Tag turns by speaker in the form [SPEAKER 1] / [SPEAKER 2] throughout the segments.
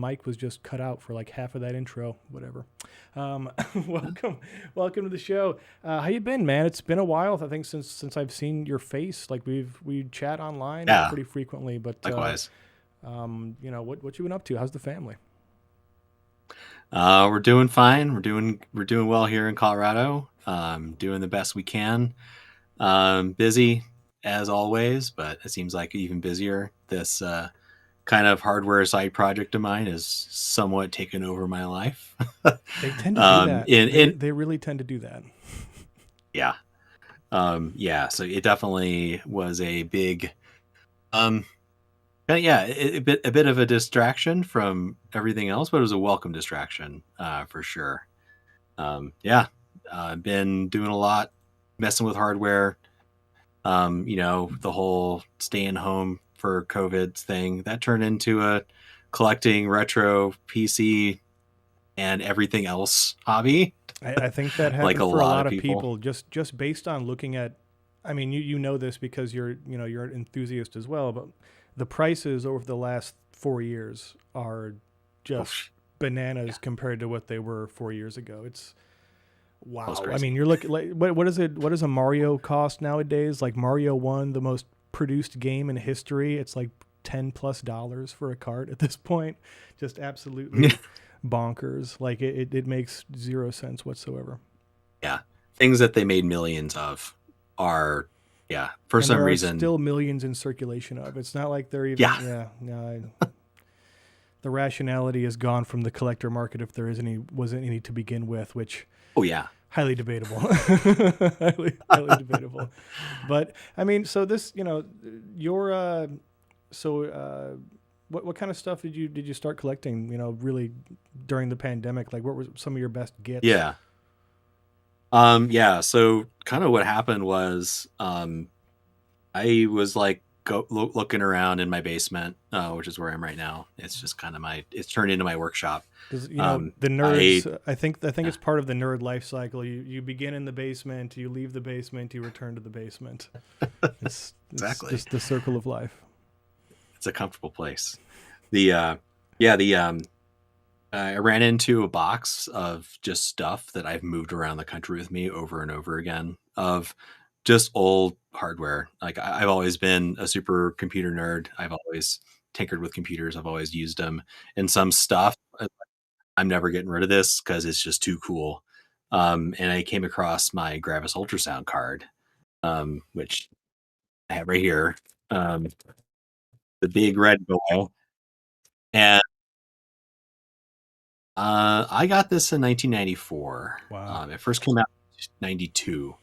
[SPEAKER 1] Mike was just cut out for like half of that intro, whatever. Um, welcome to the show. How you been, man? It's been a while. I think since I've seen your face. Like we chat online
[SPEAKER 2] Yeah,
[SPEAKER 1] pretty frequently, but
[SPEAKER 2] likewise.
[SPEAKER 1] what you been up to? How's the family?
[SPEAKER 2] We're doing fine. We're doing well here in Colorado. Doing the best we can. Busy as always, but it seems like even busier. This kind of hardware side project of mine is somewhat taken over my life.
[SPEAKER 1] They tend to do that. They
[SPEAKER 2] In
[SPEAKER 1] they really tend to do that.
[SPEAKER 2] Yeah, yeah. So it definitely was a big um yeah, a bit of a distraction from everything else, but it was a welcome distraction for sure. Yeah, been doing a lot, messing with hardware. The whole staying home for COVID thing that turned into a collecting retro PC and everything else hobby,
[SPEAKER 1] I think that
[SPEAKER 2] like
[SPEAKER 1] happened
[SPEAKER 2] a
[SPEAKER 1] for a
[SPEAKER 2] lot
[SPEAKER 1] lot
[SPEAKER 2] of
[SPEAKER 1] of
[SPEAKER 2] people.
[SPEAKER 1] people just based on looking at. I mean, you know this because you're an enthusiast as well, but the prices over the last 4 years are
[SPEAKER 2] Oh,
[SPEAKER 1] just
[SPEAKER 2] yeah,
[SPEAKER 1] bananas compared to what they were 4 years ago. It's
[SPEAKER 2] that was
[SPEAKER 1] wow. I mean,
[SPEAKER 2] crazy.
[SPEAKER 1] you're looking like what is it? What does a Mario cost nowadays? Like Mario One, the most produced game in history. It's like $10+ for a cart at this point. Just absolutely bonkers. Like it makes zero sense whatsoever.
[SPEAKER 2] Yeah, things that they made millions of are, yeah, for
[SPEAKER 1] And
[SPEAKER 2] some
[SPEAKER 1] there are
[SPEAKER 2] reason.
[SPEAKER 1] still millions in circulation of. It's not like they're
[SPEAKER 2] Yeah,
[SPEAKER 1] even. Yeah, no. The rationality is gone from the collector market if there is any wasn't any to begin with, which
[SPEAKER 2] oh yeah.
[SPEAKER 1] highly debatable, highly debatable. But I mean, so this, your so what kind of stuff did you start collecting? Really during the pandemic, like what were some of your best gets?
[SPEAKER 2] Yeah. Yeah, so kind of what happened was I was like looking around in my basement, which is where I am right now. It's just kind of it's turned into my workshop.
[SPEAKER 1] Because
[SPEAKER 2] Um,
[SPEAKER 1] the nerds,
[SPEAKER 2] I
[SPEAKER 1] I think
[SPEAKER 2] Yeah,
[SPEAKER 1] it's part of the nerd life cycle. You begin in the basement, you leave the basement, you return to the basement. It's
[SPEAKER 2] exactly.
[SPEAKER 1] just the circle of life.
[SPEAKER 2] It's a comfortable place. The Yeah, the I ran into a box of just stuff that I've moved around the country with me over and over again of just old hardware. Like I've always been a super computer nerd. I've always tinkered with computers. I've always used them. And some stuff, I'm never getting rid of this because it's just too cool. And I came across my Gravis ultrasound card, which I have right here, um, the big red boy. And I got this in 1994.
[SPEAKER 1] Wow.
[SPEAKER 2] It first came out in 92.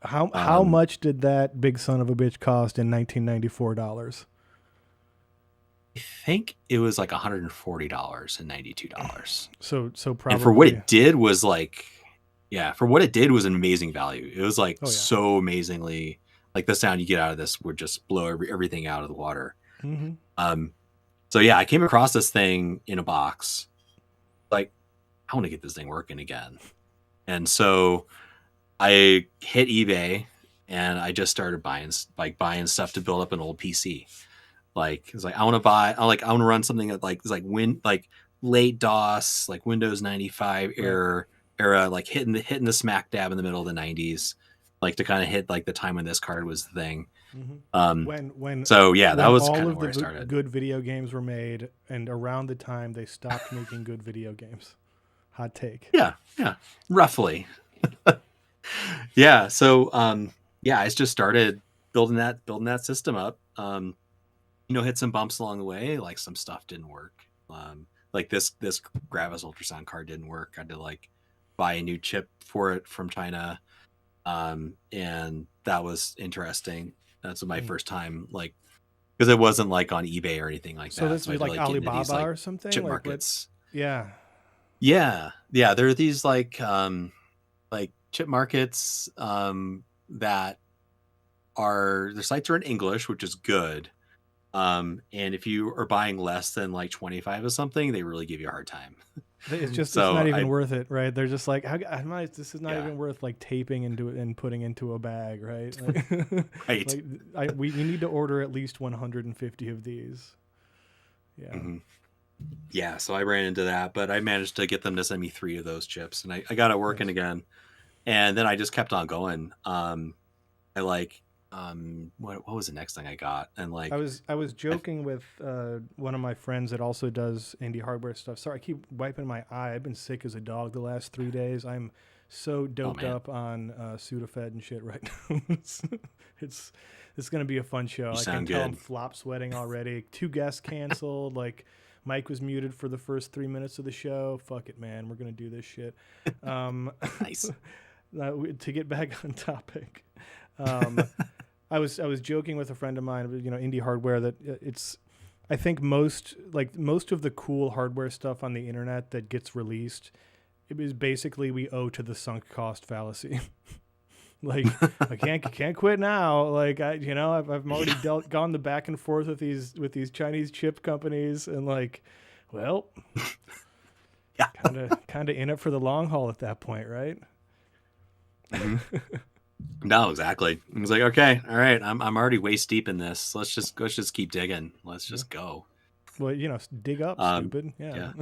[SPEAKER 1] How
[SPEAKER 2] Um,
[SPEAKER 1] much did that big son of a bitch cost in $1994?
[SPEAKER 2] I think it was like $140 and $92.
[SPEAKER 1] So
[SPEAKER 2] And for what
[SPEAKER 1] probably.
[SPEAKER 2] it did was like, yeah, for what it did was an amazing value. It was like
[SPEAKER 1] Oh yeah.
[SPEAKER 2] so amazingly, like the sound you get out of this would just blow everything out of the water.
[SPEAKER 1] Hmm.
[SPEAKER 2] Um, so yeah, I came across this thing in a box. Like, I want to get this thing working again. And so I hit eBay and I just started buying stuff to build up an old PC. Like it's like I want to run something that like is like like late DOS, like Windows 95
[SPEAKER 1] Right.
[SPEAKER 2] era, like hitting the smack dab in the middle of the 90s, like to kind of hit like the time when this card was the thing.
[SPEAKER 1] Hmm.
[SPEAKER 2] Um,
[SPEAKER 1] When when
[SPEAKER 2] so yeah, that
[SPEAKER 1] when
[SPEAKER 2] was
[SPEAKER 1] all
[SPEAKER 2] kind of
[SPEAKER 1] of
[SPEAKER 2] where
[SPEAKER 1] the
[SPEAKER 2] I started.
[SPEAKER 1] good video games were made, and around the time they stopped making good video games. Hot take.
[SPEAKER 2] Yeah, yeah, roughly. Yeah. So yeah, I just started building that system up. Hit some bumps along the way. Like some stuff didn't work. Like this Gravis ultrasound card didn't work. I had to like buy a new chip for it from China, and that was interesting. That's my
[SPEAKER 1] Mm.
[SPEAKER 2] first time, like, because it wasn't like on eBay or anything like
[SPEAKER 1] So
[SPEAKER 2] that.
[SPEAKER 1] this
[SPEAKER 2] So I
[SPEAKER 1] is
[SPEAKER 2] had to
[SPEAKER 1] like
[SPEAKER 2] like get into these
[SPEAKER 1] Alibaba
[SPEAKER 2] like
[SPEAKER 1] or something.
[SPEAKER 2] chip
[SPEAKER 1] Like what?
[SPEAKER 2] markets.
[SPEAKER 1] Yeah.
[SPEAKER 2] Yeah, yeah. There are these like chip markets that are their sites are in English, which is good. And if you are buying less than like 25 of something, they really give you a hard time.
[SPEAKER 1] It's not
[SPEAKER 2] So
[SPEAKER 1] even
[SPEAKER 2] I
[SPEAKER 1] worth it, right? They're just like, this is not
[SPEAKER 2] Yeah,
[SPEAKER 1] even worth like taping into it and putting into a bag, right? Like,
[SPEAKER 2] right.
[SPEAKER 1] we need to order at least 150 of these. Yeah.
[SPEAKER 2] Hmm. Yeah, so I ran into that, but I managed to get them to send me 3 of those chips, and I got it working
[SPEAKER 1] Nice.
[SPEAKER 2] again, and then I just kept on going. I like, what was the next thing I got? And
[SPEAKER 1] I
[SPEAKER 2] like,
[SPEAKER 1] was I was
[SPEAKER 2] I
[SPEAKER 1] joking with one of my friends that also does indie hardware stuff. Sorry, I keep wiping my eye. I've been sick as a dog the last 3 days. I'm so
[SPEAKER 2] oh
[SPEAKER 1] doped
[SPEAKER 2] man,
[SPEAKER 1] up on Sudafed and shit right now. It's it's gonna be a fun show.
[SPEAKER 2] you
[SPEAKER 1] I can
[SPEAKER 2] sound
[SPEAKER 1] tell I'm
[SPEAKER 2] good.
[SPEAKER 1] flop sweating already. 2 guests canceled. Like Mike was muted for the first 3 minutes of the show. Fuck it, man. We're gonna do this shit. Um,
[SPEAKER 2] Nice.
[SPEAKER 1] to get back on topic. Um, I was joking with a friend of mine, indie hardware that it's. I think most of the cool hardware stuff on the internet that gets released, it is basically we owe to the sunk cost fallacy. Like I can't quit now. Like I've already
[SPEAKER 2] Yeah,
[SPEAKER 1] gone the back and forth with these Chinese chip companies, and like, well,
[SPEAKER 2] yeah.
[SPEAKER 1] kind of in it for the long haul at that point, right?
[SPEAKER 2] Hmm. No, exactly. It was like, okay, all right, I'm already waist deep in this. Let's just keep digging. Let's
[SPEAKER 1] Yeah.
[SPEAKER 2] just go.
[SPEAKER 1] Well, dig up,
[SPEAKER 2] Um,
[SPEAKER 1] stupid. Yeah,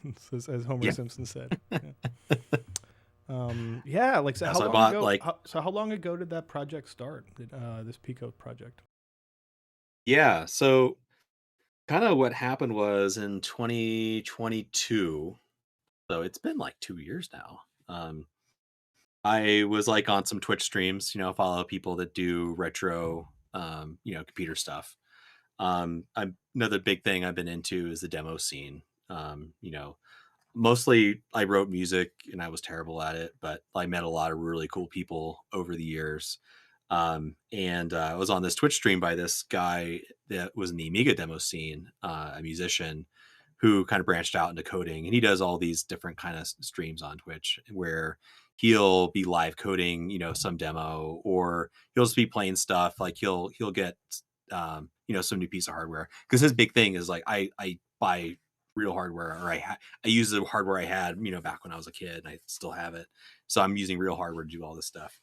[SPEAKER 2] yeah,
[SPEAKER 1] as Homer
[SPEAKER 2] yeah.
[SPEAKER 1] Simpson said. Yeah. Yeah. Like, so
[SPEAKER 2] Yeah,
[SPEAKER 1] how
[SPEAKER 2] so I
[SPEAKER 1] long
[SPEAKER 2] bought
[SPEAKER 1] ago?
[SPEAKER 2] like,
[SPEAKER 1] How long ago did that project start? This Pico project?
[SPEAKER 2] yeah. So kind of what happened was in 2022. So it's been like 2 years now. I was like on some Twitch streams, follow people that do retro, computer stuff. Another big thing I've been into is the demo scene. Um, you know, Mostly I wrote music and I was terrible at it, but I met a lot of really cool people over the years. And I was on this Twitch stream by this guy that was in the Amiga demo scene, a musician who kind of branched out into coding, and he does all these different kind of streams on Twitch where he'll be live coding, some demo, or he'll just be playing stuff. Like he'll get, some new piece of hardware, because his big thing is like I buy real hardware, or I use the hardware I had, back when I was a kid, and I still have it. So I'm using real hardware to do all this stuff.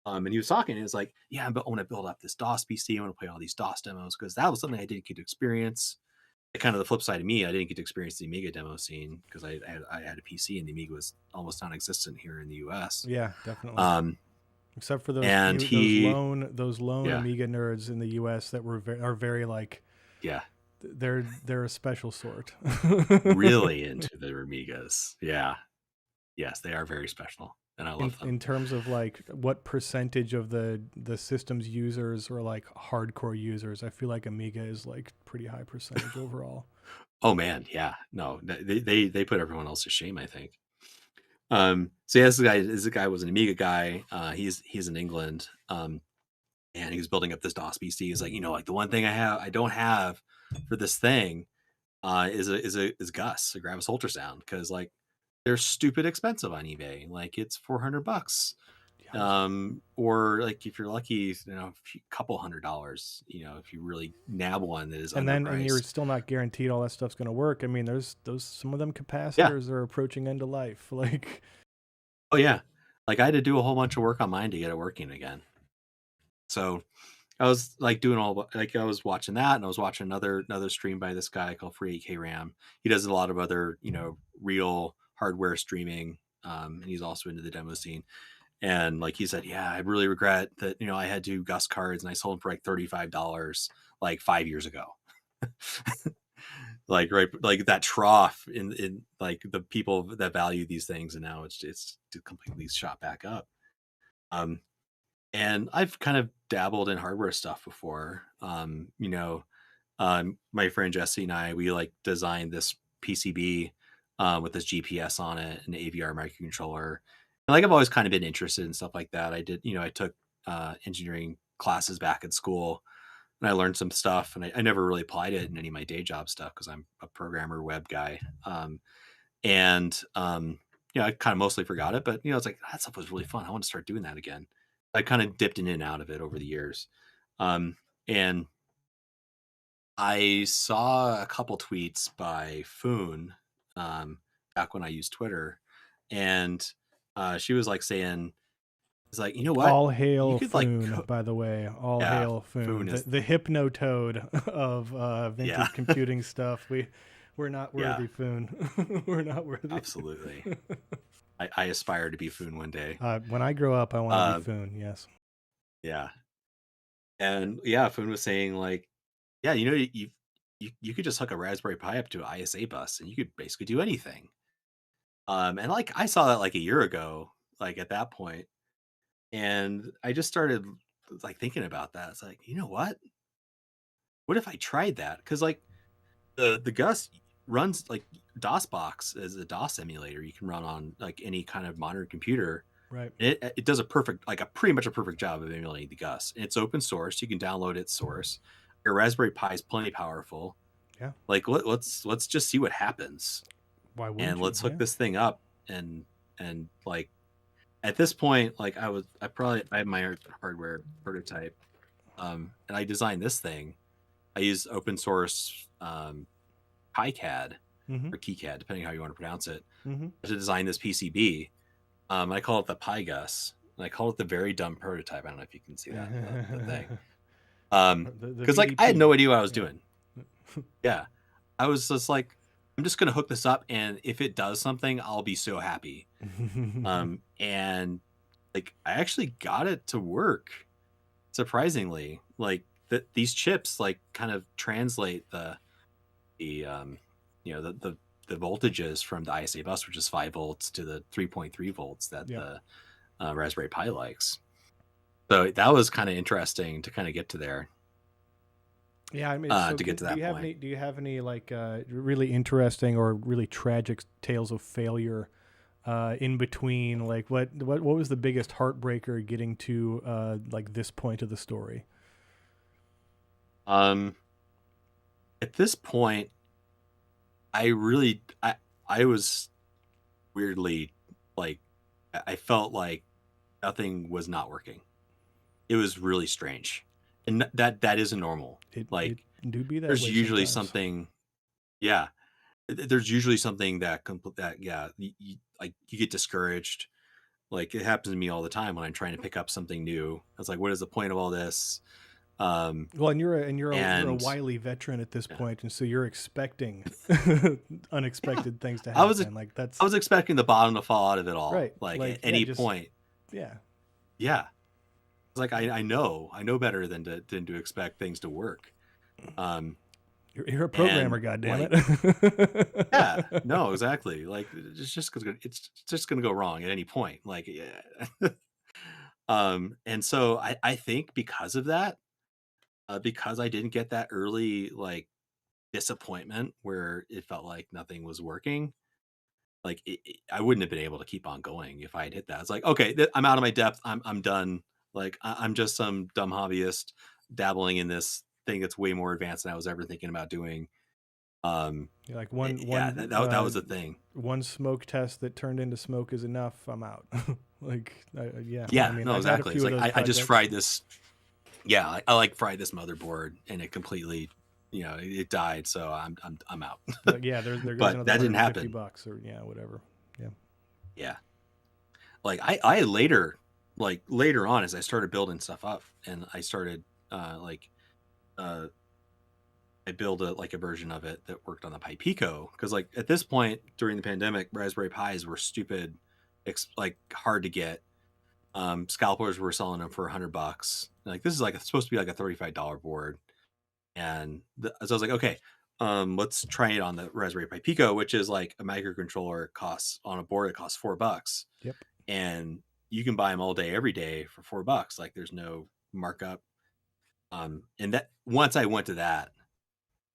[SPEAKER 2] And he was talking, and he was like, "Yeah, but I want to build up this DOS PC. I want to play all these DOS demos, because that was something I didn't get to experience." Kind of the flip side of me, I didn't get to experience the Amiga demo scene because I had a PC, and the Amiga was almost non-existent here in the U.S.
[SPEAKER 1] Yeah, definitely.
[SPEAKER 2] Um,
[SPEAKER 1] Except for those
[SPEAKER 2] and
[SPEAKER 1] new those
[SPEAKER 2] he,
[SPEAKER 1] lone those lone
[SPEAKER 2] yeah,
[SPEAKER 1] Amiga nerds in the U.S. that are very like
[SPEAKER 2] yeah,
[SPEAKER 1] they're a special sort.
[SPEAKER 2] really into the Amigas. Yeah, yes, they are very special, and I
[SPEAKER 1] in
[SPEAKER 2] love them.
[SPEAKER 1] in terms of like what percentage of the system's users are like hardcore users, I feel like Amiga is like pretty high percentage overall.
[SPEAKER 2] Oh man, yeah, no, they put everyone else to shame, I think. So yeah, this guy was an Amiga guy. He's in England, and he was building up this DOS PC. He's like, like the one thing I don't have for this thing, is Gus, a Gravis ultrasound, because like they're stupid expensive on eBay. Like it's $400.
[SPEAKER 1] Yowza.
[SPEAKER 2] Or like if you're lucky, a couple $100, if you really nab one that is
[SPEAKER 1] And you're
[SPEAKER 2] underpriced.
[SPEAKER 1] still not guaranteed all that stuff's going to work. I mean, there's those some of them
[SPEAKER 2] Yeah.
[SPEAKER 1] capacitors are approaching end of life. Like,
[SPEAKER 2] Oh yeah. Like I had to do a whole bunch of work on mine to get it working again. So I was like doing all, like I was watching that, and I was watching another stream by this guy called Free 8K RAM. He does a lot of other, real hardware streaming. And he's also into the demo scene. And like he said, yeah, I really regret that, I had to Gus cards, and I sold them for like $35 like 5 years ago. Like right, like that trough in like the people that value these things, and now it's completely shot back up. Um, and I've kind of dabbled in hardware stuff before. My friend Jesse and I, we like designed this PCB, with this GPS on it, an AVR microcontroller. And like I've always kind of been interested in stuff like that. I took engineering classes back in school, and I learned some stuff, and I never really applied it in any of my day job stuff because I'm a programmer web guy. And I kind of mostly forgot it, but it's like that stuff was really fun. I want to start doing that again. I kind of dipped in and out of it over the years. And I saw a couple tweets by Foon, um, back when I used Twitter, and she was like saying, "It's like, you know what?
[SPEAKER 1] all
[SPEAKER 2] You
[SPEAKER 1] hail
[SPEAKER 2] could like,
[SPEAKER 1] Foon, by the way. All
[SPEAKER 2] yeah,
[SPEAKER 1] hail
[SPEAKER 2] Foon
[SPEAKER 1] Foon,
[SPEAKER 2] is,
[SPEAKER 1] the hypnotoad of
[SPEAKER 2] yeah,
[SPEAKER 1] vintage computing stuff. We're not
[SPEAKER 2] Yeah,
[SPEAKER 1] worthy, Foon. We're not worthy.
[SPEAKER 2] absolutely. I aspire to be Foon one day.
[SPEAKER 1] When I grow up, I want to be
[SPEAKER 2] Uh,
[SPEAKER 1] Foon. Yes.
[SPEAKER 2] yeah, and yeah, Foon was saying like, yeah, you could just hook a Raspberry Pi up to an ISA bus, and you could basically do anything. And like I saw that like a year ago, like at that point, and I just started like thinking about that. It's like, you know what? What if I tried that? Because like the Gus runs like DOSBox as a DOS emulator. You can run on like any kind of modern computer.
[SPEAKER 1] Right.
[SPEAKER 2] It does a perfect, like a pretty much a perfect job of emulating the Gus. And it's open source. You can download its source. Your Raspberry Pi is plenty powerful.
[SPEAKER 1] Yeah.
[SPEAKER 2] Like let's just see what happens,
[SPEAKER 1] Why
[SPEAKER 2] and
[SPEAKER 1] wouldn't you?
[SPEAKER 2] let's hook
[SPEAKER 1] Yeah.
[SPEAKER 2] this thing up. And like at this point, like I had my hardware prototype, and I designed this thing. I used open source KiCad
[SPEAKER 1] Mm-hmm.
[SPEAKER 2] or KiCad, depending how you want to pronounce it,
[SPEAKER 1] Mm-hmm.
[SPEAKER 2] to design this PCB. I call it the PicoGUS, and I call it the very dumb prototype. I don't know if you can see that the thing.
[SPEAKER 1] The
[SPEAKER 2] Because like I had
[SPEAKER 1] VDP.
[SPEAKER 2] no idea what I was
[SPEAKER 1] Yeah.
[SPEAKER 2] doing. Yeah, I was just like, I'm just gonna hook this up, and if it does something, I'll be so happy. And like I actually got it to work surprisingly. Like that these chips like kind of translate the the voltages from the ISA bus, which is 5 volts, to the 3.3 volts that
[SPEAKER 1] Yep.
[SPEAKER 2] the Raspberry Pi likes. So that was kind of interesting to kind of get to there,
[SPEAKER 1] Yeah, I mean, so
[SPEAKER 2] to get to that point.
[SPEAKER 1] do you have any like really interesting or really tragic tales of failure in between? Like, what was the biggest heartbreaker getting to like this point of the story?
[SPEAKER 2] Um, at this point, I really, I was weirdly like, I felt like nothing was not working. It was really strange, and that isn't normal.
[SPEAKER 1] It
[SPEAKER 2] Like,
[SPEAKER 1] do be that
[SPEAKER 2] there's
[SPEAKER 1] way
[SPEAKER 2] usually
[SPEAKER 1] sometimes.
[SPEAKER 2] something, yeah. There's usually something that yeah, like you get discouraged. Like it happens to me all the time when I'm trying to pick up something new. I was like, what is the point of all this? Um,
[SPEAKER 1] Well, and you're a
[SPEAKER 2] and
[SPEAKER 1] wily veteran at this
[SPEAKER 2] yeah.
[SPEAKER 1] point, and so you're expecting
[SPEAKER 2] Yeah,
[SPEAKER 1] unexpected things to
[SPEAKER 2] I was
[SPEAKER 1] happen. Like
[SPEAKER 2] I
[SPEAKER 1] that's
[SPEAKER 2] was expecting the bottom to fall out of it all,
[SPEAKER 1] right.
[SPEAKER 2] like at
[SPEAKER 1] Like yeah,
[SPEAKER 2] any
[SPEAKER 1] just
[SPEAKER 2] point.
[SPEAKER 1] yeah.
[SPEAKER 2] Yeah, it's like I know better than to expect things to work. Um,
[SPEAKER 1] You're a
[SPEAKER 2] and
[SPEAKER 1] programmer, goddamn
[SPEAKER 2] like yeah,
[SPEAKER 1] it.
[SPEAKER 2] no, exactly. Like it's just gonna go wrong at any point. Like yeah. And so I think because of that, because I didn't get that early like disappointment where it felt like nothing was working, like I wouldn't have been able to keep on going if I had hit that. It's like, okay, I'm out of my depth. I'm done. Like I'm just some dumb hobbyist dabbling in this thing that's way more advanced than I was ever thinking about doing.
[SPEAKER 1] You're like
[SPEAKER 2] Yeah, that was the thing.
[SPEAKER 1] one smoke test that turned into smoke is enough. I'm out. Like yeah, I
[SPEAKER 2] Yeah,
[SPEAKER 1] mean
[SPEAKER 2] no,
[SPEAKER 1] I've had a
[SPEAKER 2] exactly.
[SPEAKER 1] few
[SPEAKER 2] It's
[SPEAKER 1] of
[SPEAKER 2] like
[SPEAKER 1] those
[SPEAKER 2] I just
[SPEAKER 1] projects.
[SPEAKER 2] fried this. Yeah, I like fried this motherboard and it completely, it died. So I'm out.
[SPEAKER 1] Like yeah, there goes
[SPEAKER 2] But
[SPEAKER 1] another
[SPEAKER 2] that didn't
[SPEAKER 1] 150
[SPEAKER 2] happen.
[SPEAKER 1] bucks or yeah, whatever. Yeah.
[SPEAKER 2] Yeah, like I later, like later on, as I started building stuff up, and I started like uh I build a version of it that worked on the Pi Pico, because like at this point during the pandemic, Raspberry Pis were stupid, like hard to get. Scalpers were selling them for $100. Like this is like supposed to be like a $35 board, and so I was like, okay, let's try it on the Raspberry Pi Pico, which is like a microcontroller costs on a board that costs $4,
[SPEAKER 1] Yep.
[SPEAKER 2] and you can buy them all day, every day for $4. Like there's no markup. And that once I went to that,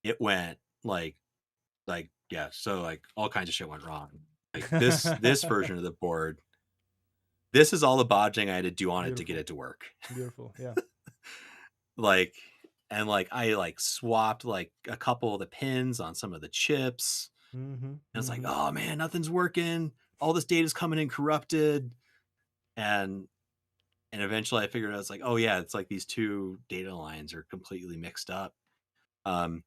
[SPEAKER 2] it went like yeah, so like all kinds of shit went wrong. Like this version of the board, this is all the bodging I had to do on it to get
[SPEAKER 1] Beautiful.
[SPEAKER 2] it to work.
[SPEAKER 1] Beautiful. Yeah.
[SPEAKER 2] Like and like I like swapped like a couple of the pins on some of the chips.
[SPEAKER 1] Mm-hmm.
[SPEAKER 2] And it's like,
[SPEAKER 1] Mm-hmm.
[SPEAKER 2] oh man, nothing's working. All this data's coming in corrupted. And eventually I figured out it's like, oh yeah, it's like these two data lines are completely mixed up. Um,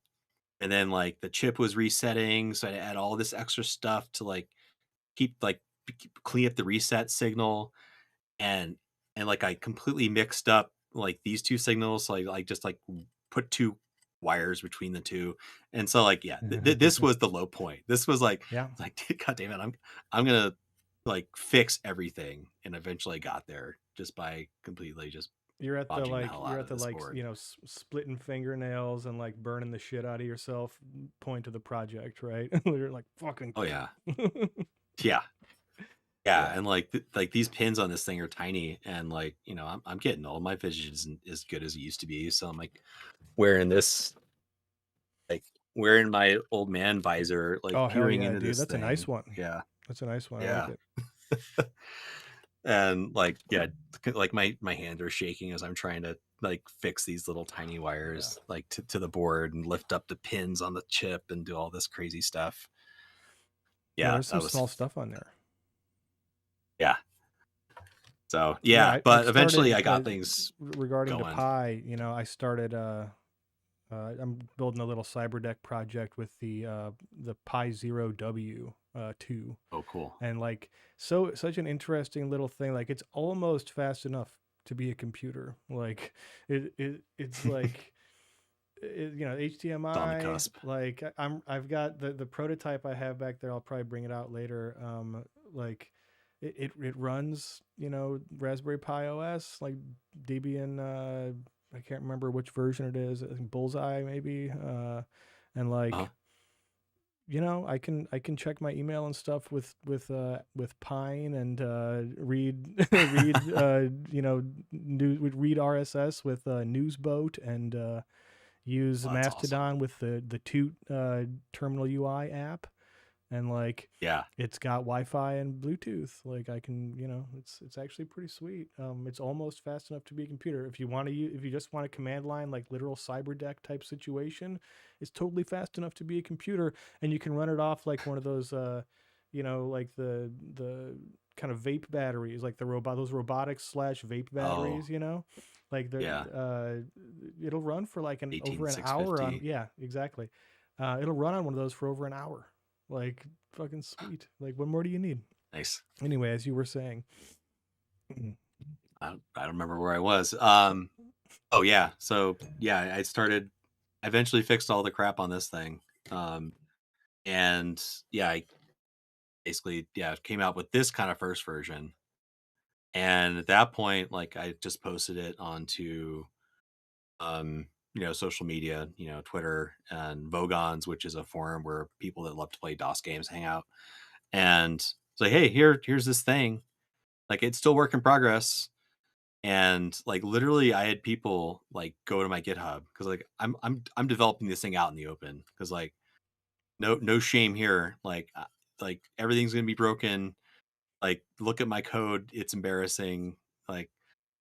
[SPEAKER 2] and then like the chip was resetting, so I had to add all this extra stuff to like keep like clean up the reset signal, and like I completely mixed up like these two signals. So I like just like put two wires between the two. And so like, yeah, this was the low point. This was
[SPEAKER 1] Yeah.
[SPEAKER 2] like, God damn it, I'm gonna like fix everything, and eventually got there just by completely just bodging the hell
[SPEAKER 1] You're
[SPEAKER 2] out
[SPEAKER 1] at
[SPEAKER 2] of
[SPEAKER 1] the
[SPEAKER 2] this
[SPEAKER 1] like,
[SPEAKER 2] board.
[SPEAKER 1] splitting fingernails and like burning the shit out of yourself point of the project, right? You're like fucking
[SPEAKER 2] Oh yeah, yeah, yeah,
[SPEAKER 1] yeah.
[SPEAKER 2] and like like these pins on this thing are tiny, and like I'm getting old. My vision isn't as good as it used to be, so I'm like wearing this like wearing my old man visor, like
[SPEAKER 1] Oh hell
[SPEAKER 2] peering
[SPEAKER 1] yeah,
[SPEAKER 2] into
[SPEAKER 1] dude.
[SPEAKER 2] this
[SPEAKER 1] That's a nice
[SPEAKER 2] thing.
[SPEAKER 1] one.
[SPEAKER 2] Yeah,
[SPEAKER 1] That's a nice one. I like
[SPEAKER 2] yeah.
[SPEAKER 1] it.
[SPEAKER 2] And like yeah, like my hands are shaking as I'm trying to like fix these little tiny
[SPEAKER 1] Yeah.
[SPEAKER 2] wires like to the board and lift up the pins on the chip and do all this crazy stuff.
[SPEAKER 1] Yeah,
[SPEAKER 2] Yeah,
[SPEAKER 1] there's some
[SPEAKER 2] that was
[SPEAKER 1] small stuff on there.
[SPEAKER 2] yeah. So
[SPEAKER 1] Yeah,
[SPEAKER 2] yeah,
[SPEAKER 1] I've
[SPEAKER 2] but eventually
[SPEAKER 1] started
[SPEAKER 2] I got things
[SPEAKER 1] regarding to
[SPEAKER 2] going.
[SPEAKER 1] Pi. I started. I'm building a little cyber deck project with the Pi Zero W 2,
[SPEAKER 2] Oh, cool.
[SPEAKER 1] and like such an interesting little thing. Like it's almost fast enough to be a computer. Like it's like
[SPEAKER 2] It's on the
[SPEAKER 1] HDMI.
[SPEAKER 2] cusp.
[SPEAKER 1] Like I've got the prototype I have back there. I'll probably bring it out later. Like it runs Raspberry Pi OS, like Debian. I can't remember which version it is. I think Bullseye maybe. And
[SPEAKER 2] Uh-huh.
[SPEAKER 1] like I can check my email and stuff with Pine, and read read read RSS with Newsboat, and use
[SPEAKER 2] Oh, that's awesome.
[SPEAKER 1] Mastodon with the Toot terminal UI app, and like
[SPEAKER 2] Yeah.
[SPEAKER 1] it's got Wi-Fi and Bluetooth. Like I can, it's actually pretty sweet. It's almost fast enough to be a computer. If you just want a command line like literal cyber deck type situation, it's totally fast enough to be a computer, and you can run it off like one of those, like the kind of vape batteries, like those robotics slash vape
[SPEAKER 2] Oh,
[SPEAKER 1] batteries, like
[SPEAKER 2] yeah.
[SPEAKER 1] it'll run for like over an hour on,
[SPEAKER 2] 18650.
[SPEAKER 1] yeah, exactly. It'll run on one of those for over an hour. Like fucking sweet. Like what more do you need?
[SPEAKER 2] Nice.
[SPEAKER 1] Anyway, as you were saying.
[SPEAKER 2] I don't remember where I was. Oh yeah. So yeah, I eventually fixed all the crap on this thing. Um and yeah, I basically came out with this kind of first version. And at that point, like I just posted it onto social media, Twitter and Vogons, which is a forum where people that love to play DOS games hang out. And it's like, hey, here's this thing. Like it's still work in progress. And like literally I had people like go to my GitHub because like I'm developing this thing out in the open because like no shame here. Like everything's gonna be broken. Like look at my code, it's embarrassing. Like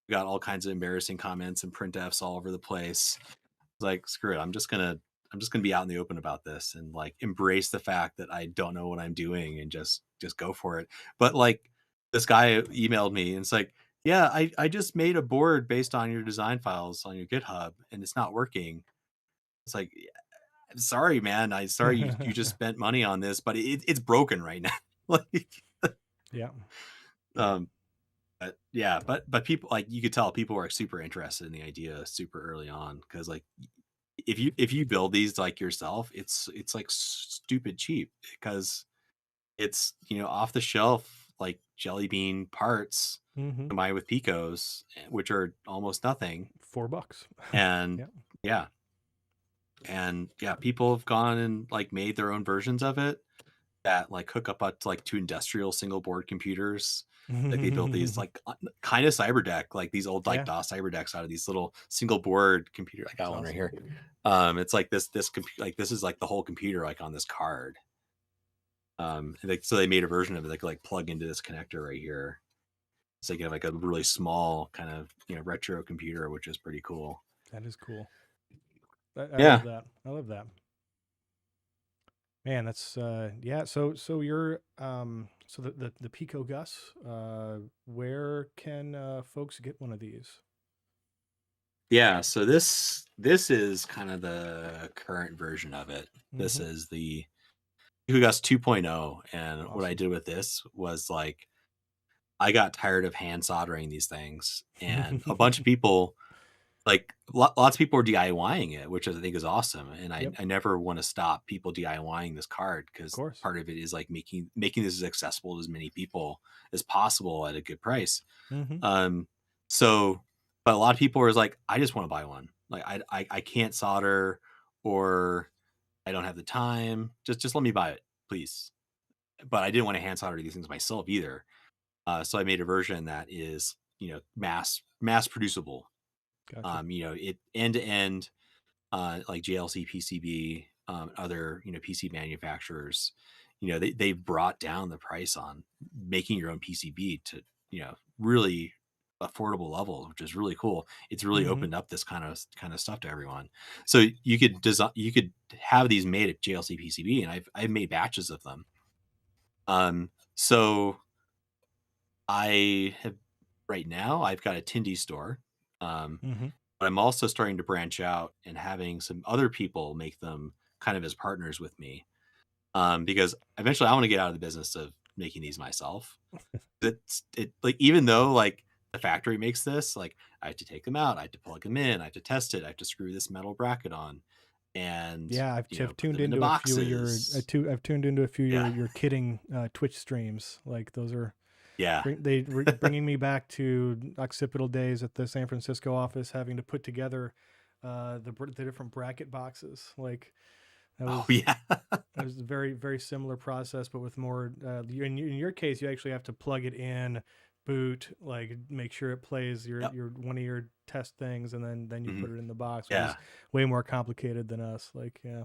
[SPEAKER 2] we got all kinds of embarrassing comments and printfs all over the place. Like screw it, I'm just gonna be out in the open about this and like embrace the fact that I don't know what I'm doing and just go for it. But like this guy emailed me and it's like, yeah, I just made a board based on your design files on your GitHub and it's not working. It's like, "Yeah, I'm sorry, man. I sorry you just spent money on this, but it's broken right now." Like
[SPEAKER 1] Yeah.
[SPEAKER 2] um but yeah, but people like you could tell people were like, super interested in the idea super early on because like if you build these like yourself, it's like stupid cheap because it's off the shelf like jelly bean parts
[SPEAKER 1] Mm-hmm.
[SPEAKER 2] combined with picos, which are almost nothing.
[SPEAKER 1] $4.
[SPEAKER 2] And
[SPEAKER 1] Yeah.
[SPEAKER 2] yeah, and yeah, people have gone and like made their own versions of it that like hook up to like two industrial single board computers. Like they built these like kind of cyber deck, like these old like
[SPEAKER 1] Yeah.
[SPEAKER 2] DOS cyber decks out of these little single board computer. I
[SPEAKER 1] That's
[SPEAKER 2] got one right
[SPEAKER 1] awesome.
[SPEAKER 2] here. It's like like this is like the whole computer like on this card. So they made a version of it that could like plug into this connector right here. So you can have like a really small kind of retro computer, which is pretty cool.
[SPEAKER 1] That is cool. I love
[SPEAKER 2] Yeah,
[SPEAKER 1] that. I love that. Man, that's yeah. So you're so the PicoGUS. Where can folks get one of these?
[SPEAKER 2] yeah. So this is kind of the current version of it. This
[SPEAKER 1] Mm-hmm.
[SPEAKER 2] is the PicoGUS 2.0, and what I
[SPEAKER 1] Awesome.
[SPEAKER 2] did with this was like I got tired of hand soldering these things, and a bunch of people like lots of people are DIYing it, which I think is awesome. And
[SPEAKER 1] Yep.
[SPEAKER 2] I never want to stop people DIYing this card,
[SPEAKER 1] Of
[SPEAKER 2] because
[SPEAKER 1] course.
[SPEAKER 2] part of it is like making this as accessible to as many people as possible at a good price.
[SPEAKER 1] Mm-hmm.
[SPEAKER 2] Um, so, but a lot of people are like, I just want to buy one. Like I can't solder, or I don't have the time. Just let me buy it, please. But I didn't want to hand solder these things myself either. So I made a version that is, mass producible.
[SPEAKER 1] Gotcha.
[SPEAKER 2] It end to end, like JLC PCB, other PC manufacturers. They've brought down the price on making your own PCB to really affordable levels, which is really cool. It's really
[SPEAKER 1] Mm-hmm.
[SPEAKER 2] opened up this kind of stuff to everyone. So you could have these made at JLC PCB, and I've made batches of them. So I have right now I've got a Tindy store.
[SPEAKER 1] Mm-hmm.
[SPEAKER 2] But I'm also starting to branch out and having some other people make them kind of as partners with me. Because eventually I want to get out of the business of making these myself. Like, even though like the factory makes this, like I have to take them out, I have to plug them in, I have to test it, I have to screw this metal bracket on, and
[SPEAKER 1] Yeah, I've
[SPEAKER 2] put
[SPEAKER 1] tuned
[SPEAKER 2] them into
[SPEAKER 1] into a few of your
[SPEAKER 2] boxes.
[SPEAKER 1] I've tuned into a few of
[SPEAKER 2] Yeah.
[SPEAKER 1] your kitting Twitch streams. Like those are
[SPEAKER 2] Yeah.
[SPEAKER 1] bringing me back to occipital days at the San Francisco office, having to put together the different bracket boxes. Like that
[SPEAKER 2] Oh
[SPEAKER 1] was
[SPEAKER 2] yeah.
[SPEAKER 1] it was a very very similar process, but with more. In your case, you actually have to plug it in, boot, like make sure it plays
[SPEAKER 2] Yep.
[SPEAKER 1] your one of your test things, and then you
[SPEAKER 2] Mhm.
[SPEAKER 1] put it in the box, which is
[SPEAKER 2] Yeah.
[SPEAKER 1] way more complicated than us. Like yeah.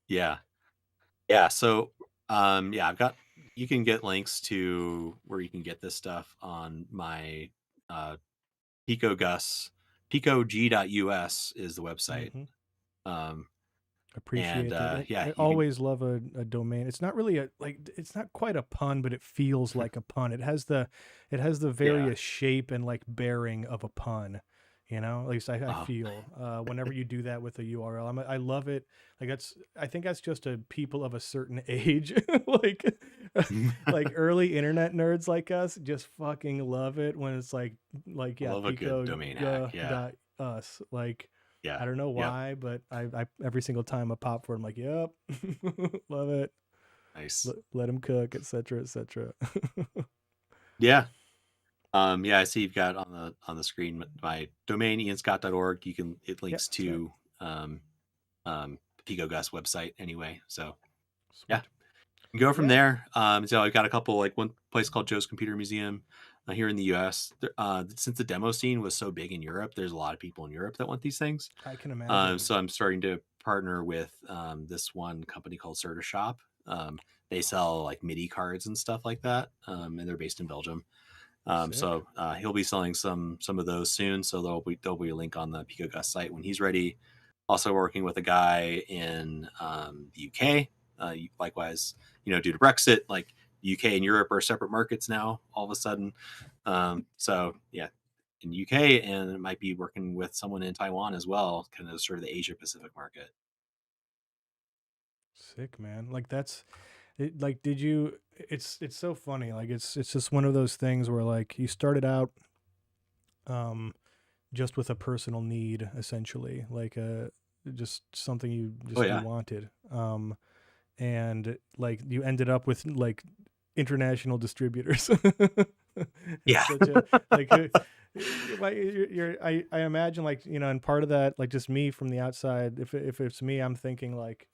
[SPEAKER 2] Yeah. Yeah, so, yeah, you can get links to where you can get this stuff on my, uh, PicoGUS. PicoG.us is the website.
[SPEAKER 1] Mm-hmm.
[SPEAKER 2] Um, and,
[SPEAKER 1] Appreciate that.
[SPEAKER 2] yeah,
[SPEAKER 1] I
[SPEAKER 2] you can.
[SPEAKER 1] always love a domain. It's not really it's not quite a pun, but it feels like a pun. It has the
[SPEAKER 2] Yeah.
[SPEAKER 1] various shape and like bearing of a pun. At least I
[SPEAKER 2] uh
[SPEAKER 1] feel whenever you do that with a URL, I love it. Like I think that's just a people of a certain age, like like early internet nerds like us, just fucking love it when it's
[SPEAKER 2] I
[SPEAKER 1] yeah,
[SPEAKER 2] love a good
[SPEAKER 1] pico
[SPEAKER 2] domain hack, yeah.
[SPEAKER 1] dot us like
[SPEAKER 2] Yeah.
[SPEAKER 1] I don't know
[SPEAKER 2] Yep.
[SPEAKER 1] why, but I every single time I pop for it, I'm like, yep, love it.
[SPEAKER 2] Nice.
[SPEAKER 1] Let him cook, etc., etc.
[SPEAKER 2] Yeah. Yeah, I see you've got on the screen my domain, ianscott.org. It
[SPEAKER 1] Yep,
[SPEAKER 2] links
[SPEAKER 1] that's right.
[SPEAKER 2] to, PicoGUS website anyway, so, yeah.
[SPEAKER 1] Sweet.
[SPEAKER 2] Go from
[SPEAKER 1] Yeah,
[SPEAKER 2] there. So I've got a couple, like one place called Joe's Computer Museum, here in the U.S. Since the demo scene was so big in Europe, there's a lot of people in Europe that want these things.
[SPEAKER 1] I can imagine.
[SPEAKER 2] So I'm starting to partner with, this one company called CertaShop. They sell like MIDI cards and stuff like that, and they're based in Belgium.
[SPEAKER 1] Sick.
[SPEAKER 2] He'll be selling some of those soon. So there'll be a link on the PicoGUS site when he's ready. Also working with a guy in, the UK. Likewise, due to Brexit, like UK and Europe are separate markets now. All of a sudden, so yeah, in UK, and it might be working with someone in Taiwan as well, kind of sort of the Asia Pacific market.
[SPEAKER 1] Sick, man. Like that's it, like did you it's so funny. Like it's just one of those things where like you started out um just with a personal need essentially, like just something
[SPEAKER 2] Oh
[SPEAKER 1] you
[SPEAKER 2] yeah,
[SPEAKER 1] wanted. And like you ended up with like international distributors.
[SPEAKER 2] yeah,
[SPEAKER 1] It's such a like I imagine like and part of that like just me from the outside, if it's me, I'm thinking like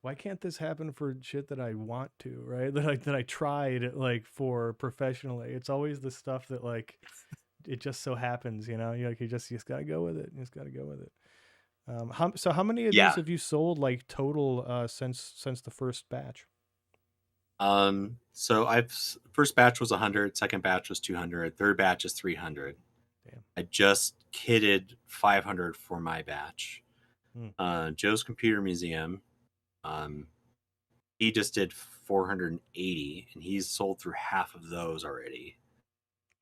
[SPEAKER 1] why can't this happen for shit that I want to, right? That I tried like for professionally. It's always the stuff that like it just so happens, you just gotta go with it. You just gotta go with it. How many of these
[SPEAKER 2] yeah.
[SPEAKER 1] have you sold like total since the first batch?
[SPEAKER 2] So first batch was 100, second batch was 200, third batch is 300.
[SPEAKER 1] Damn.
[SPEAKER 2] I just kitted 500 for my batch.
[SPEAKER 1] Hmm.
[SPEAKER 2] Joe's Computer Museum, um, he just did 480, and he's sold through half of those already.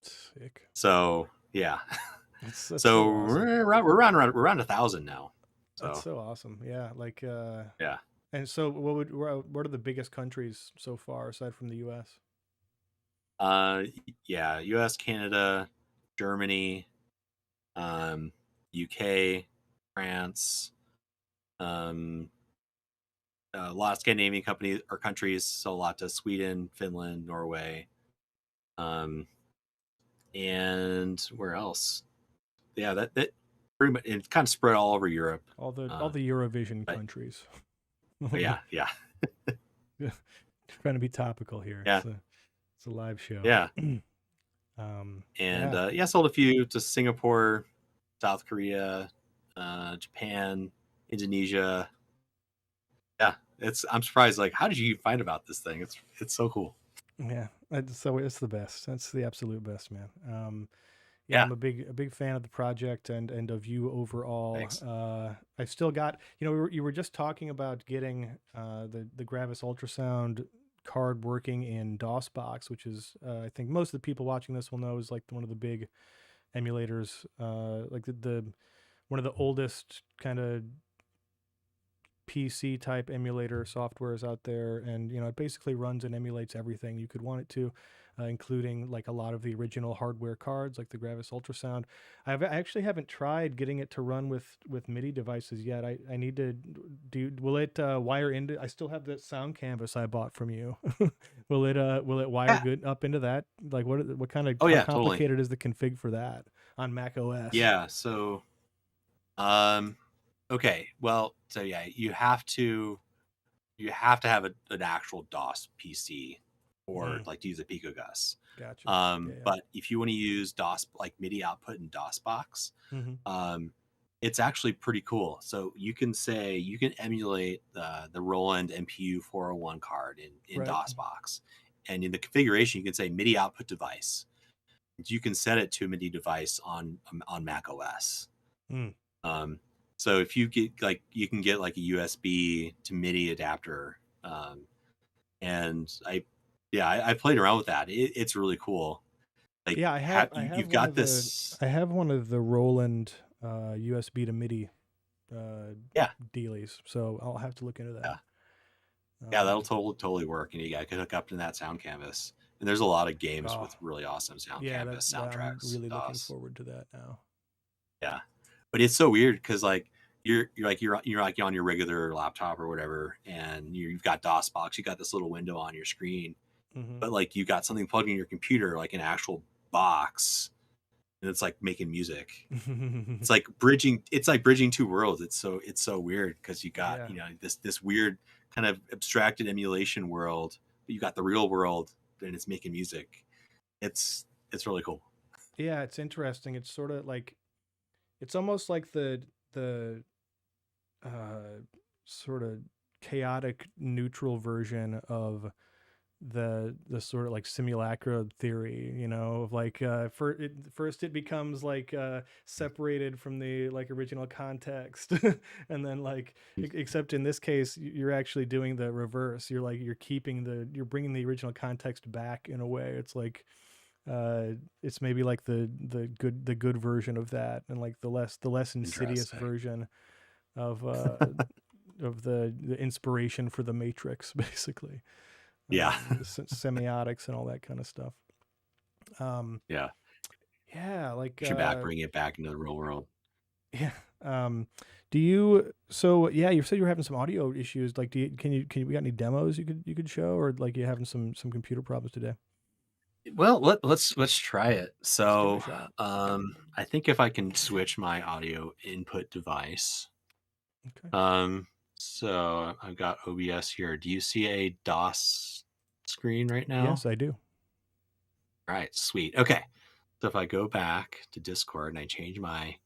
[SPEAKER 1] Sick.
[SPEAKER 2] So yeah,
[SPEAKER 1] That's
[SPEAKER 2] so
[SPEAKER 1] so awesome.
[SPEAKER 2] we're around 1,000 now.
[SPEAKER 1] That's
[SPEAKER 2] So
[SPEAKER 1] so awesome. Yeah, like
[SPEAKER 2] yeah,
[SPEAKER 1] and so what are the biggest countries so far aside from the US?
[SPEAKER 2] uh, yeah, U.S., Canada, Germany, UK, France, um, a lot of Scandinavian companies or countries sell a lot to Sweden, Finland, Norway, um, and where else? Yeah, that pretty much it's kind of spread all over Europe.
[SPEAKER 1] all the Eurovision
[SPEAKER 2] But,
[SPEAKER 1] countries.
[SPEAKER 2] but yeah, yeah,
[SPEAKER 1] Trying to be topical here.
[SPEAKER 2] yeah,
[SPEAKER 1] It's a live show.
[SPEAKER 2] yeah, and
[SPEAKER 1] Yeah.
[SPEAKER 2] yeah, sold a few to Singapore, South Korea, Japan, Indonesia. Yeah, it's I'm surprised. Like, how did you find about this thing? It's so cool.
[SPEAKER 1] Yeah, so it's the best. That's the absolute best, man. Yeah,
[SPEAKER 2] Yeah,
[SPEAKER 1] I'm a big fan of the project and of you overall.
[SPEAKER 2] thanks.
[SPEAKER 1] I've still got, you were just talking about getting the Gravis ultrasound card working in DOSBox, which is I think most of the people watching this will know is like one of the big emulators, like the one of the oldest kind of PC type emulator softwares out there, and it basically runs and emulates everything you could want it to, including like a lot of the original hardware cards, like the Gravis Ultrasound. I actually haven't tried getting it to run with MIDI devices yet. I need to do. Will it wire into? I still have that sound canvas I bought from you. Will it wire
[SPEAKER 2] Yeah.
[SPEAKER 1] good up into that? Like what kind of
[SPEAKER 2] Oh
[SPEAKER 1] how
[SPEAKER 2] yeah, totally.
[SPEAKER 1] complicated is the config for that on Mac OS?
[SPEAKER 2] Yeah. So, um, okay. Well, so yeah, you have to have an actual DOS PC or
[SPEAKER 1] Mm,
[SPEAKER 2] like to use a PicoGUS.
[SPEAKER 1] gotcha. Yeah, yeah.
[SPEAKER 2] But if you want to use DOS like MIDI output in DOSBox,
[SPEAKER 1] Mm-hmm.
[SPEAKER 2] um, it's actually pretty cool. So you can emulate the Roland MPU 401 card in
[SPEAKER 1] Right.
[SPEAKER 2] DOSBox, and in the configuration you can say MIDI output device. You can set it to a MIDI device on Mac OS.
[SPEAKER 1] Mm.
[SPEAKER 2] Um, so if you get like you can get like a USB to MIDI adapter, and I played around with that. It's really cool. Like
[SPEAKER 1] Yeah,
[SPEAKER 2] you've got this.
[SPEAKER 1] I have one of the Roland USB to MIDI uh,
[SPEAKER 2] Yeah,
[SPEAKER 1] dealies, so I'll have to look into that.
[SPEAKER 2] yeah, yeah. That'll
[SPEAKER 1] Um,
[SPEAKER 2] totally work, and you can hook up to that sound canvas. And there's a lot of games
[SPEAKER 1] oh,
[SPEAKER 2] with really awesome sound
[SPEAKER 1] yeah,
[SPEAKER 2] canvas
[SPEAKER 1] I'm
[SPEAKER 2] soundtracks.
[SPEAKER 1] really looking
[SPEAKER 2] DOS.
[SPEAKER 1] forward to that now.
[SPEAKER 2] Yeah, but it's so weird because like you're like on your regular laptop or whatever, and you've got DOSBox. You got this little window on your screen,
[SPEAKER 1] Hmm.
[SPEAKER 2] but like you got something plugged in your computer, like an actual box, and it's like making music. It's like bridging two worlds. It's so weird because you got
[SPEAKER 1] Yeah,
[SPEAKER 2] this weird kind of abstracted emulation world, but you got the real world and it's making music. It's really cool.
[SPEAKER 1] yeah, it's interesting. It's sort of like it's almost like the uh, sort of chaotic neutral version of the sort of like simulacra theory, of like first it becomes like separated from the like original context, and then like except in this case you're actually doing the reverse. You're bringing the original context back in a way. It's like it's maybe like the good version of that, and like the less insidious
[SPEAKER 2] Interesting.
[SPEAKER 1] version of the inspiration for the Matrix, basically.
[SPEAKER 2] Yeah.
[SPEAKER 1] The semiotics and all that kind of stuff. Um,
[SPEAKER 2] Yeah.
[SPEAKER 1] yeah, like
[SPEAKER 2] Push it back, bring it back into the real world.
[SPEAKER 1] yeah. Do you? So yeah, you said you were having some audio issues. Like, we got any demos you could show, or like you having some computer problems today?
[SPEAKER 2] Well, let's try it.
[SPEAKER 1] Let's give it a
[SPEAKER 2] So,
[SPEAKER 1] shot.
[SPEAKER 2] I think if I can switch my audio input device.
[SPEAKER 1] Okay.
[SPEAKER 2] So I've got OBS here. Do you see a DOS screen right now?
[SPEAKER 1] Yes, I do.
[SPEAKER 2] All right, sweet. Okay. So if I go back to Discord and I change my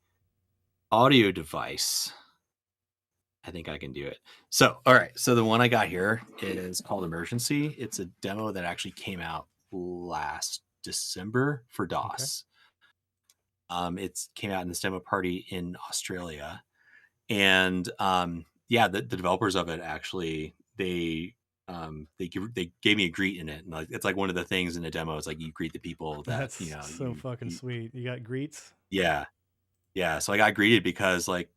[SPEAKER 2] audio device, I think I can do it. So, all right. So the one I got here is called Emergency. It's a demo that actually came out last December for
[SPEAKER 1] Okay.
[SPEAKER 2] DOS. It came out in this demo party in Australia, and yeah, the developers of it actually they gave me a greet in it, and like it's like one of the things in the demo is like you greet the people that
[SPEAKER 1] That's so fucking
[SPEAKER 2] you
[SPEAKER 1] sweet. You got greets.
[SPEAKER 2] yeah. Yeah, so I got greeted because like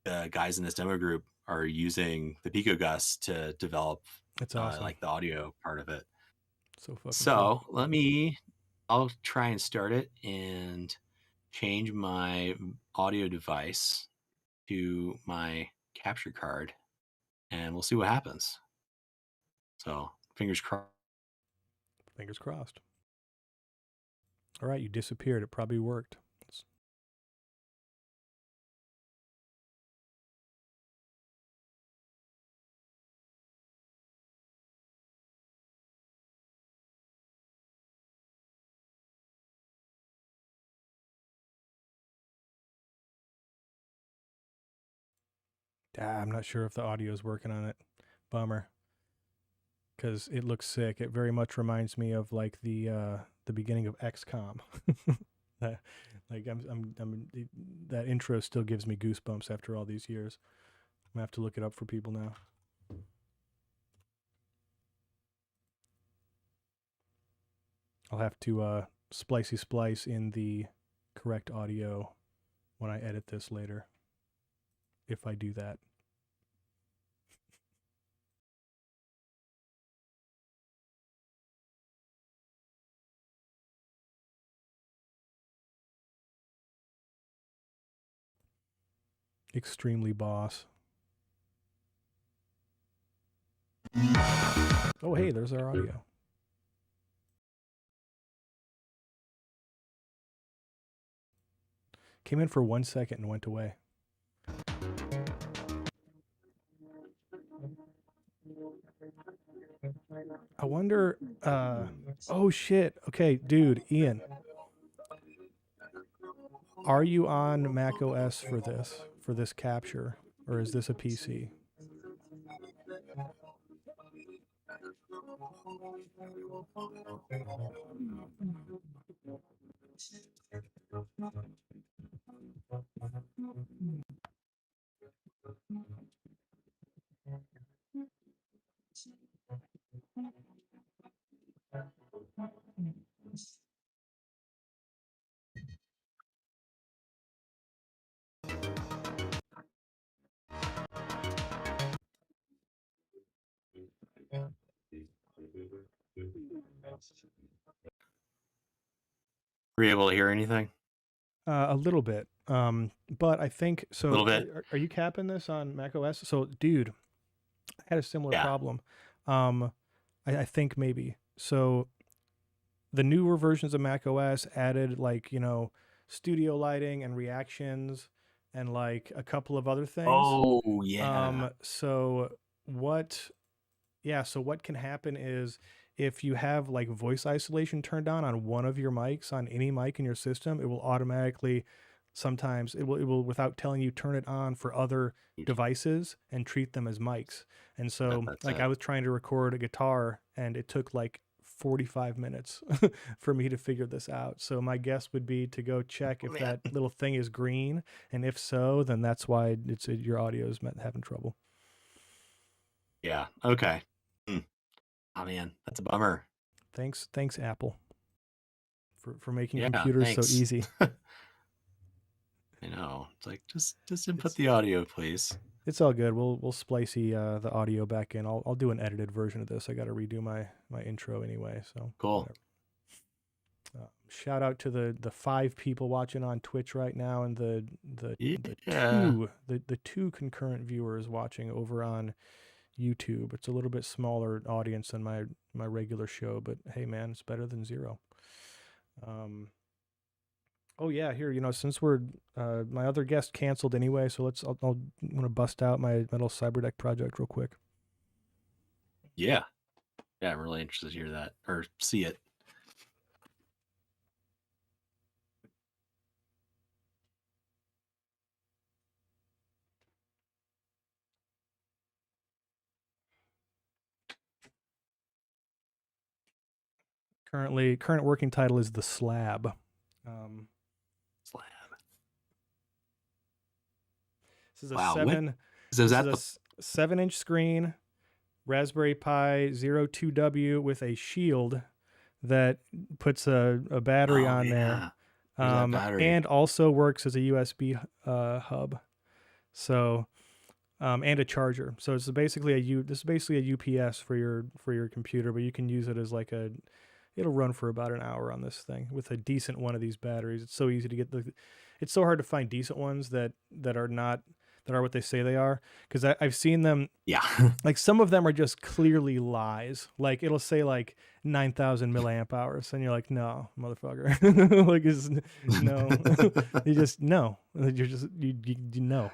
[SPEAKER 2] the guys in this demo group are using the PicoGUS to develop
[SPEAKER 1] That's awesome.
[SPEAKER 2] like the audio part of it.
[SPEAKER 1] So fucking cool.
[SPEAKER 2] So I'll try and start it and change my audio device to my capture card, and we'll see what happens. So fingers crossed.
[SPEAKER 1] Fingers crossed. All right, you disappeared. It probably worked. I'm not sure if the audio is working on it. Bummer. Because it looks sick. It very much reminds me of like the beginning of XCOM. Like that intro still gives me goosebumps after all these years. I'm gonna have to look it up for people now. I'll have to splicey splice in the correct audio when I edit this later, if I do that. Extremely boss. Oh, hey, there's our audio. Came in for 1 second and went away. I wonder, oh shit. Okay, dude, Ian. Are you on Mac OS for this capture, or is this a PC?
[SPEAKER 2] Were you able to hear anything?
[SPEAKER 1] A little bit. But I think so.
[SPEAKER 2] A little bit.
[SPEAKER 1] Are you capping this on Mac OS? So, dude, I had a similar problem. I think maybe. So, the newer versions of Mac OS added like studio lighting and reactions and like a couple of other things.
[SPEAKER 2] Oh yeah.
[SPEAKER 1] So what? Yeah. So what can happen is if you have like voice isolation turned on one of your mics, on any mic in your system, it will automatically, sometimes it will without telling you, turn it on for other devices and treat them as mics. And so like I was trying to record a guitar and it took like 45 minutes for me to figure this out. So my guess would be to go check if that little thing is green, and if so, then that's why your audio is having trouble.
[SPEAKER 2] Yeah. Okay. Oh man, that's a bummer.
[SPEAKER 1] Thanks Apple for making computers so easy.
[SPEAKER 2] I know. It's like just input the audio, please.
[SPEAKER 1] It's all good. We'll splicey the audio back in. I'll do an edited version of this. I got to redo my intro anyway. So
[SPEAKER 2] cool.
[SPEAKER 1] Shout out to the 5 people watching on Twitch right now, and the two concurrent viewers watching over on YouTube. It's a little bit smaller audience than my regular show, but hey man, it's better than 0. Oh yeah, here, since we're my other guest canceled anyway, so I'm gonna bust out my Metal Cyberdeck project real quick.
[SPEAKER 2] Yeah, I'm really interested to hear that or see it.
[SPEAKER 1] Current working title is The Slab.
[SPEAKER 2] Slab.
[SPEAKER 1] This is a 7-inch screen, Raspberry Pi 02W with a shield that puts a battery on there, and also works as a USB hub. So, and a charger. So it's basically a UPS for your computer, but you can use it as like it'll run for about an hour on this thing with a decent one of these batteries. It's so easy to get it's so hard to find decent ones that are not that are what they say they are, because I've seen them.
[SPEAKER 2] Yeah.
[SPEAKER 1] Like some of them are just clearly lies. Like it'll say like 9,000 milliamp hours, and you're like, no, motherfucker. Like it's no, you just no, you're just you know.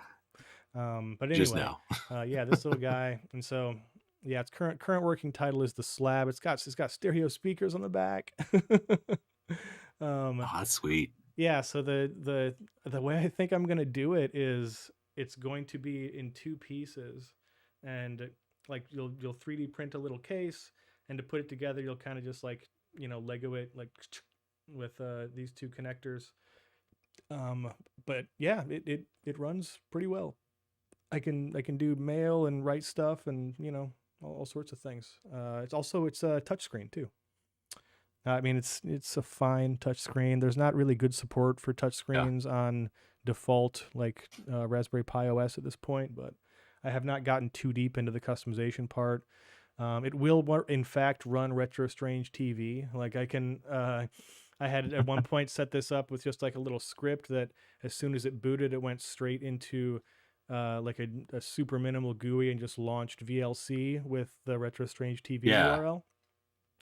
[SPEAKER 1] But
[SPEAKER 2] Just
[SPEAKER 1] anyway,
[SPEAKER 2] now.
[SPEAKER 1] yeah, this little guy, and so yeah, its current working title is the Slab. It's got stereo speakers on the back.
[SPEAKER 2] Oh, that's sweet.
[SPEAKER 1] Yeah, so the way I think I'm gonna do it is it's going to be in two pieces, and like you'll 3D print a little case, and to put it together, you'll kind of just like Lego it like with these two connectors. But yeah, it runs pretty well. I can do mail and write stuff and all sorts of things. It's a touchscreen too. I mean, it's a fine touchscreen. There's not really good support for
[SPEAKER 2] Yeah.
[SPEAKER 1] touchscreens on default, like Raspberry Pi OS at this point, but I have not gotten too deep into the customization part. It will, in fact, run Retro Strange TV. Like I had at one point set this up with just like a little script that as soon as it booted, it went straight into like a super minimal GUI and just launched VLC with the Retro Strange TV
[SPEAKER 2] Yeah.
[SPEAKER 1] URL,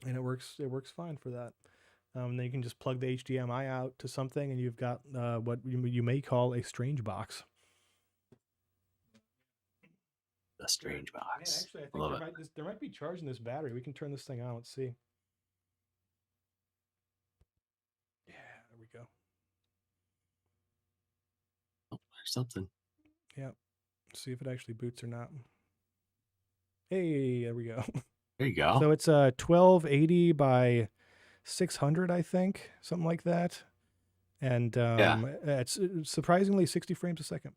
[SPEAKER 1] and it works fine for that. Then you can just plug the HDMI out to something, and you've got what you may call a strange box.
[SPEAKER 2] The strange
[SPEAKER 1] Man,
[SPEAKER 2] box.
[SPEAKER 1] actually, I
[SPEAKER 2] I
[SPEAKER 1] think
[SPEAKER 2] love it.
[SPEAKER 1] there might be charging this battery. We can turn this thing on. Let's see. Yeah, there we go.
[SPEAKER 2] Oh, there's something.
[SPEAKER 1] Yeah, see if it actually boots or not. Hey, there we go.
[SPEAKER 2] There you go.
[SPEAKER 1] So it's 1280 by 600, I think, something like that, and
[SPEAKER 2] Yeah.
[SPEAKER 1] it's surprisingly 60 frames a second.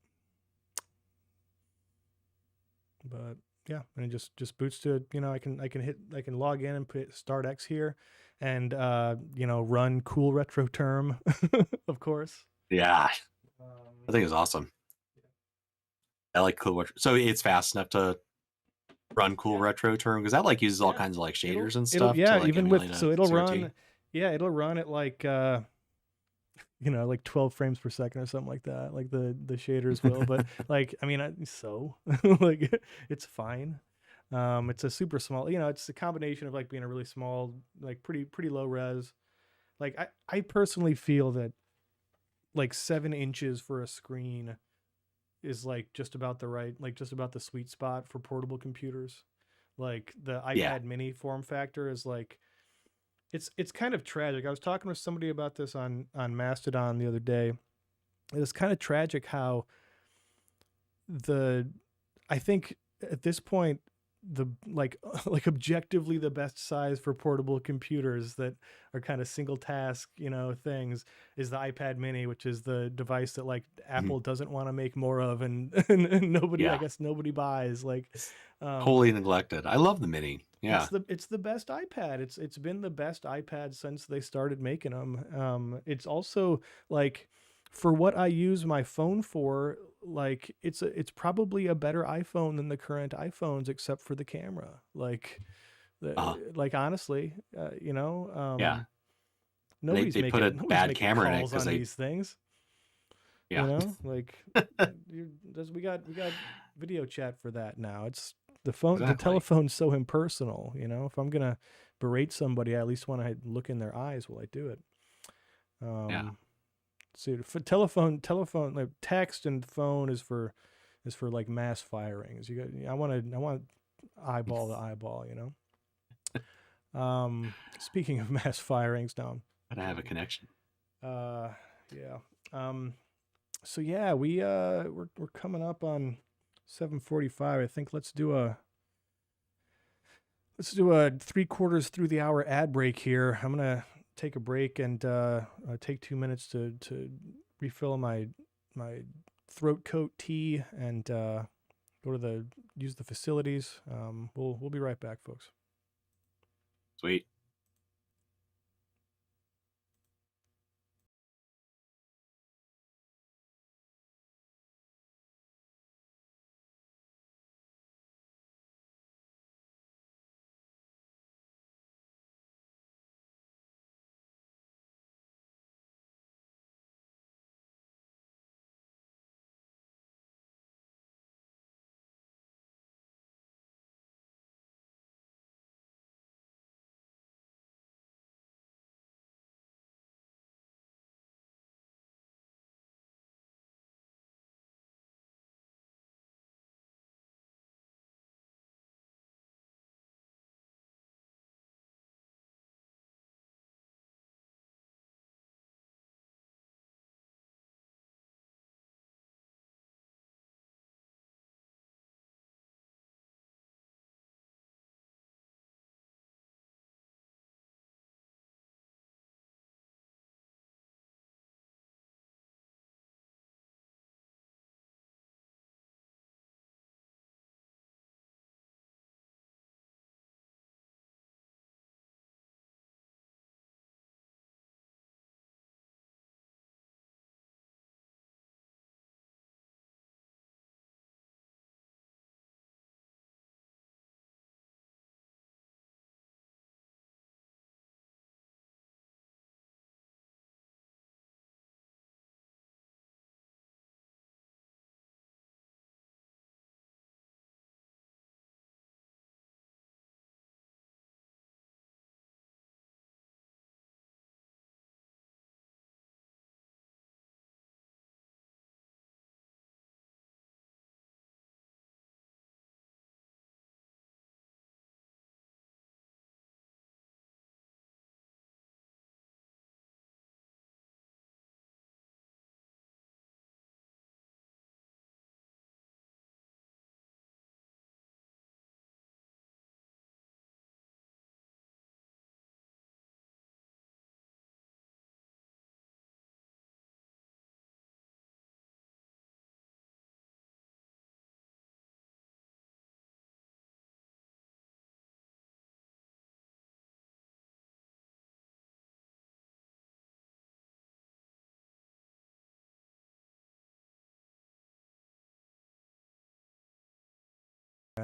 [SPEAKER 1] But yeah, and it just boots to I can log in and put Start X here, and run Cool Retro Term, of course.
[SPEAKER 2] Yeah.
[SPEAKER 1] Um,
[SPEAKER 2] I think it's awesome. I like cool retro. So it's fast enough to run cool
[SPEAKER 1] yeah,
[SPEAKER 2] retro term, because that like uses all
[SPEAKER 1] yeah.
[SPEAKER 2] kinds of like
[SPEAKER 1] It'll
[SPEAKER 2] shaders and
[SPEAKER 1] it'll
[SPEAKER 2] stuff to
[SPEAKER 1] yeah,
[SPEAKER 2] like
[SPEAKER 1] even
[SPEAKER 2] emulate
[SPEAKER 1] with
[SPEAKER 2] a
[SPEAKER 1] so it'll
[SPEAKER 2] CRT.
[SPEAKER 1] run it'll run at like like 12 frames per second or something like that. Like the shaders will, but like I mean, like it's fine. It's a super small, it's a combination of like being a really small, like pretty low res. Like I personally feel that like 7 inches for a screen is like just about the right, like just about the sweet spot for portable computers. Like the
[SPEAKER 2] Yeah.
[SPEAKER 1] iPad mini form factor is like it's kind of tragic. I was talking with somebody about this on Mastodon the other day. It's kind of tragic how the I think at this point the like objectively the best size for portable computers that are kind of single task things is the iPad mini, which is the device that like
[SPEAKER 2] Mhm.
[SPEAKER 1] Apple doesn't want to make more of, and nobody, I
[SPEAKER 2] Yeah.
[SPEAKER 1] guess nobody buys. Like
[SPEAKER 2] Totally
[SPEAKER 1] um
[SPEAKER 2] neglected. I love the mini. Yeah.
[SPEAKER 1] it's the best iPad. It's been the best iPad since they started making them. It's also like for what I use my phone for, like it's probably a better iPhone than the current iPhones, except for the camera. Like
[SPEAKER 2] Uh,
[SPEAKER 1] like honestly,
[SPEAKER 2] yeah. And
[SPEAKER 1] nobody's
[SPEAKER 2] they put a
[SPEAKER 1] nobody's
[SPEAKER 2] bad
[SPEAKER 1] making
[SPEAKER 2] camera in it
[SPEAKER 1] calls
[SPEAKER 2] because
[SPEAKER 1] on
[SPEAKER 2] they,
[SPEAKER 1] these things.
[SPEAKER 2] yeah.
[SPEAKER 1] Like we got video chat for that now. It's the
[SPEAKER 2] Exactly.
[SPEAKER 1] telephone's so impersonal. If I'm gonna berate somebody, I at least want to look in their eyes while I do it.
[SPEAKER 2] Yeah.
[SPEAKER 1] See, for telephone, like text and phone is for like mass firings. I want eyeball to eyeball. Speaking of mass firings, now
[SPEAKER 2] Gotta have a connection.
[SPEAKER 1] yeah. So yeah, we're coming up on 7:45. I think let's do a 3/4 through the hour ad break here. I'm gonna take a break and take 2 minutes to refill my throat coat tea and go to use the facilities. We'll be right back, folks.
[SPEAKER 2] Sweet.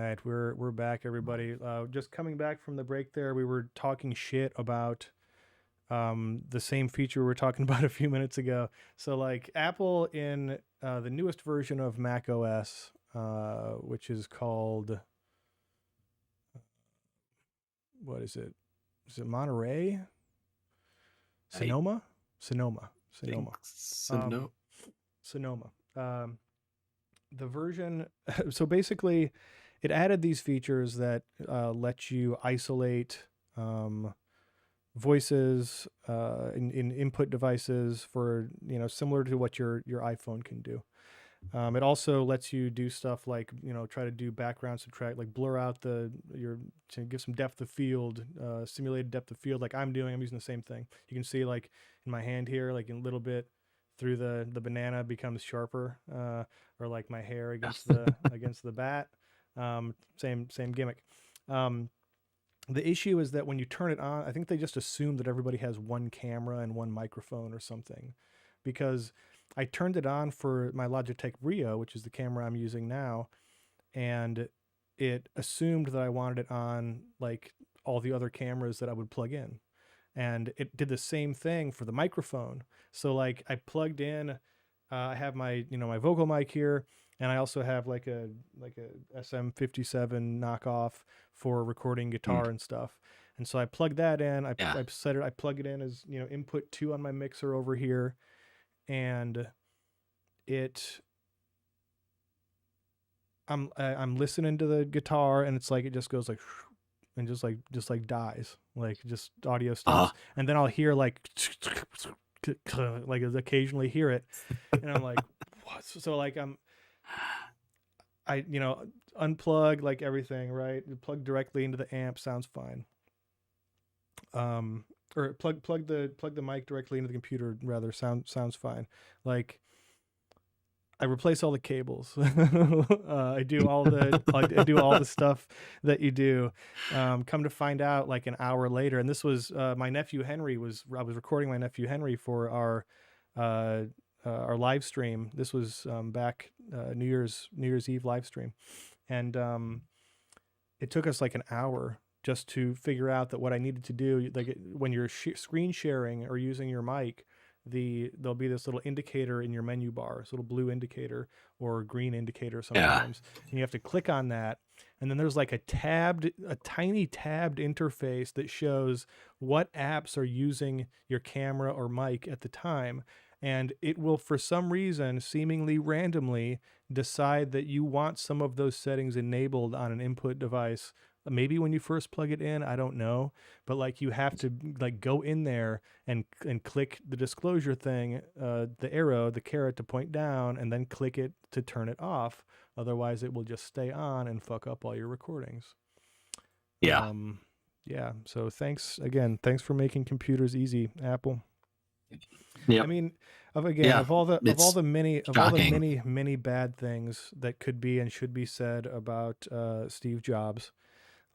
[SPEAKER 1] right, we're back, everybody. Just coming back from the break there, we were talking shit about the same feature we were talking about a few minutes ago. So like Apple in the newest version of Mac OS, which is called, what is it? Is it Monterey?
[SPEAKER 2] I
[SPEAKER 1] Sonoma? Sonoma.
[SPEAKER 2] think
[SPEAKER 1] Sonoma.
[SPEAKER 2] so.
[SPEAKER 1] Um,
[SPEAKER 2] No.
[SPEAKER 1] Sonoma. The version, so basically, it added these features that let you isolate voices in input devices for, similar to what your iPhone can do. It also lets you do stuff like, try to do background subtract, like blur out to give some depth of field, simulated depth of field, like I'm doing. I'm using the same thing. You can see like in my hand here, like in a little bit through the banana becomes sharper, or like my hair against the bat. Same gimmick. Um, the issue is that when you turn it on, I think they just assume that everybody has one camera and one microphone or something, because I turned it on for my Logitech Rio, which is the camera I'm using now, and it assumed that I wanted it on like all the other cameras that I would plug in. And it did the same thing for the microphone. So like I plugged in, I have my my vocal mic here, and I also have like a SM57 knockoff for recording
[SPEAKER 2] Mm,
[SPEAKER 1] guitar and stuff. And so I plug that in.
[SPEAKER 2] yeah.
[SPEAKER 1] I plug it in as input two on my mixer over here, and it I'm listening to the guitar, and it's like it just goes like and just like dies, like just audio
[SPEAKER 2] Uh-huh.
[SPEAKER 1] stops, and then I'll hear like like occasionally hear it, and I'm like, what? So like I unplug like everything, right? Plug directly into the amp, sounds fine. Or plug the mic directly into the computer, rather, sounds fine. Like I replace all the cables. I do all the stuff that you do. Come to find out, like an hour later, and this was my nephew Henry I was recording my nephew Henry for our live stream. This was back New Year's Eve live stream, and it took us like an hour just to figure out that what I needed to do, like when you're screen sharing or using your mic, there'll be this little indicator in your menu bar, this little blue indicator or green indicator
[SPEAKER 2] Yeah.
[SPEAKER 1] sometimes, and you have to click on that, and then there's like a tiny tabbed interface that shows what apps are using your camera or mic at the time, and it will, for some reason, seemingly randomly, decide that you want some of those settings enabled on an input device. Maybe when you first plug it in, I don't know, but like you have to like go in there and click the disclosure thing, the arrow, the caret to point down, and then click it to turn it off. Otherwise, it will just stay on and fuck up all your recordings.
[SPEAKER 2] Yeah.
[SPEAKER 1] Um, yeah. So thanks for making computers easy, Apple. I
[SPEAKER 2] Yep.
[SPEAKER 1] mean, again,
[SPEAKER 2] Yeah. It's
[SPEAKER 1] of all the
[SPEAKER 2] shocking.
[SPEAKER 1] many bad things that could be and should be said about Steve Jobs,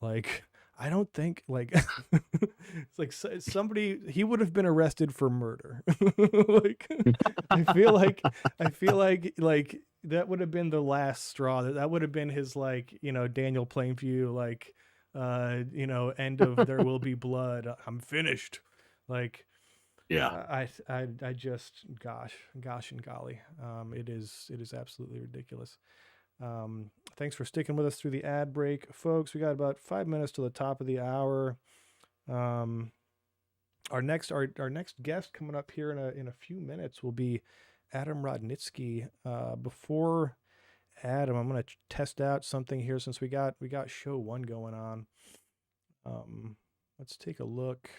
[SPEAKER 1] like I don't think like it's like somebody, he would have been arrested for murder. Like I feel like that would have been the last straw. That would have been his, like, Daniel Plainview, like end of There Will Be Blood. I'm finished. Like
[SPEAKER 2] Yeah.
[SPEAKER 1] I just, gosh and golly, it is absolutely ridiculous. Thanks for sticking with us through the ad break, folks. We got about 5 minutes to the top of the hour. Um, our next guest coming up here in a few minutes will be Adam Rodnitzky. Before Adam, I'm gonna test out something here since we got show one going on. Let's take a look.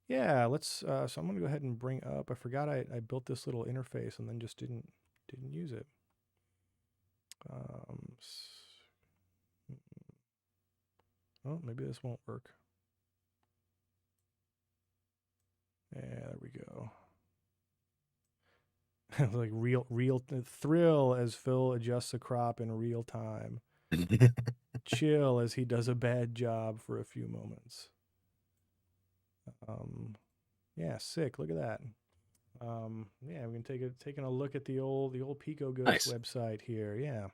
[SPEAKER 1] Yeah, let's. So I'm gonna go ahead and bring up. I forgot I built this little interface and then just didn't use it. Um, oh, maybe this won't work. Yeah, there we go. Like real thrill as Phil adjusts a crop in real time. Chill as he does a bad job for a few moments. Um, yeah, sick. Look at that. Yeah, we can taking a look at the old PicoGUS
[SPEAKER 2] Nice.
[SPEAKER 1] website here. Yeah.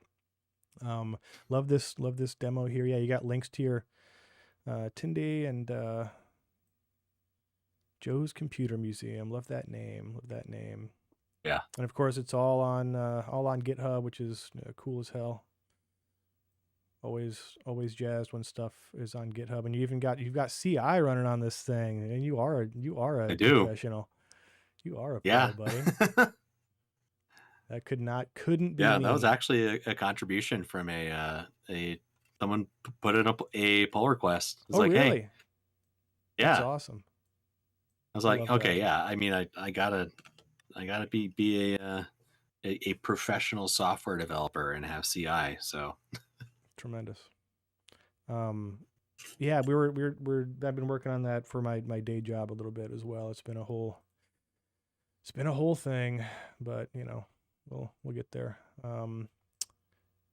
[SPEAKER 1] Love this demo here. Yeah, you got links to your Tindy and Joe's Computer Museum. Love that name. Love that name.
[SPEAKER 2] Yeah.
[SPEAKER 1] And of course, it's all on GitHub, which is cool as hell. Always jazzed when stuff is on GitHub, and you've got CI running on this thing, and you are a
[SPEAKER 2] I do.
[SPEAKER 1] professional. You are a
[SPEAKER 2] Yeah.
[SPEAKER 1] pro, buddy. That couldn't be
[SPEAKER 2] Yeah,
[SPEAKER 1] me.
[SPEAKER 2] that was actually a contribution from someone put in a pull request. It's like,
[SPEAKER 1] really?
[SPEAKER 2] hey, yeah,
[SPEAKER 1] that's awesome.
[SPEAKER 2] I was like,
[SPEAKER 1] love
[SPEAKER 2] okay,
[SPEAKER 1] that.
[SPEAKER 2] yeah. I mean, I gotta be a professional software developer and have CI. So
[SPEAKER 1] Tremendous. Yeah, I've been working on that for my day job a little bit as well. It's been a whole thing, but we'll get there.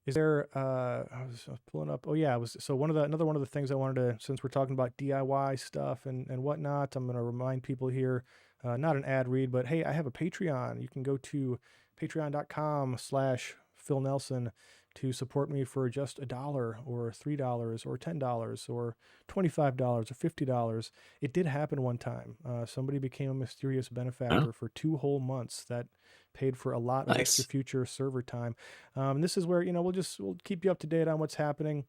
[SPEAKER 1] Is there I was pulling up. Oh yeah, another one of the things I wanted to, since we're talking about DIY stuff and whatnot, I'm going to remind people here, not an ad read, but hey, I have a Patreon. You can go to patreon.com/Phil Nelson to support me for just $1 or $3 or $10 or $25 or $50. It did happen one time. Somebody became a mysterious benefactor for 2 whole months. That paid for a lot of extra future server time. And this is where, we'll keep you up to date on what's happening.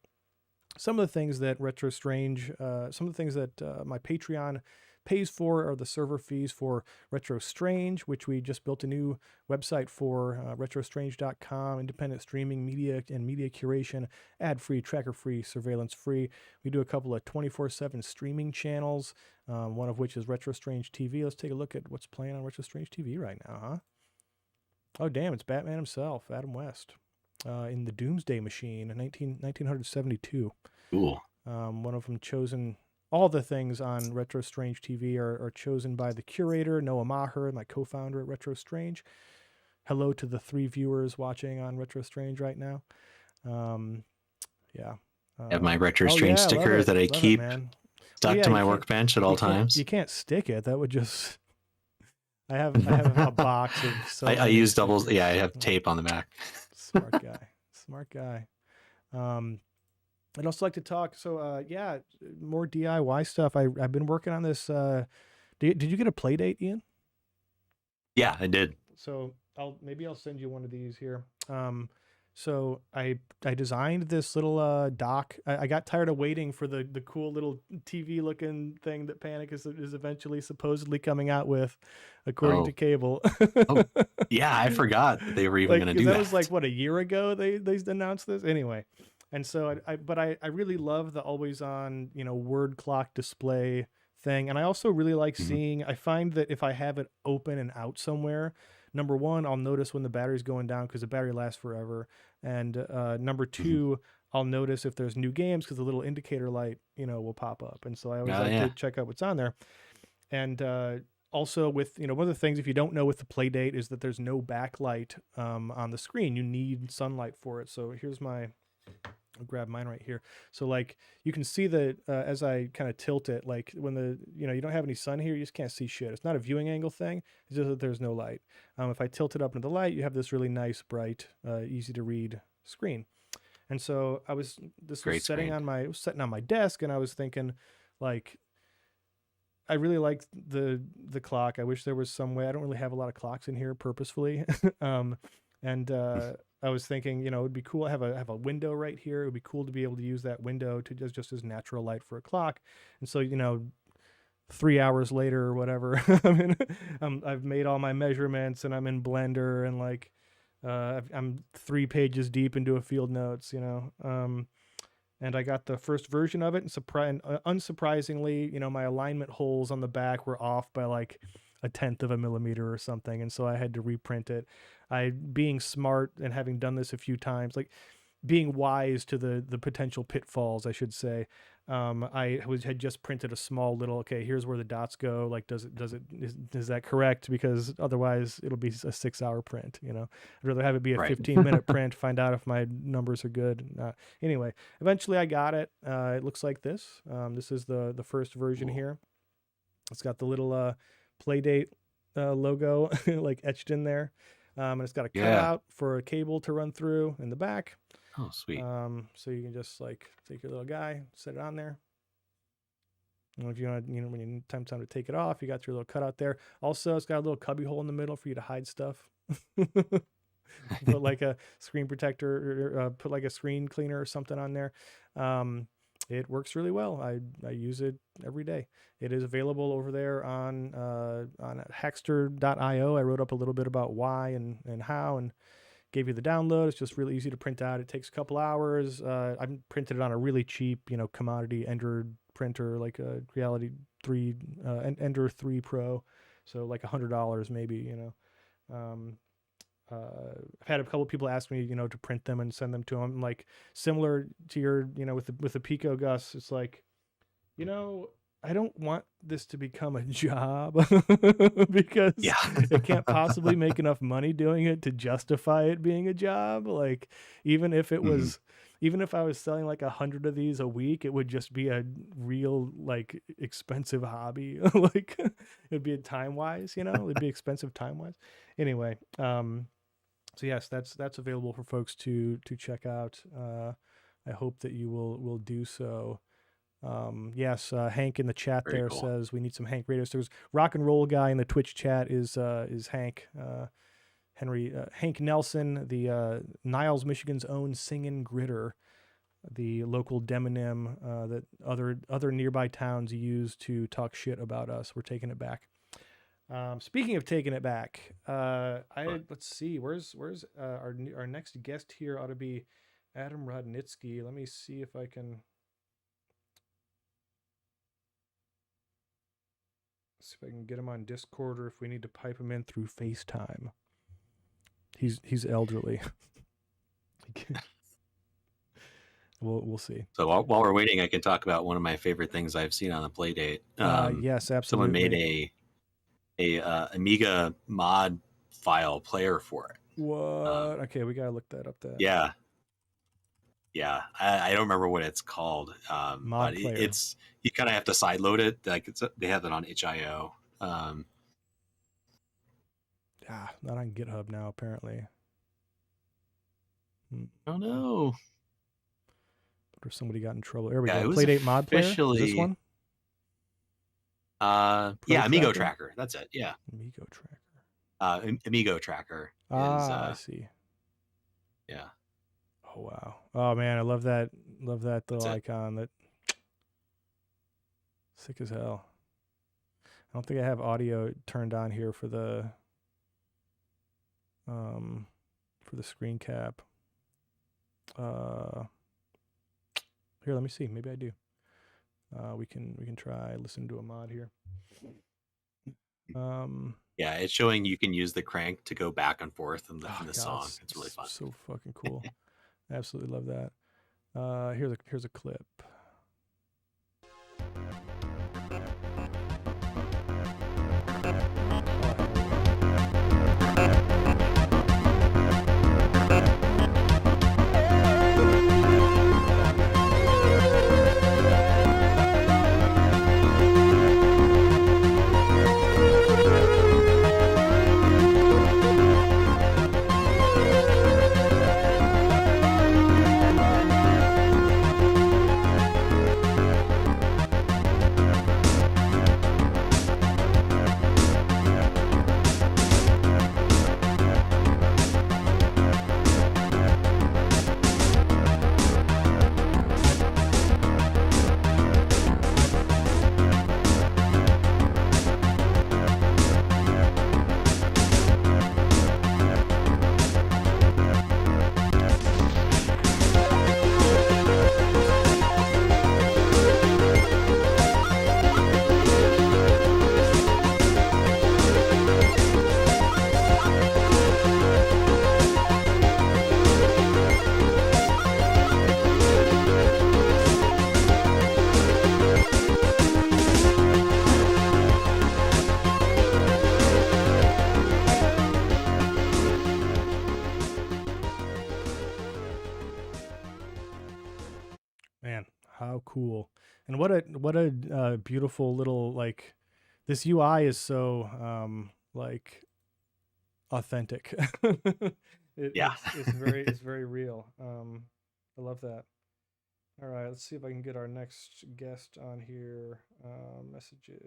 [SPEAKER 1] Some of the things that Retro Strange, some of the things that my Patreon pays for are the server fees for Retro Strange, which we just built a new website for, retrostrange.com, independent streaming, media and media curation, ad-free, tracker-free, surveillance-free. We do a couple of 24/7 streaming channels, one of which is Retro Strange TV. Let's take a look at what's playing on Retro Strange TV right now, huh? Oh, damn, it's Batman himself, Adam West, in the Doomsday Machine, 1972.
[SPEAKER 2] Cool.
[SPEAKER 1] One of them chosen. All the things on Retro Strange TV are chosen by the curator, Noah Maher, my co-founder at Retro Strange. Hello to the 3 viewers watching on Retro Strange right now. Yeah.
[SPEAKER 2] I have my Retro Strange sticker that I keep stuck to my workbench at all times.
[SPEAKER 1] You can't stick it. That would just... I have a box of... So
[SPEAKER 2] I use doubles. Yeah, I have tape on the back.
[SPEAKER 1] Smart guy. I'd also like to talk. So, more DIY stuff. I've been working on this. Did you get a play date, Ian?
[SPEAKER 2] Yeah, I did.
[SPEAKER 1] So I'll send you one of these here. So I designed this little dock. I got tired of waiting for the cool little TV looking thing that Panic is eventually supposedly coming out with, according to Cable.
[SPEAKER 2] Yeah, I forgot that they were even going to do that.
[SPEAKER 1] That was like, what, a year ago they announced this? Anyway. And so I really love the always on, word clock display thing. And I also really like seeing, I find that if I have it open and out somewhere, number one, I'll notice when the battery's going down because the battery lasts forever. And number two, I'll notice if there's new games because the little indicator light, will pop up. And so I always like to check out what's on there. And also with, one of the things, if you don't know with the play date, is that there's no backlight on the screen. You need sunlight for it. So here's I'll grab mine right here. So like you can see that as I kind of tilt it, like when you don't have any sun here, you just can't see shit. It's not a viewing angle thing. It's just that there's no light. If I tilt it up into the light, you have this really nice, bright, easy to read screen. And so setting on my desk, and I was thinking, like, I really like the clock. I wish there was some way. I don't really have a lot of clocks in here purposefully. I was thinking, it would be cool. I have a window right here. It would be cool to be able to use that window to just as natural light for a clock. And so, 3 hours later or whatever, I've made all my measurements and I'm in Blender and like, I'm 3 pages deep into a field notes, and I got the first version of it, and unsurprisingly, my alignment holes on the back were off by like 1/10 of a millimeter or something, and so I had to reprint it. Being smart and having done this a few times, like being wise to the potential pitfalls, I should say. Had just printed a small little, okay, here's where the dots go. Like, is that correct? Because otherwise it'll be a 6-hour print, I'd rather have it be a 15-minute print, find out if my numbers are good. Anyway, eventually I got it. It looks like this. This is the first version here. It's got the little Playdate logo like etched in there. And it's got a cutout for a cable to run through in the back.
[SPEAKER 2] Oh, sweet.
[SPEAKER 1] So you can just like take your little guy, set it on there. And if you want, when you time to take it off, you got your little cutout there. Also, it's got a little cubby hole in the middle for you to hide stuff. Put like a screen protector, or put like a screen cleaner or something on there. It works really well. I use it every day. It is available over there on Hackster.io. I wrote up a little bit about why and how, and gave you the download. It's just really easy to print out. It takes a couple hours. I printed it on a really cheap, commodity Ender printer, like a Reality 3, Ender 3 Pro. So like $100 maybe, I've had a couple of people ask me, to print them and send them to them. Like similar to your, with the PicoGUS, it's like, I don't want this to become a job because
[SPEAKER 2] Yeah.
[SPEAKER 1] it can't possibly make enough money doing it to justify it being a job. Like even if it was, even if I was selling like 100 of these a week, it would just be a real like expensive hobby. Like it'd be time wise, it'd be expensive time wise. Anyway, so yes, that's available for folks to check out. I hope that you will do so. Yes, Hank in the chat
[SPEAKER 2] Very
[SPEAKER 1] there
[SPEAKER 2] cool.
[SPEAKER 1] says we need some Hank radio stickers. Rock and roll guy in the Twitch chat is Hank Hank Nelson, the Niles, Michigan's own Singin' Gritter, the local demonym that other nearby towns use to talk shit about us. We're taking it back. Speaking of taking it back, let's see, where's our next guest here ought to be Adam Rodnitzky. Let me see if I can. See if I can get him on Discord, or if we need to pipe him in through FaceTime. He's elderly. We'll see.
[SPEAKER 2] So while we're waiting, I can talk about one of my favorite things I've seen on a play date.
[SPEAKER 1] Yes, absolutely.
[SPEAKER 2] Someone made a Amiga mod file player for it.
[SPEAKER 1] What? Okay, we gotta look that up.
[SPEAKER 2] Yeah. I don't remember what it's called.
[SPEAKER 1] Mod
[SPEAKER 2] but
[SPEAKER 1] player.
[SPEAKER 2] It's you kind of have to sideload it. Like they have it on itch.io.
[SPEAKER 1] Not on GitHub now, apparently.
[SPEAKER 2] Oh no!
[SPEAKER 1] Or somebody got in trouble. There we go.
[SPEAKER 2] Playdate
[SPEAKER 1] mod player. Is this one?
[SPEAKER 2] Amigo Tracker. That's it. Yeah.
[SPEAKER 1] Amigo Tracker.
[SPEAKER 2] Amigo Tracker.
[SPEAKER 1] I see.
[SPEAKER 2] Yeah.
[SPEAKER 1] Oh wow. Oh man, I love that little icon. That sick as hell. I don't think I have audio turned on here for the screen cap. Here, let me see. Maybe I do. We can try listen to a mod here.
[SPEAKER 2] Yeah, it's showing you can use the crank to go back and forth in the song. It's really fun.
[SPEAKER 1] So fucking cool. Absolutely love that. Here's a clip. How cool. And what a beautiful little, like, this UI is so like authentic. It's very real. I love that. All right, let's see if I can get our next guest on here. Messages.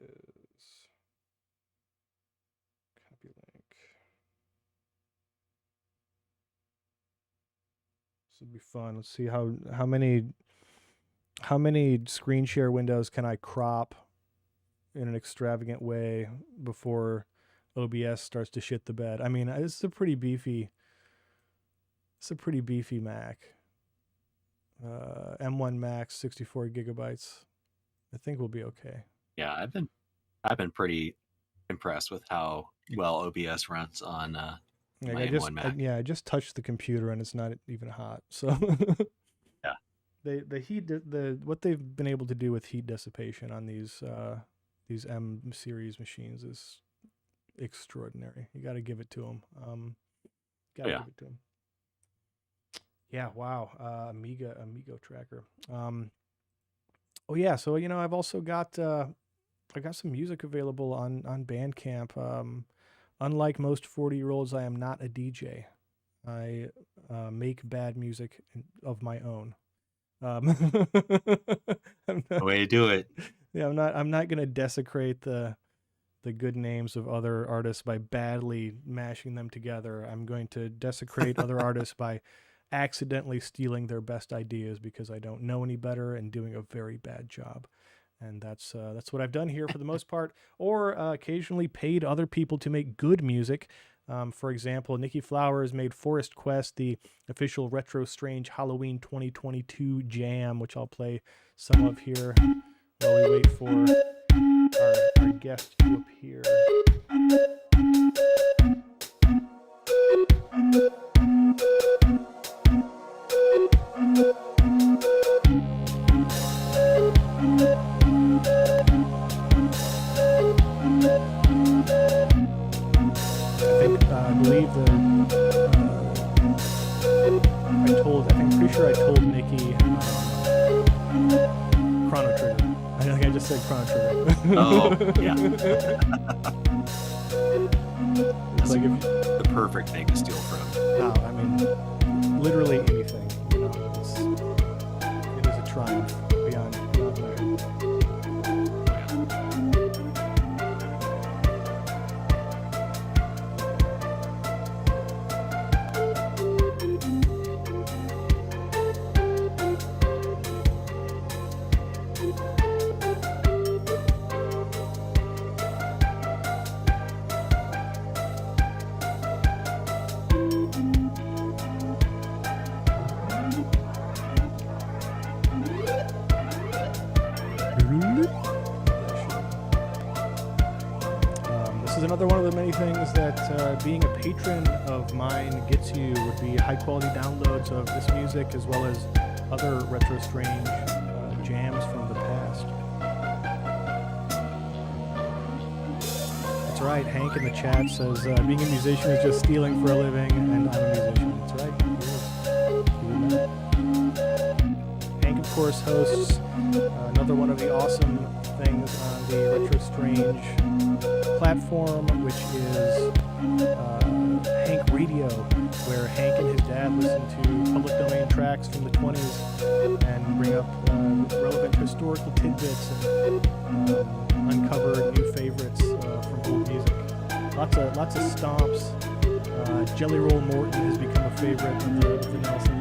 [SPEAKER 1] Copy link. This would be fun. Let's see how many screen share windows can I crop in an extravagant way before OBS starts to shit the bed. I mean, it's a pretty beefy Mac. M1 Max, 64 gigabytes. I think we'll be okay.
[SPEAKER 2] Yeah, I've been pretty impressed with how well OBS runs on my M1 Mac.
[SPEAKER 1] I just touched the computer and it's not even hot. So
[SPEAKER 2] yeah,
[SPEAKER 1] what they've been able to do with heat dissipation on these M series machines is extraordinary. You got to give it to them. Give it to them. Yeah, wow. Amiga tracker. Oh yeah, so I've also got I got some music available on Bandcamp. Unlike most 40-year-olds, I am not a DJ. I make bad music of my own.
[SPEAKER 2] Way to do it.
[SPEAKER 1] Yeah, I'm not gonna desecrate the good names of other artists by badly mashing them together. I'm going to desecrate other artists by accidentally stealing their best ideas because I don't know any better and doing a very bad job. And that's what I've done here for the most part, or occasionally paid other people to make good music. For example, Nikki Flowers made Forest Quest, the official Retro Strange Halloween 2022 jam, which I'll play some of here while we wait for our guest to appear. I'm pretty sure I told Nikki Chrono Trigger. I think I just said Chrono Trigger.
[SPEAKER 2] Oh, yeah.
[SPEAKER 1] It's like
[SPEAKER 2] the perfect thing to steal from.
[SPEAKER 1] Oh, I mean, literally anything. It is a triumph beyond measure. Another one of the many things that being a patron of mine gets you would be high quality downloads of this music as well as other Retro Strange jams from the past. That's right, Hank in the chat says being a musician is just stealing for a living, and I'm a musician. That's right. Hank, of course, hosts another one of the awesome things on the Retro Strange platform, which is Hank Radio, where Hank and his dad listen to public domain tracks from the 20s and bring up relevant historical tidbits and uncover new favorites from old music. Lots of stomps. Jelly Roll Morton has become a favorite of the Nelsons.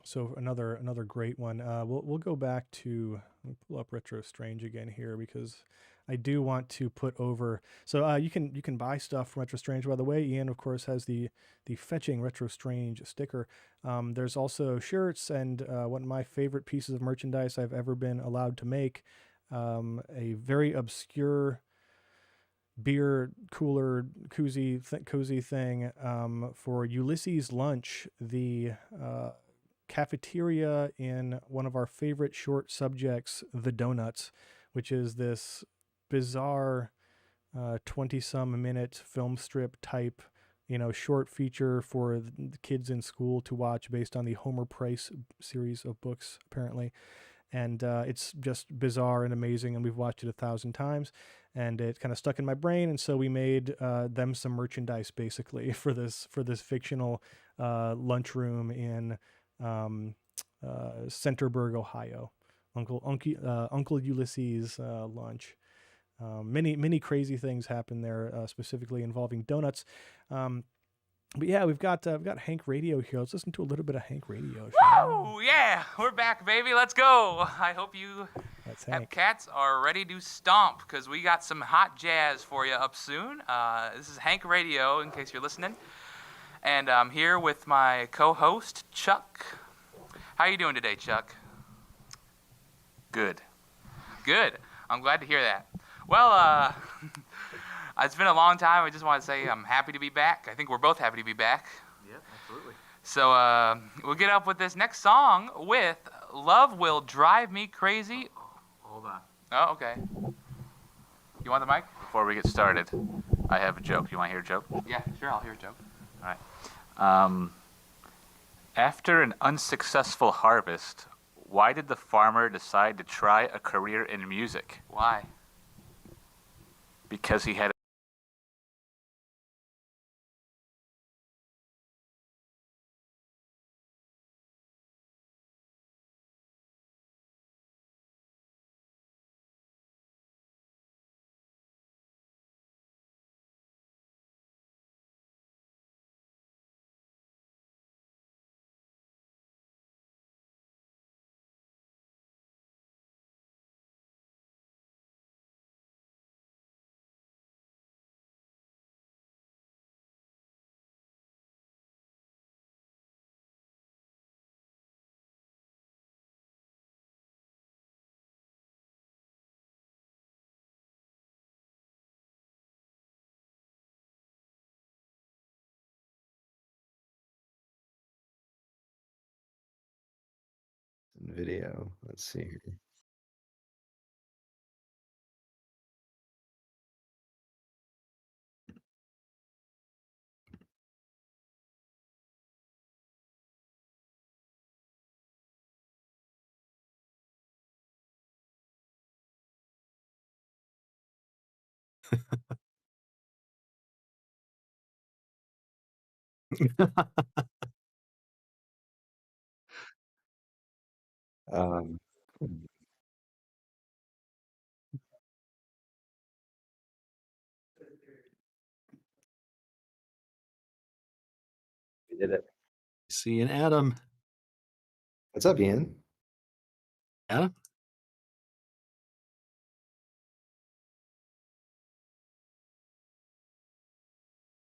[SPEAKER 1] So another great one. We'll go back to, let me pull up Retro Strange again here because I do want to put over. So you can buy stuff from Retro Strange. By the way, Ian of course has the fetching Retro Strange sticker. There's also shirts and one of my favorite pieces of merchandise I've ever been allowed to make. A very obscure beer cooler cozy thing for Ulysses Lunch, the cafeteria in one of our favorite short subjects, The Donuts, which is this bizarre 20 some minute film strip type, short feature for the kids in school to watch based on the Homer Price series of books, apparently. And it's just bizarre and amazing, and we've watched it 1,000 times, and it kind of stuck in my brain, and so we made them some merchandise basically for this fictional lunchroom in Centerburg, Ohio. Uncle Ulysses lunch. Many crazy things happen there, specifically involving donuts. But yeah, we've got Hank Radio here. Let's listen to a little bit of Hank Radio.
[SPEAKER 3] Woo! Yeah, we're back, baby. Let's go. I hope you cats are ready to stomp because we got some hot jazz for you up soon. This is Hank Radio, in case you're listening, and I'm here with my co-host Chuck. How you doing today, Chuck? Good. I'm glad to hear that. Well, it's been a long time. I just want to say I'm happy to be back. I think we're both happy to be back.
[SPEAKER 4] Yep, absolutely.
[SPEAKER 3] So we'll get up with this next song with Love Will Drive Me Crazy.
[SPEAKER 4] Hold on.
[SPEAKER 3] Oh, okay. You want the mic?
[SPEAKER 4] Before we get started, I have a joke. You want to hear a joke?
[SPEAKER 3] Yeah, sure. I'll hear a joke.
[SPEAKER 4] All right. After an unsuccessful harvest, why did the farmer decide to try a career in music?
[SPEAKER 3] Why?
[SPEAKER 4] Because he had
[SPEAKER 5] video. Let's see here. Um, we did it.
[SPEAKER 2] See an Adam.
[SPEAKER 5] What's up, Ian?
[SPEAKER 2] Adam?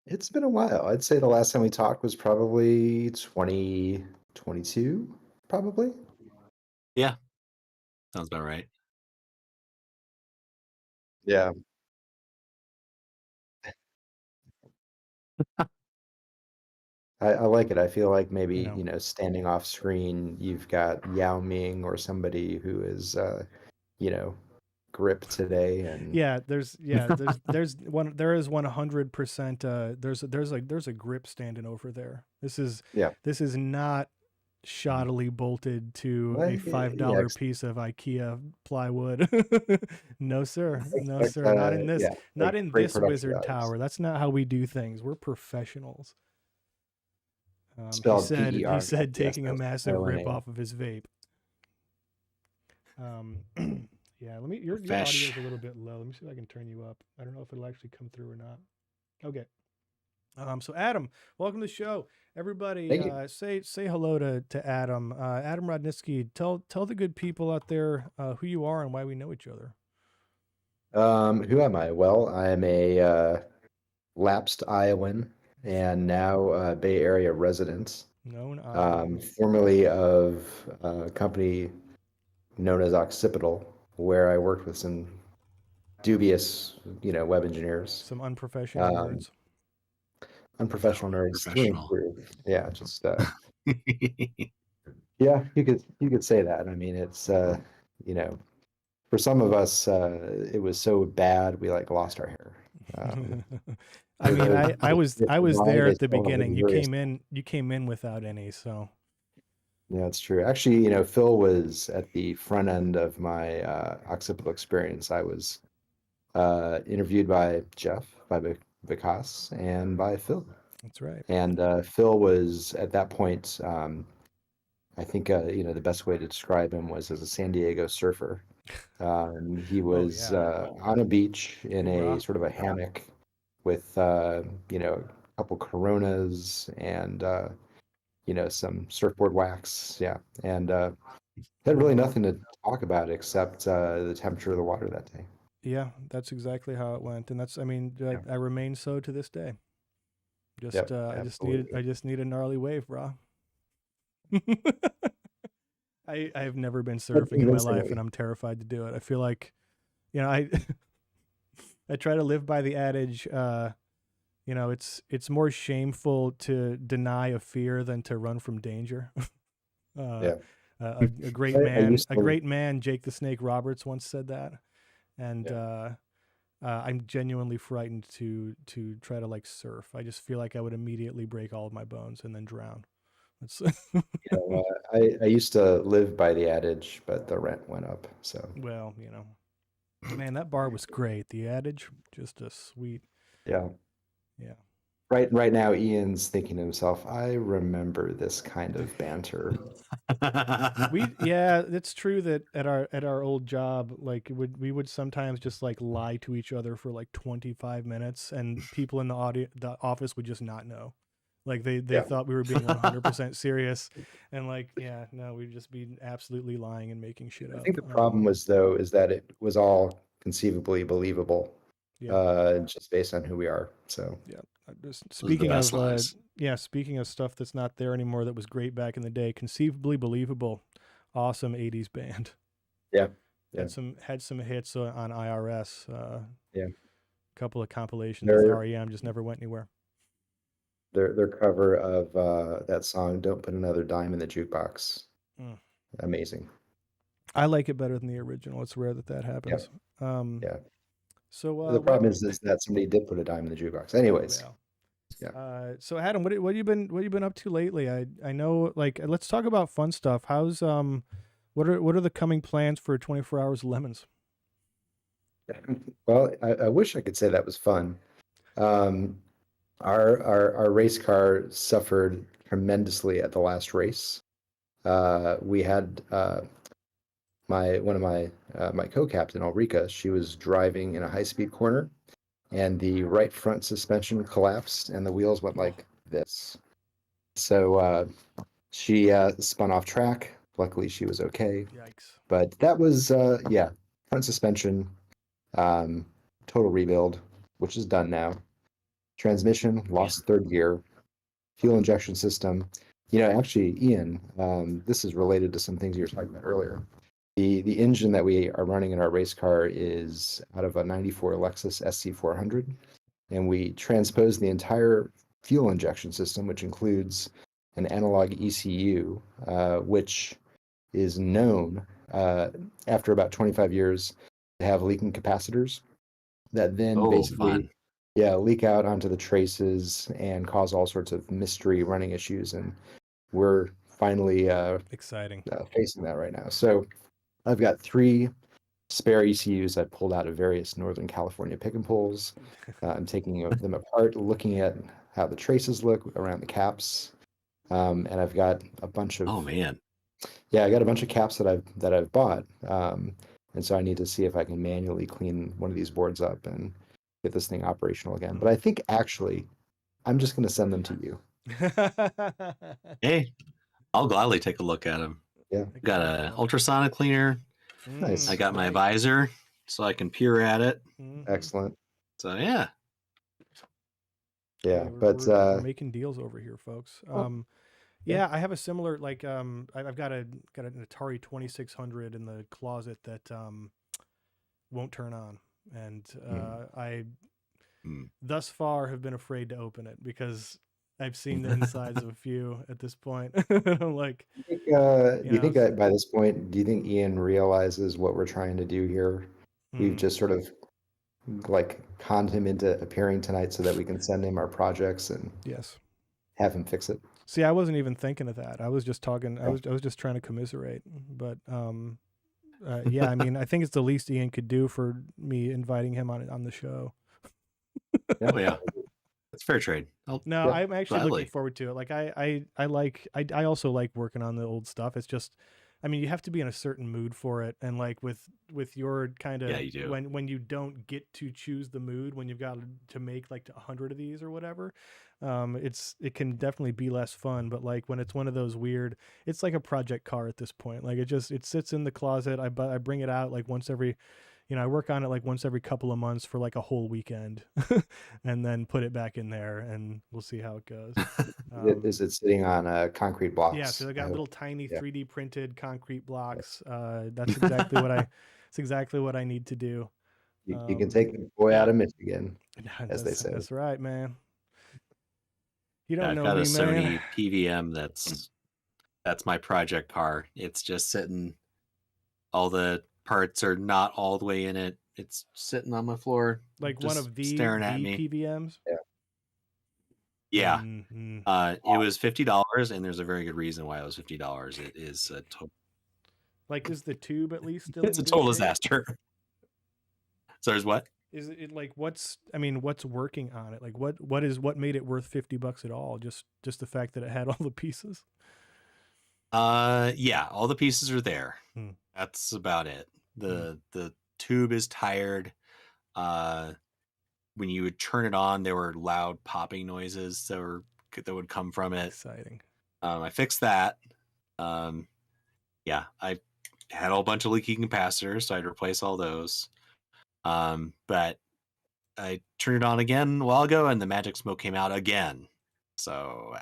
[SPEAKER 5] It's been a while. I'd say the last time we talked was probably 2022, probably.
[SPEAKER 2] Yeah. Sounds about right.
[SPEAKER 5] Yeah. I like it. I feel like maybe, standing off screen, you've got Yao Ming or somebody who is, grip today, and
[SPEAKER 1] there is 100%. There's a grip standing over there. This is not shoddily bolted to a $5 piece of IKEA plywood. No sir, not in this, not in this wizard tower. That's not how we do things. We're professionals. He said taking a massive rip off of his vape. Yeah, your audio is a little bit low. Let me see if I can turn you up. I don't know if it'll actually come through or not. Okay. So Adam, welcome to the show. Everybody,
[SPEAKER 5] Thank you.
[SPEAKER 1] say hello to Adam. Adam Rodnitzky. Tell the good people out there who you are and why we know each other.
[SPEAKER 5] Who am I? Well, I'm a lapsed Iowan and now Bay Area resident.
[SPEAKER 1] Known Iowan.
[SPEAKER 5] Formerly of a company known as Occipital, where I worked with some dubious, web engineers.
[SPEAKER 1] Some unprofessional nerds.
[SPEAKER 5] Unprofessional nerds through and through. Yeah, just yeah, you could say that. I mean, it's for some of us, it was so bad we like lost our hair.
[SPEAKER 1] I mean, I was there at the beginning. You came in without any, so.
[SPEAKER 5] Yeah, it's true. Actually, Phil was at the front end of my Occipital experience. I was interviewed by Jeff, by PicoGUS, and by Phil.
[SPEAKER 1] That's right.
[SPEAKER 5] And Phil was at that point, I think the best way to describe him was as a San Diego surfer. He was on a beach in a sort of a hammock with a couple Coronas and some surfboard wax. Yeah, and had really nothing to talk about except the temperature of the water that day.
[SPEAKER 1] Yeah, that's exactly how it went, and that's I remain so to this day. I just need a gnarly wave, bro. I've never been surfing in my life, and I'm terrified to do it. I feel like, I I try to live by the adage, it's more shameful to deny a fear than to run from danger. A great man, Jake the Snake Roberts, once said that, and I'm genuinely frightened to try to like surf. I just feel like I would immediately break all of my bones and then drown.
[SPEAKER 5] I used to live by the adage, but the rent went up. So
[SPEAKER 1] well, man, that bar was great. The adage, just a sweet.
[SPEAKER 5] Yeah. Right now, Ian's thinking to himself, I remember this kind of banter.
[SPEAKER 1] It's true that at our old job, like we would sometimes just like lie to each other for like 25 minutes, and people in the office would just not know. Like they thought we were being 100% serious, and we'd just be absolutely lying and making shit up.
[SPEAKER 5] I think the problem is that it was all conceivably believable, just based on who we are. So
[SPEAKER 1] speaking of stuff that's not there anymore, that was great back in the day, conceivably believable, awesome 80s band.
[SPEAKER 5] Yeah.
[SPEAKER 1] Had some hits on IRS. A couple of compilations with REM just never went anywhere.
[SPEAKER 5] Their cover of that song "Don't Put Another Dime in the Jukebox." Amazing.
[SPEAKER 1] I like it better than the original. It's rare that happens. So
[SPEAKER 5] the problem is that somebody did put a dime in the jukebox. Anyways.
[SPEAKER 1] So Adam, what have you been up to lately? I know, like, let's talk about fun stuff. How's what are the coming plans for 24 Hours of Lemons?
[SPEAKER 5] Well, I wish I could say that was fun. Our race car suffered tremendously at the last race. We had one of my co-captain, Ulrika. She was driving in a high-speed corner, and the right front suspension collapsed, and the wheels went like this. So she spun off track. Luckily, she was okay.
[SPEAKER 1] Yikes!
[SPEAKER 5] But that was front suspension, total rebuild, which is done now. Transmission, lost third gear, fuel injection system. Actually, Ian, this is related to some things you were talking about earlier. The engine that we are running in our race car is out of a 94 Lexus SC400, and we transposed the entire fuel injection system, which includes an analog ECU, which is known after about 25 years to have leaking capacitors that then leak out onto the traces and cause all sorts of mystery running issues. And we're finally
[SPEAKER 1] exciting
[SPEAKER 5] facing that right now. So I've got 3 spare ECUs I pulled out of various Northern California pick and pulls. I'm taking them apart, looking at how the traces look around the caps. And I've got a bunch of I got a bunch of caps that I've bought. And so I need to see if I can manually clean one of these boards up and get this thing operational again. But I think actually I'm just going to send them to you.
[SPEAKER 2] Hey, I'll gladly take a look at them.
[SPEAKER 5] Yeah.
[SPEAKER 2] Got an ultrasonic cleaner.
[SPEAKER 5] Nice.
[SPEAKER 2] I got my visor so I can peer at it.
[SPEAKER 5] Excellent.
[SPEAKER 2] So yeah.
[SPEAKER 5] Yeah, but
[SPEAKER 1] we're making deals over here, folks. Yeah, I have a similar I've got an Atari 2600 in the closet that won't turn on, and I thus far have been afraid to open it because I've seen the insides of a few at this point. I'm like,
[SPEAKER 5] do you think that by this point, do you think Ian realizes what we're trying to do here? We've just sort of like conned him into appearing tonight so that we can send him our projects and have him fix it.
[SPEAKER 1] See, I wasn't even thinking of that. I was just talking. I was just trying to commiserate. But yeah, I mean, I think it's the least Ian could do for me inviting him on the show.
[SPEAKER 2] Oh yeah, it's fair trade.
[SPEAKER 1] No, I'm actually looking forward to it. Like I also like working on the old stuff. It's just, I mean, you have to be in a certain mood for it, and like with your kind of when you don't get to choose the mood, when you've got to make like 100 of these or whatever, it can definitely be less fun. But like when it's one of those weird, it's like a project car at this point. Like it sits in the closet. I bring it out like once every. I work on it like once every couple of months for like a whole weekend and then put it back in there and we'll see how it goes.
[SPEAKER 5] Is it sitting on concrete blocks?
[SPEAKER 1] Yeah. So I got little tiny 3D printed concrete blocks. That's exactly what I need to do.
[SPEAKER 5] You can take the boy out of Michigan, as they say.
[SPEAKER 1] That's right, man. You don't know me,
[SPEAKER 2] I've got a Sony
[SPEAKER 1] man.
[SPEAKER 2] PVM that's my project car. It's just sitting, all the parts are not all the way in it. It's sitting on my floor,
[SPEAKER 1] like one of the
[SPEAKER 2] staring at me.
[SPEAKER 1] PVMs.
[SPEAKER 2] Yeah. It was $50, and there's a very good reason why it was $50. It is a total.
[SPEAKER 1] Like, is the tube at least still?
[SPEAKER 2] It's a total disaster. So there's what?
[SPEAKER 1] Is it like what's working on it? Like what made it worth $50 at all? Just the fact that it had all the pieces.
[SPEAKER 2] Yeah, all the pieces are there. That's about it. The tube is tired. When you would turn it on, there were loud popping noises that would come from it.
[SPEAKER 1] Exciting.
[SPEAKER 2] I fixed that. Yeah, I had a whole bunch of leaky capacitors, so I'd replace all those. But I turned it on again a while ago, and the magic smoke came out again. So,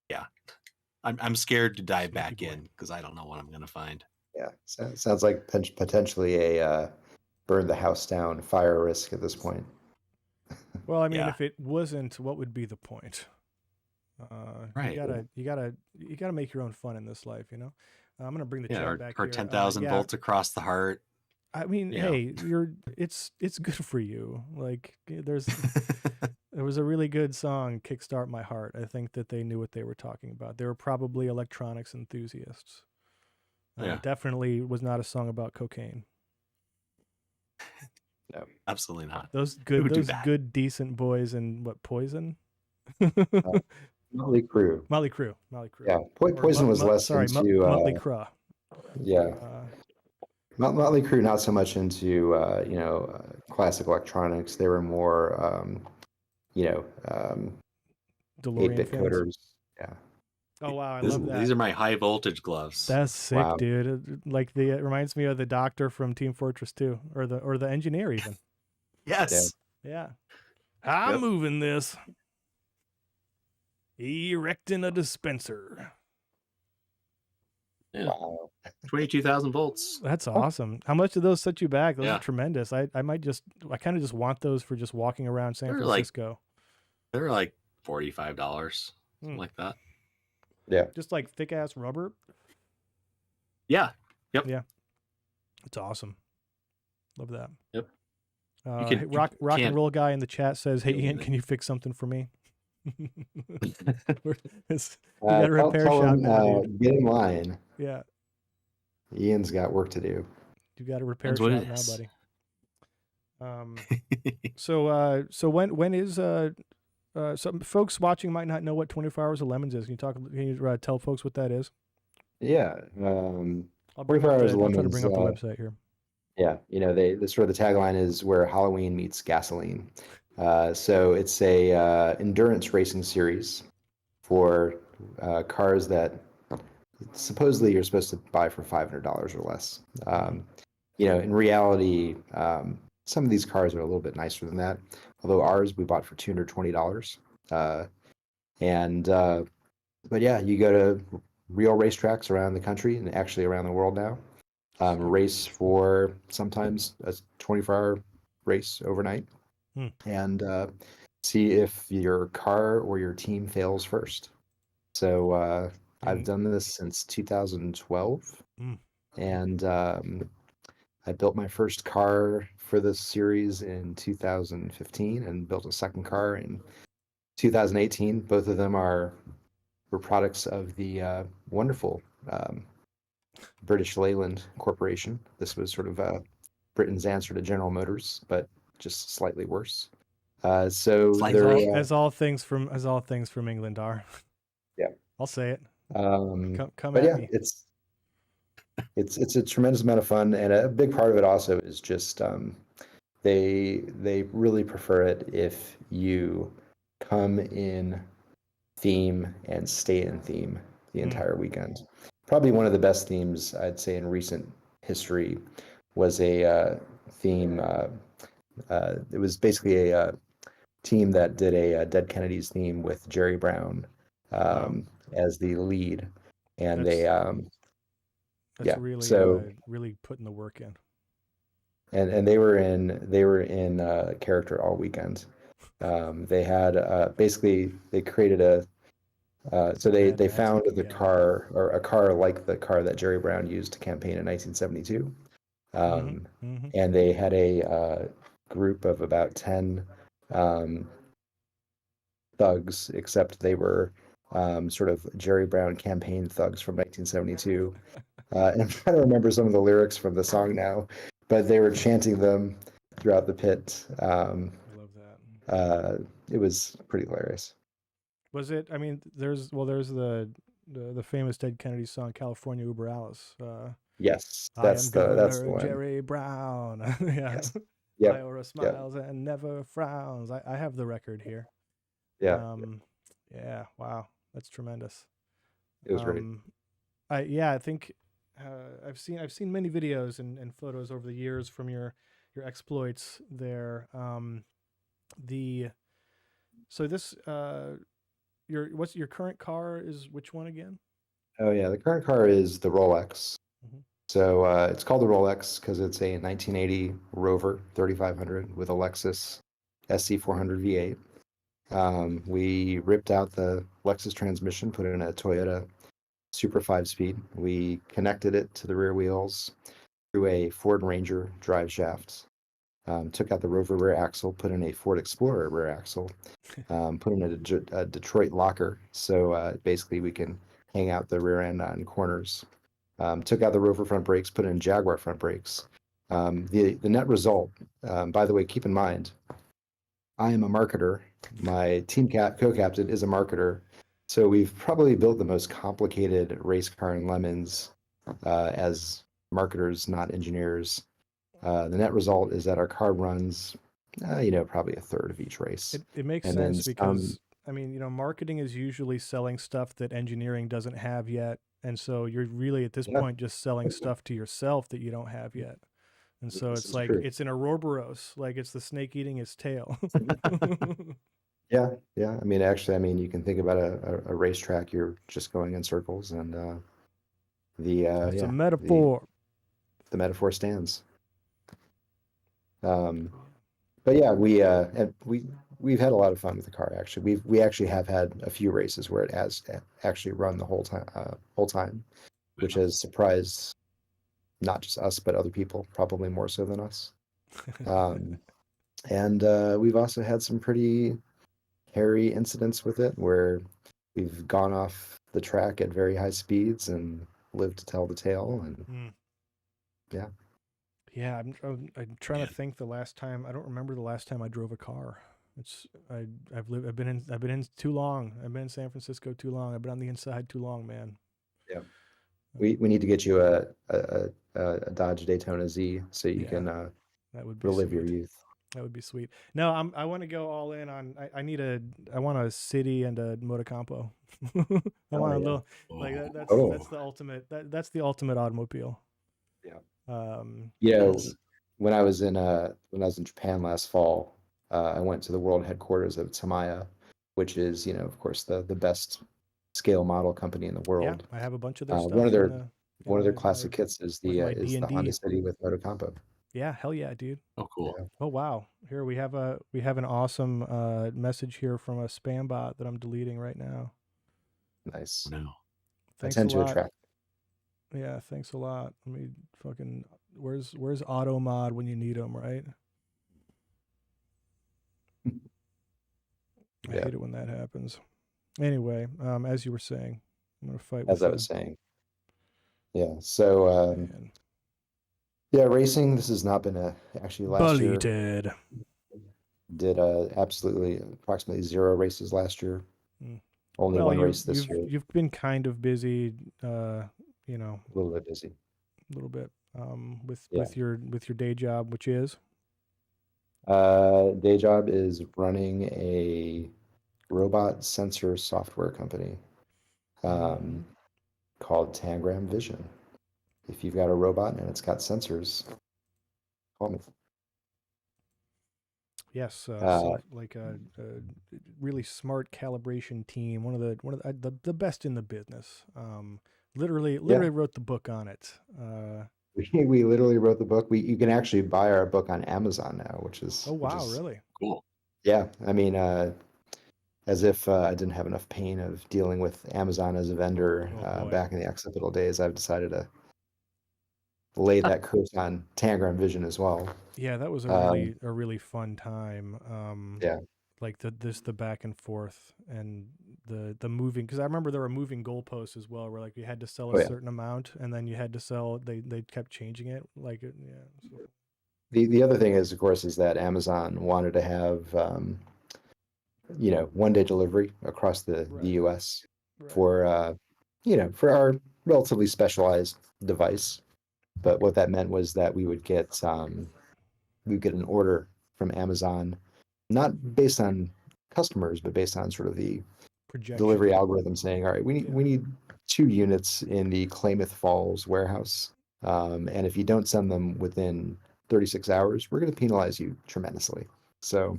[SPEAKER 2] yeah, I'm scared to dive back in because I don't know what I'm going to find.
[SPEAKER 5] Yeah, sounds like potentially a burn the house down fire risk at this point.
[SPEAKER 1] Well, I mean, if it wasn't, what would be the point?
[SPEAKER 2] Right.
[SPEAKER 1] You gotta make your own fun in this life, I'm gonna bring the chat back
[SPEAKER 2] or
[SPEAKER 1] here.
[SPEAKER 2] 10,000 volts across the heart.
[SPEAKER 1] I mean, hey, it's good for you. Like there was a really good song, "Kickstart My Heart." I think that they knew what they were talking about. They were probably electronics enthusiasts. Definitely was not a song about cocaine.
[SPEAKER 2] No, absolutely not.
[SPEAKER 1] Those good, decent boys in Poison?
[SPEAKER 5] Motley Crue.
[SPEAKER 1] Yeah,
[SPEAKER 5] Poison was less into
[SPEAKER 1] Motley Crue.
[SPEAKER 5] Yeah. Motley Crue not so much into classic electronics. They were more 8-bit coders. Yeah.
[SPEAKER 1] Oh wow, I love that.
[SPEAKER 2] These are my high voltage gloves.
[SPEAKER 1] That's sick, dude. It reminds me of the doctor from Team Fortress 2, or the engineer even.
[SPEAKER 2] Yes.
[SPEAKER 1] Yeah. I'm moving this. Erecting a dispenser.
[SPEAKER 2] Yeah. Wow. 22,000 volts.
[SPEAKER 1] That's awesome. How much do those set you back? Those are tremendous. I kind of just want those for just walking around San Francisco.
[SPEAKER 2] They're like $45, something like that.
[SPEAKER 5] Yeah.
[SPEAKER 1] Just like thick ass rubber.
[SPEAKER 2] Yeah. Yep.
[SPEAKER 1] Yeah. It's awesome. Love that.
[SPEAKER 2] Yep.
[SPEAKER 1] Rock and roll guy in the chat says, "Hey Ian, can you fix something for me?" You got a repair shop now,
[SPEAKER 5] get in line.
[SPEAKER 1] Yeah.
[SPEAKER 5] Ian's got work to do.
[SPEAKER 1] You got a repair shop now, buddy. So when is some folks watching might not know what 24 Hours of Lemons is. Can you tell folks what that is?
[SPEAKER 5] Yeah.
[SPEAKER 1] 24 Hours of Lemons. I'll try to bring up the website here.
[SPEAKER 5] Yeah. The sort of the tagline is where Halloween meets gasoline. So it's a endurance racing series for cars that supposedly you're supposed to buy for $500 or less. In reality, some of these cars are a little bit nicer than that. Although ours we bought for $220. And but yeah, you go to real racetracks around the country and actually around the world now. Race for sometimes a 24-hour race overnight, and see if your car or your team fails first. So I've done this since 2012, and I built my first car for this series in 2015, and built a second car in 2018. Both of them were products of the wonderful British Leyland Corporation. This was sort of Britain's answer to General Motors, but just slightly worse. So
[SPEAKER 1] as all things from England are.
[SPEAKER 5] Yeah,
[SPEAKER 1] I'll say it. Come
[SPEAKER 5] but
[SPEAKER 1] at
[SPEAKER 5] yeah,
[SPEAKER 1] me.
[SPEAKER 5] it's a tremendous amount of fun, and a big part of it also is just they really prefer it if you come in theme and stay in theme the entire weekend. Probably one of the best themes I'd say in recent history was a theme. It was basically a team that did a Dead Kennedys theme with Jerry Brown as the lead, and
[SPEAKER 1] that's really putting the work in.
[SPEAKER 5] And they were in character all weekend. They had basically they created so they found the car, or a car like the car that Jerry Brown used to campaign in 1972. And they had a group of about 10 thugs, except they were sort of Jerry Brown campaign thugs from 1972. And I'm trying to remember some of the lyrics from the song now, but they were chanting them throughout the pit.
[SPEAKER 1] I love that.
[SPEAKER 5] It was pretty hilarious.
[SPEAKER 1] Was it? I mean, there's the famous Dead Kennedy song, California Uber Alice.
[SPEAKER 5] Yes,
[SPEAKER 1] that's the
[SPEAKER 5] one.
[SPEAKER 1] Jerry Brown. Yeah.
[SPEAKER 5] Yes. Yep.
[SPEAKER 1] Iowa smiles and never frowns. I have the record here.
[SPEAKER 5] Yeah.
[SPEAKER 1] Yeah. Wow. That's tremendous.
[SPEAKER 5] It was great.
[SPEAKER 1] I think I've seen many videos and photos over the years from your exploits there. So this your current car is which one again?
[SPEAKER 5] Oh yeah, the current car is the Rolex. So it's called the Rolex because it's a 1980 Rover 3500 with a Lexus SC400 V8. We ripped out the Lexus transmission, put in a Toyota Super 5-speed. We connected it to the rear wheels through a Ford Ranger drive shaft. Took out the Rover rear axle, put in a Ford Explorer rear axle, put in a Detroit locker, so basically we can hang out the rear end on corners. Took out the Rover front brakes, put in Jaguar front brakes. The net result, by the way, keep in mind, I am a marketer. My team co-captain is a marketer. So we've probably built the most complicated race car in Lemons as marketers, not engineers. The net result is that our car runs, probably a third of each race.
[SPEAKER 1] It makes sense because, I mean, marketing is usually selling stuff that engineering doesn't have yet. And so you're really at this point just selling stuff to yourself that you don't have yet. And so it's like, it's an Ouroboros, like it's the snake eating its tail.
[SPEAKER 5] Yeah. I mean, actually, you can think about a racetrack. You're just going in circles, and it's
[SPEAKER 1] a metaphor.
[SPEAKER 5] The metaphor stands. But yeah, we've had a lot of fun with the car. Actually, we actually have had a few races where it has actually run the whole time, which has surprised not just us but other people, probably more so than us. And we've also had some pretty hairy incidents with it where we've gone off the track at very high speeds and lived to tell the tale. And
[SPEAKER 1] yeah, I'm trying to think the last time. I don't remember the last time I drove a car. I've been in too long. I've been in San Francisco too long. I've been on the inside too long, man.
[SPEAKER 5] Yeah, we need to get you a Dodge Daytona Z so you can
[SPEAKER 1] that would be
[SPEAKER 5] relive
[SPEAKER 1] sweet.
[SPEAKER 5] your youth.
[SPEAKER 1] That would be sweet. No, I want to go all in on. I want a city and a Motocampo. I want a little like that. That's the ultimate. That's the ultimate automobile.
[SPEAKER 5] Yeah.
[SPEAKER 2] Yes.
[SPEAKER 5] When I was in Japan last fall, I went to the world headquarters of Tamiya, which is, of course, the best scale model company in the world.
[SPEAKER 1] Yeah, I have a bunch of their stuff.
[SPEAKER 5] One of their classic kits is the Honda City with Motocampo.
[SPEAKER 1] Yeah, hell yeah, dude.
[SPEAKER 2] Oh, cool.
[SPEAKER 5] Yeah.
[SPEAKER 1] Oh wow. Here we have an awesome message here from a spam bot that I'm deleting right now.
[SPEAKER 5] Nice.
[SPEAKER 2] No.
[SPEAKER 1] Thanks
[SPEAKER 5] I tend
[SPEAKER 1] a
[SPEAKER 5] to
[SPEAKER 1] lot.
[SPEAKER 5] attract.
[SPEAKER 1] Yeah, thanks a lot. Let me fucking where's auto mod when you need them, right? I
[SPEAKER 5] Yeah.
[SPEAKER 1] hate it when that happens. Anyway, as you were saying, I'm gonna fight
[SPEAKER 5] As
[SPEAKER 1] with
[SPEAKER 5] I was saying. Yeah. So yeah, racing. This has not been actually last year.
[SPEAKER 1] Bulleted.
[SPEAKER 5] Did absolutely approximately 0 races last year. Only one race this year.
[SPEAKER 1] You've been kind of busy,
[SPEAKER 5] A little bit busy.
[SPEAKER 1] A little bit with your day job, which is
[SPEAKER 5] day job is running a robot sensor software company called Tangram Vision. If you've got a robot and it's got sensors, call me.
[SPEAKER 1] Yes, so like a really smart calibration team, one of the best in the business. Literally wrote the book on it.
[SPEAKER 5] We literally wrote the book. You can actually buy our book on Amazon now, which is
[SPEAKER 1] really
[SPEAKER 2] cool.
[SPEAKER 5] Yeah, I mean, as if I didn't have enough pain of dealing with Amazon as a vendor back in the occipital days, I've decided to lay that curse on Tangram Vision as well.
[SPEAKER 1] Yeah, that was a really fun time.
[SPEAKER 5] Yeah.
[SPEAKER 1] Like the back and forth and the moving, because I remember there were moving goalposts as well, where like you had to sell a certain amount and then you had to sell. They kept changing it. Like So.
[SPEAKER 5] The other thing is, of course, is that Amazon wanted to have 1-day delivery across the U.S. for for our relatively specialized device. But what that meant was that we would get an order from Amazon, not based on customers, but based on sort of the delivery algorithm saying, all right, we need 2 units in the Klamath Falls warehouse. And if you don't send them within 36 hours, we're going to penalize you tremendously. So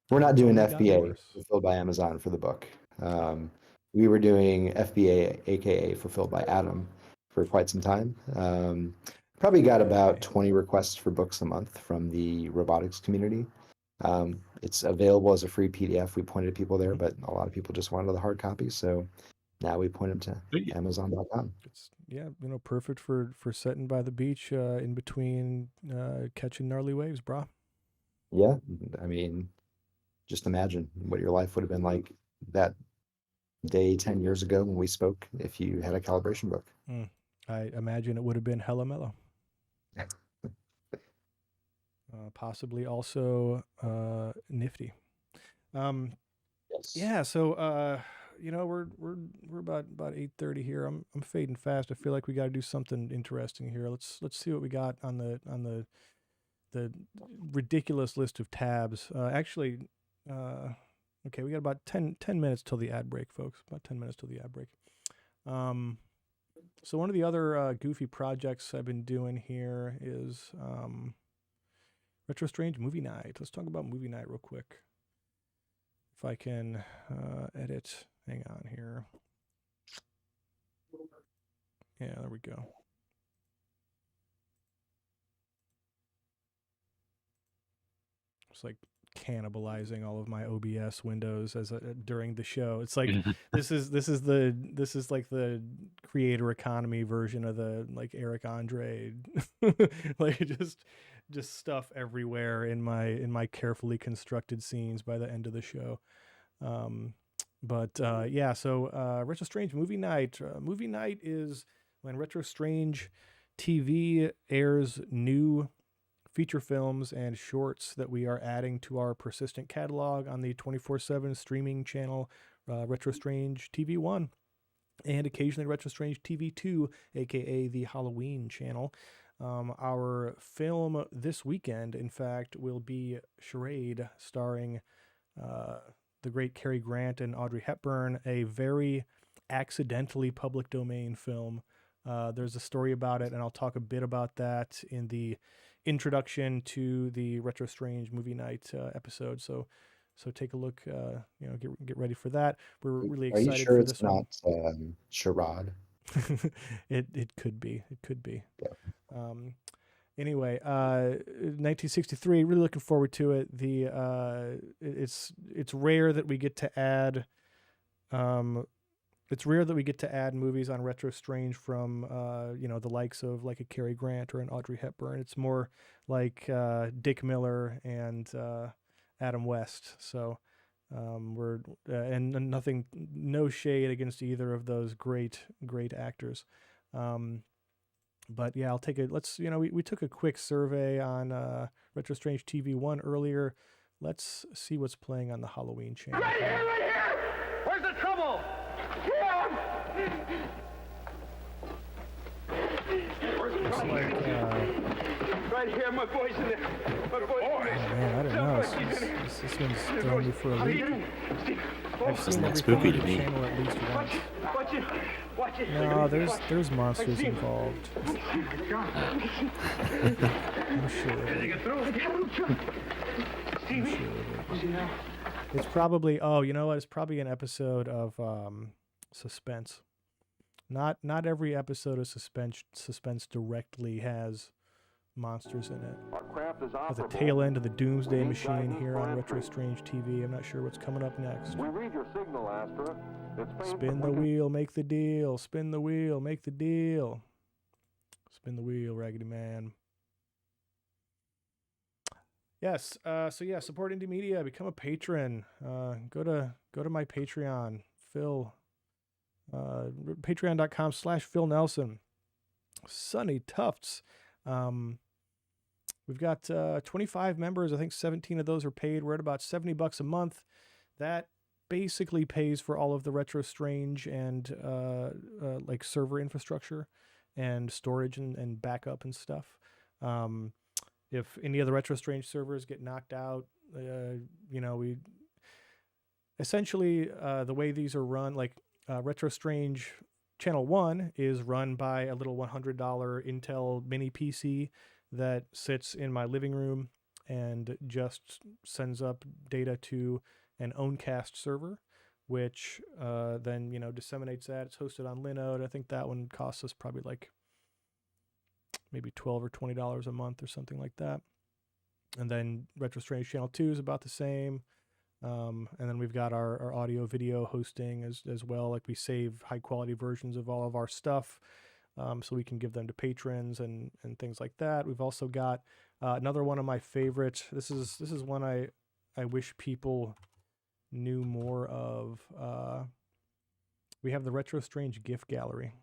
[SPEAKER 5] we're not doing FBA fulfilled by Amazon for the book. We were doing FBA, aka fulfilled by Adam, for quite some time. Probably got about 20 requests for books a month from the robotics community. It's available as a free PDF. We pointed people there, but a lot of people just wanted the hard copy. So now we point them to Amazon.com.
[SPEAKER 1] It's perfect for sitting by the beach in between catching gnarly waves, brah.
[SPEAKER 5] Yeah, I mean, just imagine what your life would have been like that day 10 years ago when we spoke if you had a calibration book.
[SPEAKER 1] I imagine it would have been hella mellow. Possibly also nifty.
[SPEAKER 5] Yes.
[SPEAKER 1] Yeah, so we're about 8:30 here. I'm fading fast. I feel like we got to do something interesting here. Let's see what we got on the ridiculous list of tabs. Okay, we got about 10 minutes till the ad break, folks. About 10 minutes till the ad break. So one of the other goofy projects I've been doing here is Retro Strange Movie Night. Let's talk about Movie Night real quick. If I can edit. Hang on here. Yeah, there we go. It's like cannibalizing all of my OBS windows during the show. It's like this is like the creator economy version of the like Eric Andre like just stuff everywhere in my carefully constructed scenes by the end of the show. So Retro Strange Movie Night. Movie Night is when Retro Strange TV airs new feature films and shorts that we are adding to our persistent catalog on the 24/7 streaming channel Retro Strange TV 1 and occasionally Retro Strange TV 2, aka the Halloween channel. Our film this weekend, in fact, will be Charade, starring the great Cary Grant and Audrey Hepburn, a very accidentally public domain film. There's a story about it, and I'll talk a bit about that in the introduction to the Retro Strange Movie Night episode. So take a look. Get ready for that. We're really
[SPEAKER 5] Are you
[SPEAKER 1] excited
[SPEAKER 5] sure
[SPEAKER 1] for
[SPEAKER 5] it's
[SPEAKER 1] this one.
[SPEAKER 5] not charade?
[SPEAKER 1] It could be. It could be.
[SPEAKER 5] Yeah.
[SPEAKER 1] Anyway, 1963. Really looking forward to it. It's rare that we get to add. It's rare that we get to add movies on Retro Strange from the likes of like a Cary Grant or an Audrey Hepburn. It's more like Dick Miller and Adam West. So we're and nothing, no shade against either of those great actors. But yeah, I'll take it. Let's, we took a quick survey on Retro Strange TV1 earlier. Let's see what's playing on the Halloween channel.
[SPEAKER 6] Right here! Where's the trouble?
[SPEAKER 1] Looks like,
[SPEAKER 6] Right here, my boy's in there. My boy's in there.
[SPEAKER 1] man, I don't know. This one's throwing me for a loop. I've seen everything
[SPEAKER 2] spooky
[SPEAKER 1] on
[SPEAKER 2] to
[SPEAKER 1] the
[SPEAKER 2] me.
[SPEAKER 1] channel at least once.
[SPEAKER 6] Watch it.
[SPEAKER 1] No, there's monsters involved. I'm sure of it. I'm sure of it. It's probably, you know what? It's probably an episode of Suspense. Not every episode of Suspense directly has monsters in it. At the tail end of the Doomsday Machine here on Retro Strange TV. I'm not sure what's coming up next.
[SPEAKER 7] We read your signal, Astra.
[SPEAKER 1] Spin the wheel, make the deal. Spin the wheel, make the deal. Spin the wheel, Raggedy Man. Yes. Support indie media. Become a patron. Go to my Patreon, Phil. Patreon.com/Phil Nelson. Sunny Tufts. We've got 25 members. I think 17 of those are paid. We're at about $70 a month. That basically pays for all of the Retro Strange and like server infrastructure and storage and backup and stuff. If any of the Retro Strange servers get knocked out, we essentially the way these are run, like Retro Strange Channel 1 is run by a little $100 Intel mini PC that sits in my living room and just sends up data to an Owncast server, which then disseminates that. It's hosted on Linode. I think that one costs us probably like maybe $12 or $20 a month or something like that. And then Retro Strange Channel 2 is about the same. And then we've got our audio video hosting as well. Like we save high quality versions of all of our stuff so we can give them to patrons and things like that. We've also got another one of my favorites. This is one I wish people knew more of. We have the Retro Strange GIF gallery.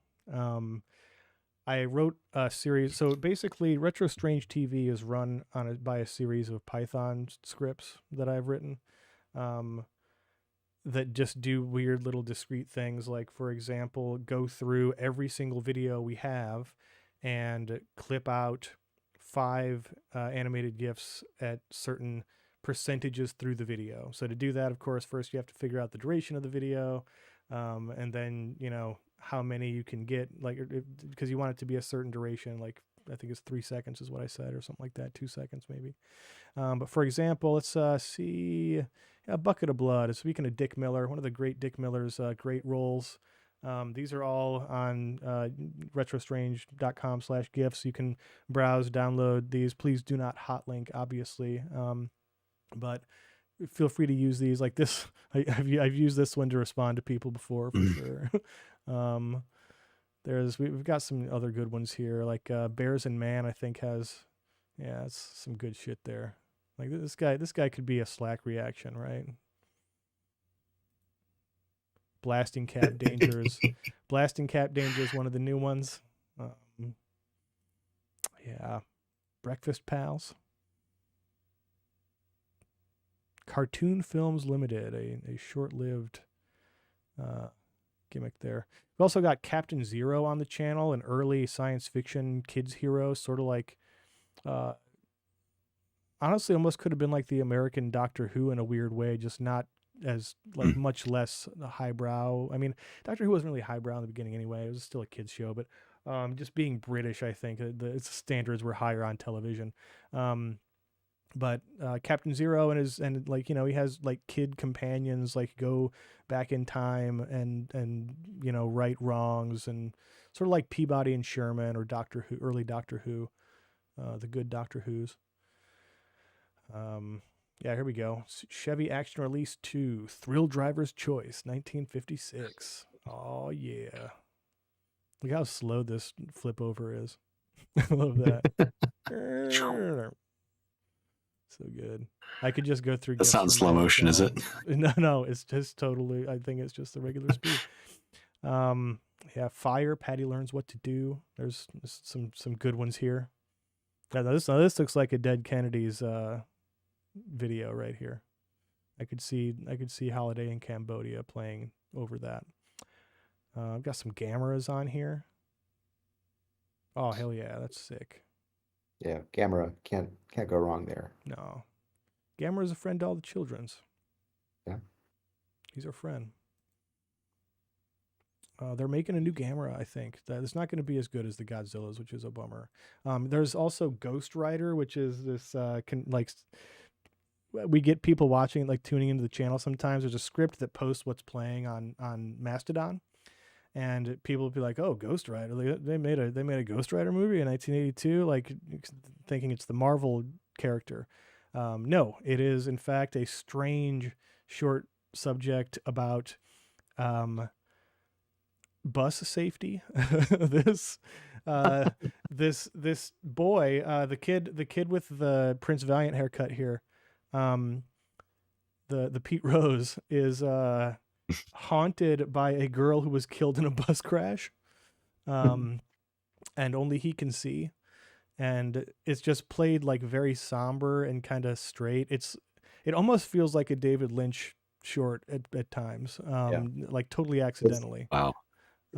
[SPEAKER 1] I wrote a series. So basically, Retro Strange TV is run by a series of Python scripts that I've written that just do weird little discrete things. Like, for example, go through every single video we have and clip out 5 animated GIFs at certain percentages through the video. So to do that, of course, first you have to figure out the duration of the video, and then how many you can get, like, because you want it to be a certain duration, like I think it's 3 seconds is what I said, or something like that, 2 seconds maybe. But for example, let's see, A Bucket of Blood. Speaking of Dick Miller, one of the great Dick Miller's great roles. These are all on retrostrange.com/gifs. You can browse, download these. Please do not hotlink, obviously. But feel free to use these. Like this, I've used this one to respond to people before for sure. We've got some other good ones here, like Bears and Man. I think has, it's some good shit there. Like this guy could be a Slack reaction, right? Blasting Cap Dangers. Blasting Cap Dangers, one of the new ones. Breakfast Pals. Cartoon Films Limited, a short-lived gimmick there. We've also got Captain Zero on the channel, an early science fiction kids hero, sort of like, honestly, almost could have been like the American Doctor Who in a weird way, just not as like much less highbrow. I mean, Doctor Who wasn't really highbrow in the beginning anyway. It was still a kids show, but just being British, I think the standards were higher on television. But Captain Zero and like, you know, he has like kid companions, like go back in time and you know, right wrongs, and sort of like Peabody and Sherman or Doctor Who, early Doctor Who, the good Doctor Who's. Yeah, here we go. Chevy Action Release 2, Thrill Driver's Choice, 1956. Oh yeah. Look how slow this flip over is. I love that. So good. I could just go through.
[SPEAKER 2] That sounds slow motion, is it?
[SPEAKER 1] No, it's just totally. I think it's just the regular speed. Yeah, Fire. Patty Learns What to Do. There's some good ones here. Now this looks like a Dead Kennedy's video right here. I could see Holiday in Cambodia playing over that. I've got some Gameras on here. Oh hell yeah, that's sick.
[SPEAKER 5] Yeah, Gamera can't go wrong there.
[SPEAKER 1] No, Gamera is a friend to all the children's.
[SPEAKER 5] Yeah,
[SPEAKER 1] he's our friend. They're making a new Gamera, I think. That it's not going to be as good as the Godzillas, which is a bummer. There's also Ghost Rider, which is this we get people watching, like tuning into the channel sometimes. There's a script that posts what's playing on Mastodon, and people will be like, "Oh, Ghost Rider! They made a Ghost Rider movie in 1982," like thinking it's the Marvel character. No, it is in fact a strange short subject about bus safety. this boy, the kid with the Prince Valiant haircut here, the Pete Rose, is haunted by a girl who was killed in a bus crash, and only he can see, and it's just played like very somber and kind of straight. It almost feels like a David Lynch short at times, like totally accidentally.
[SPEAKER 2] Wow.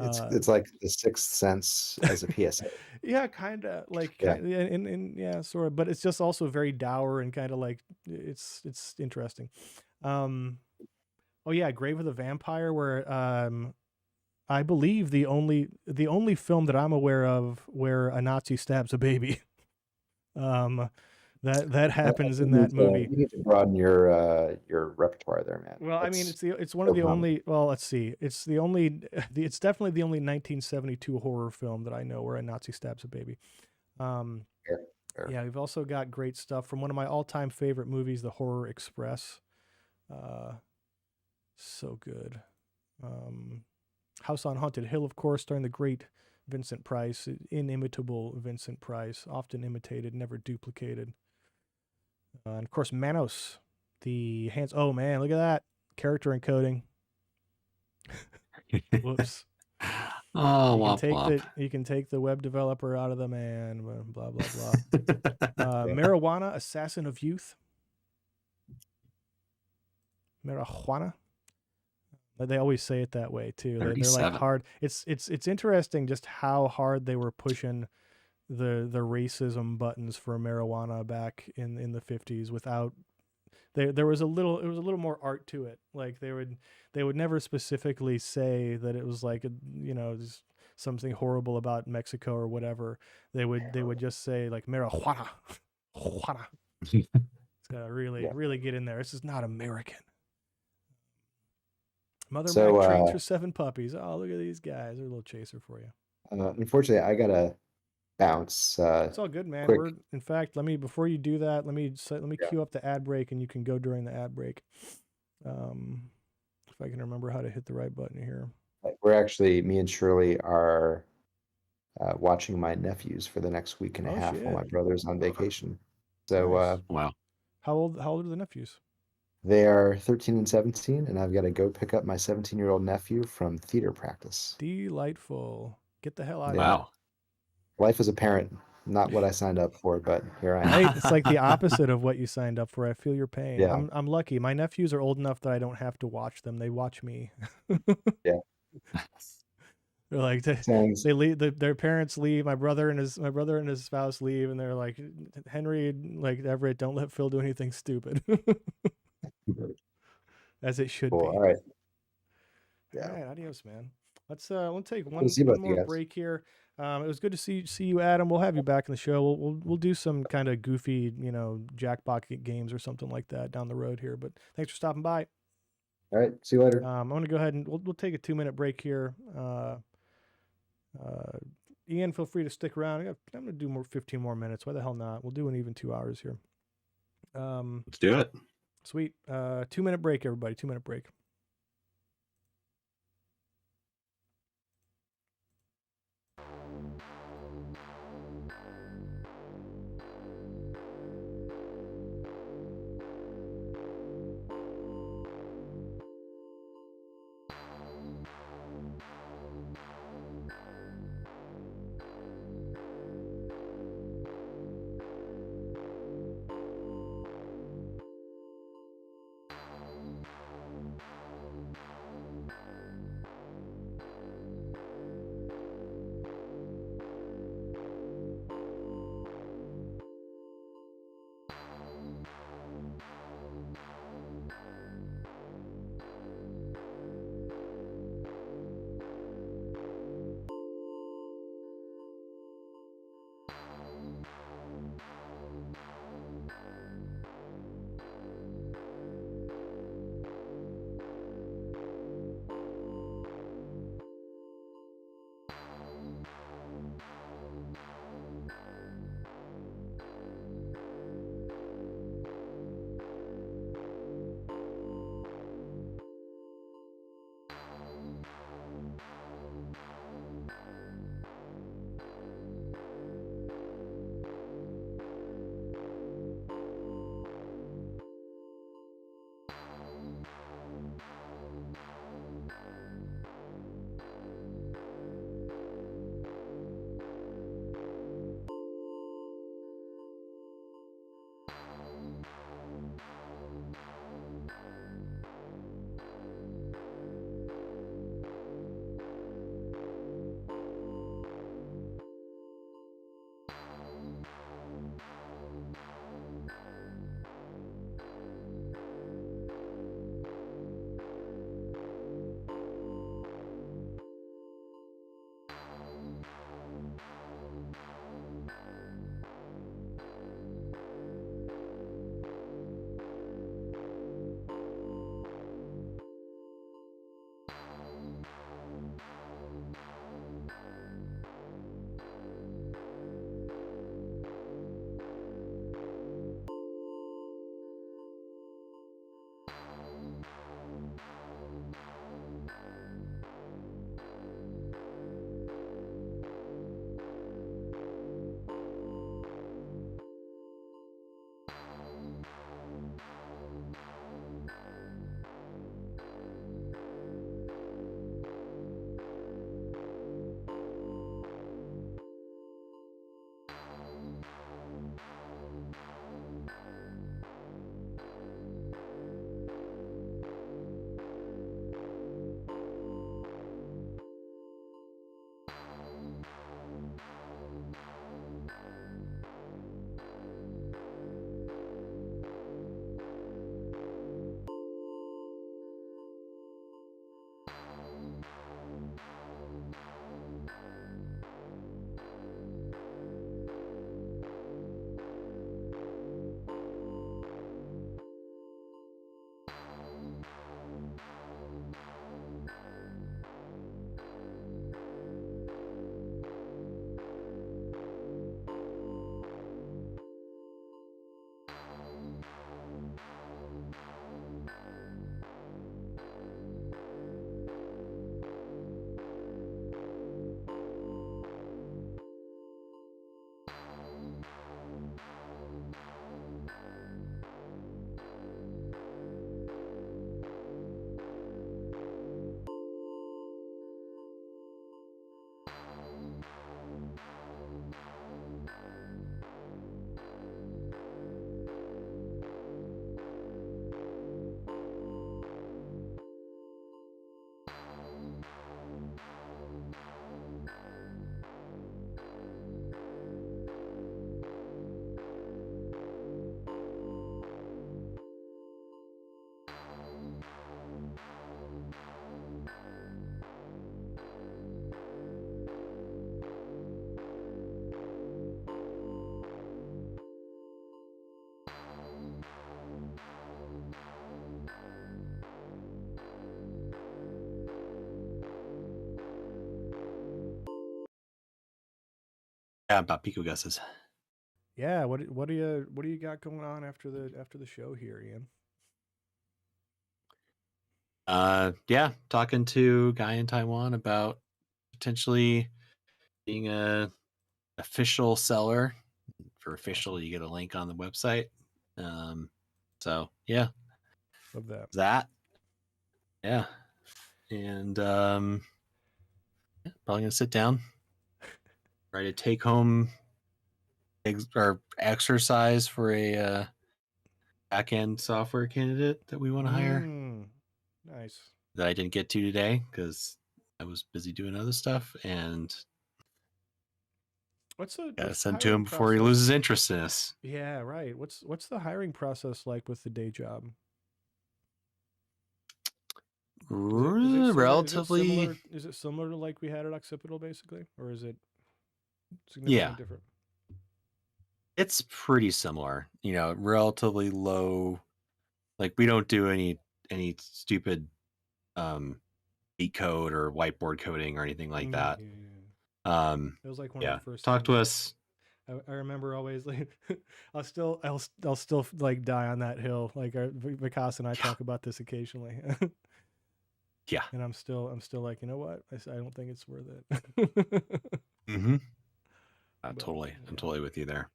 [SPEAKER 5] It's like The Sixth Sense as a PSA.
[SPEAKER 1] Yeah, kind of like, yeah, sort of, but it's just also very dour and kind of like it's interesting. Oh yeah, Grave of the Vampire, where I believe the only film that I'm aware of where a Nazi stabs a baby. That happens in that movie.
[SPEAKER 5] You need to broaden your repertoire there, man.
[SPEAKER 1] Well, I mean, it's one of the only. Well, let's see. It's it's definitely the only 1972 horror film that I know where a Nazi stabs a baby.
[SPEAKER 5] Fair.
[SPEAKER 1] Yeah, we've also got great stuff from one of my all-time favorite movies, The Horror Express. So good. House on Haunted Hill, of course, starring the great Vincent Price, inimitable Vincent Price, often imitated, never duplicated. And of course, Manos, the hands. Oh man, look at that character encoding. Whoops.
[SPEAKER 2] Oh,
[SPEAKER 1] you can take the web developer out of the man. Blah blah blah. Marijuana, Assassin of Youth. Marijuana. They always say it that way too. They're like hard. It's interesting just how hard they were pushing the racism buttons for marijuana back in the 50s without there was a little more art to it. Like they would never specifically say that it was like something horrible about Mexico or whatever. They would just say like marijuana. It's gotta really get in there. This is not American. Mother Mac trains her 7 puppies. Oh, look at these guys. They're a little chaser for you.
[SPEAKER 5] Unfortunately, I gotta bounce.
[SPEAKER 1] It's all good, man. In fact, before you do that, let me cue up the ad break, and you can go during the ad break. If I can remember how to hit the right button here.
[SPEAKER 5] We're actually, me and Shirley are watching my nephews for the next week and a half while my brother's on vacation. So
[SPEAKER 2] nice. Wow.
[SPEAKER 1] How old are the nephews?
[SPEAKER 5] They are 13 and 17, and I've got to go pick up my 17-year-old nephew from theater practice.
[SPEAKER 1] Delightful. Get the hell out of here.
[SPEAKER 2] Wow.
[SPEAKER 5] Life as a parent, not what I signed up for, but here I am.
[SPEAKER 1] It's like the opposite of what you signed up for. I feel your pain.
[SPEAKER 5] Yeah.
[SPEAKER 1] I'm lucky. My nephews are old enough that I don't have to watch them. They watch me.
[SPEAKER 5] Yeah.
[SPEAKER 1] They're like
[SPEAKER 5] Sounds
[SPEAKER 1] they leave. Their parents leave. My brother and his spouse leave, and they're like, Henry, like Everett, don't let Phil do anything stupid, as it should
[SPEAKER 5] cool.
[SPEAKER 1] be.
[SPEAKER 5] All right.
[SPEAKER 1] All
[SPEAKER 5] Yeah.
[SPEAKER 1] right, adios, man. We'll take
[SPEAKER 5] Good to see both
[SPEAKER 1] one
[SPEAKER 5] you
[SPEAKER 1] more
[SPEAKER 5] guys.
[SPEAKER 1] break here. It was good to see you, Adam. We'll have you back in the show. We'll do some kind of goofy, jackpot games or something like that down the road here. But thanks for stopping by.
[SPEAKER 5] All right. See you later.
[SPEAKER 1] I'm gonna go ahead and we'll take a 2-minute break here. Ian, feel free to stick around. I'm gonna do 15 more minutes. Why the hell not? We'll do an even 2 hours here.
[SPEAKER 2] Let's do it.
[SPEAKER 1] Sweet. 2-minute break, everybody. 2-minute break.
[SPEAKER 2] Yeah, about PicoGUSs.
[SPEAKER 1] Yeah, what do you got going on after the show here, Ian?
[SPEAKER 2] Yeah, talking to a guy in Taiwan about potentially being a official seller. For official,
[SPEAKER 1] Awesome.
[SPEAKER 2] you get a link on the website. So yeah,
[SPEAKER 1] Love that.
[SPEAKER 2] Yeah, and probably gonna sit down, write a take home or exercise for a back end software candidate that we want to hire
[SPEAKER 1] Nice.
[SPEAKER 2] that I didn't get to today because I was busy doing other stuff, and gotta send to him before he loses interest in us.
[SPEAKER 1] Yeah, right. What's the hiring process like with the day job?
[SPEAKER 2] Relatively,
[SPEAKER 1] is it similar to like we had at Occipital basically, or is it significantly
[SPEAKER 2] yeah,
[SPEAKER 1] different?
[SPEAKER 2] it's pretty similar. Relatively low. Like we don't do any stupid beat code or whiteboard coding or anything like that.
[SPEAKER 1] Yeah. It was like one of the first
[SPEAKER 2] talk to
[SPEAKER 1] things.
[SPEAKER 2] us.
[SPEAKER 1] I remember always like I'll still like die on that hill. Like Vikas and I talk about this occasionally.
[SPEAKER 2] Yeah.
[SPEAKER 1] And I'm still like, you know what? I don't think it's worth it.
[SPEAKER 2] Mm-hmm. Totally. I'm totally with you there.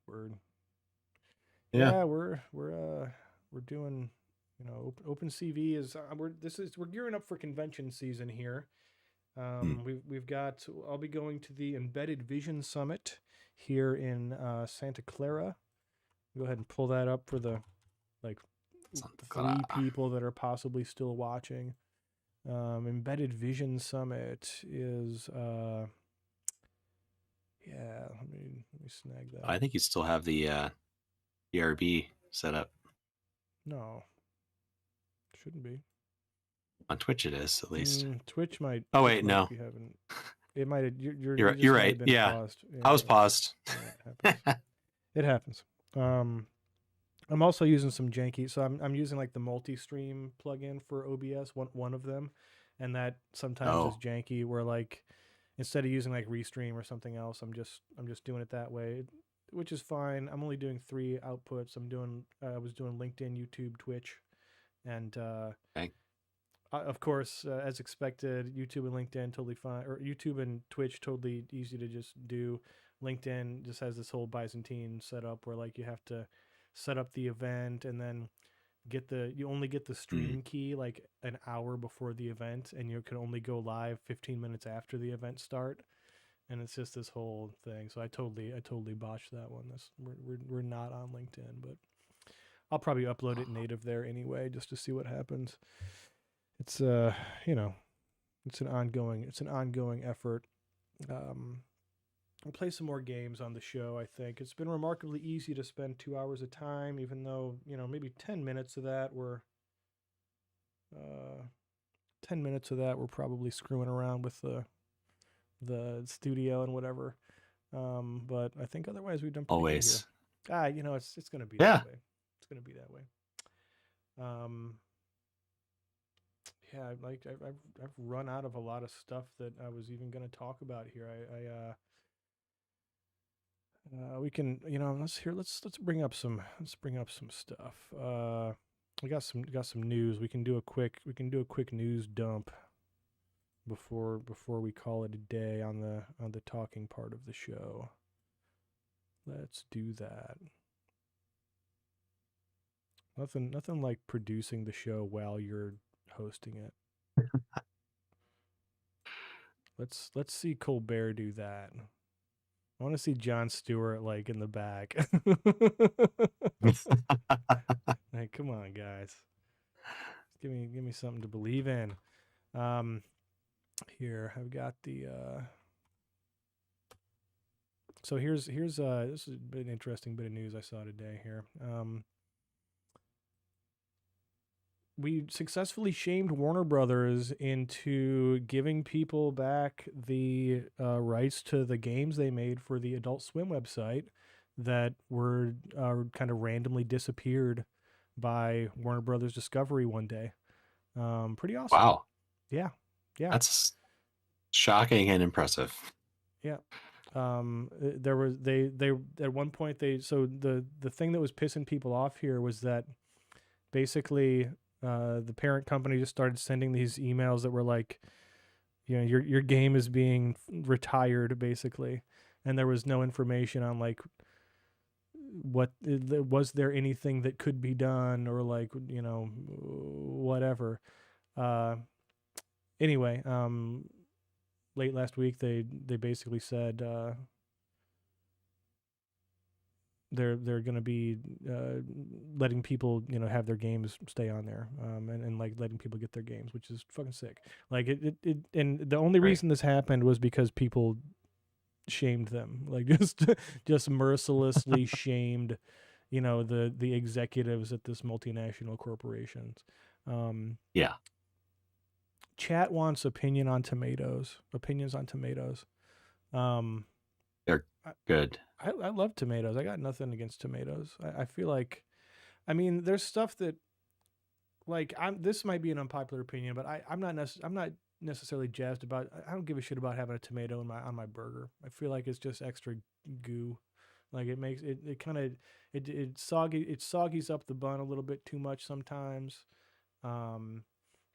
[SPEAKER 1] Word.
[SPEAKER 2] Yeah.
[SPEAKER 1] We're doing, OpenCV is we're gearing up for convention season here. I'll be going to the Embedded Vision Summit here in Santa Clara. Go ahead and pull that up for the three people that are possibly still watching. Embedded Vision Summit is let me snag that.
[SPEAKER 2] I think you still have the BRB set up.
[SPEAKER 1] No, shouldn't be.
[SPEAKER 2] On Twitch it is, at least.
[SPEAKER 1] Twitch might.
[SPEAKER 2] Oh wait, no.
[SPEAKER 1] You haven't. It might have.
[SPEAKER 2] You're right. Yeah.
[SPEAKER 1] Paused.
[SPEAKER 2] I was paused.
[SPEAKER 1] Yeah, it happens. I'm also using some janky. So I'm using like the multi-stream plugin for OBS. One of them, and that sometimes is janky. Where like instead of using like Restream or something else, I'm just doing it that way, which is fine. I'm only doing 3 outputs. I was doing LinkedIn, YouTube, Twitch, and of course, as expected, YouTube and LinkedIn totally fine, or YouTube and Twitch totally easy to just do. LinkedIn just has this whole Byzantine setup where like you have to set up the event and then you only get the stream key like an hour before the event, and you can only go live 15 minutes after the event start, and it's just this whole thing. So I totally botched that one. We're not on LinkedIn, but I'll probably upload it native there anyway just to see what happens. It's it's an ongoing effort. We'll play some more games on the show. I think it's been remarkably easy to spend 2 hours of time, even though maybe 10 minutes of that were 10 minutes of that we're probably screwing around with the studio and whatever. But I think otherwise we've done pretty
[SPEAKER 2] always.
[SPEAKER 1] Good here. It's gonna be that way. It's gonna be that way. Yeah, like I've run out of a lot of stuff that I was even going to talk about here. We can, let's bring up some stuff. We got some news. We can do a quick news dump before we call it a day on the talking part of the show. Let's do that. Nothing like producing the show while you're hosting it. Let's see Colbert do that. I want to see Jon Stewart like in the back. Like, come on, guys. Give me something to believe in. Here I've got the. So here's this is an interesting bit of news I saw today here. We successfully shamed Warner Brothers into giving people back the rights to the games they made for the Adult Swim website that were kind of randomly disappeared by Warner Brothers Discovery one day. Pretty awesome.
[SPEAKER 2] Wow.
[SPEAKER 1] Yeah.
[SPEAKER 2] That's shocking and impressive.
[SPEAKER 1] Yeah. There was they at one point so the thing that was pissing people off here was that basically the parent company just started sending these emails that were like, your game is being retired basically, and there was no information on like what was there anything that could be done or like whatever. Anyway, late last week they basically said they're going to be letting people have their games stay on there, and like letting people get their games, which is fucking sick. Like it and the only reason this happened was because people shamed them, like just mercilessly shamed the executives at this multinational corporations.
[SPEAKER 2] Yeah.
[SPEAKER 1] Chat wants opinions on tomatoes.
[SPEAKER 2] They're good.
[SPEAKER 1] I love tomatoes. I got nothing against tomatoes. I feel like, I mean, there's stuff that, like, this might be an unpopular opinion, but I'm not necessarily jazzed about. I don't give a shit about having a tomato on my burger. I feel like it's just extra goo. Like it makes it kind of it soggies up the bun a little bit too much sometimes.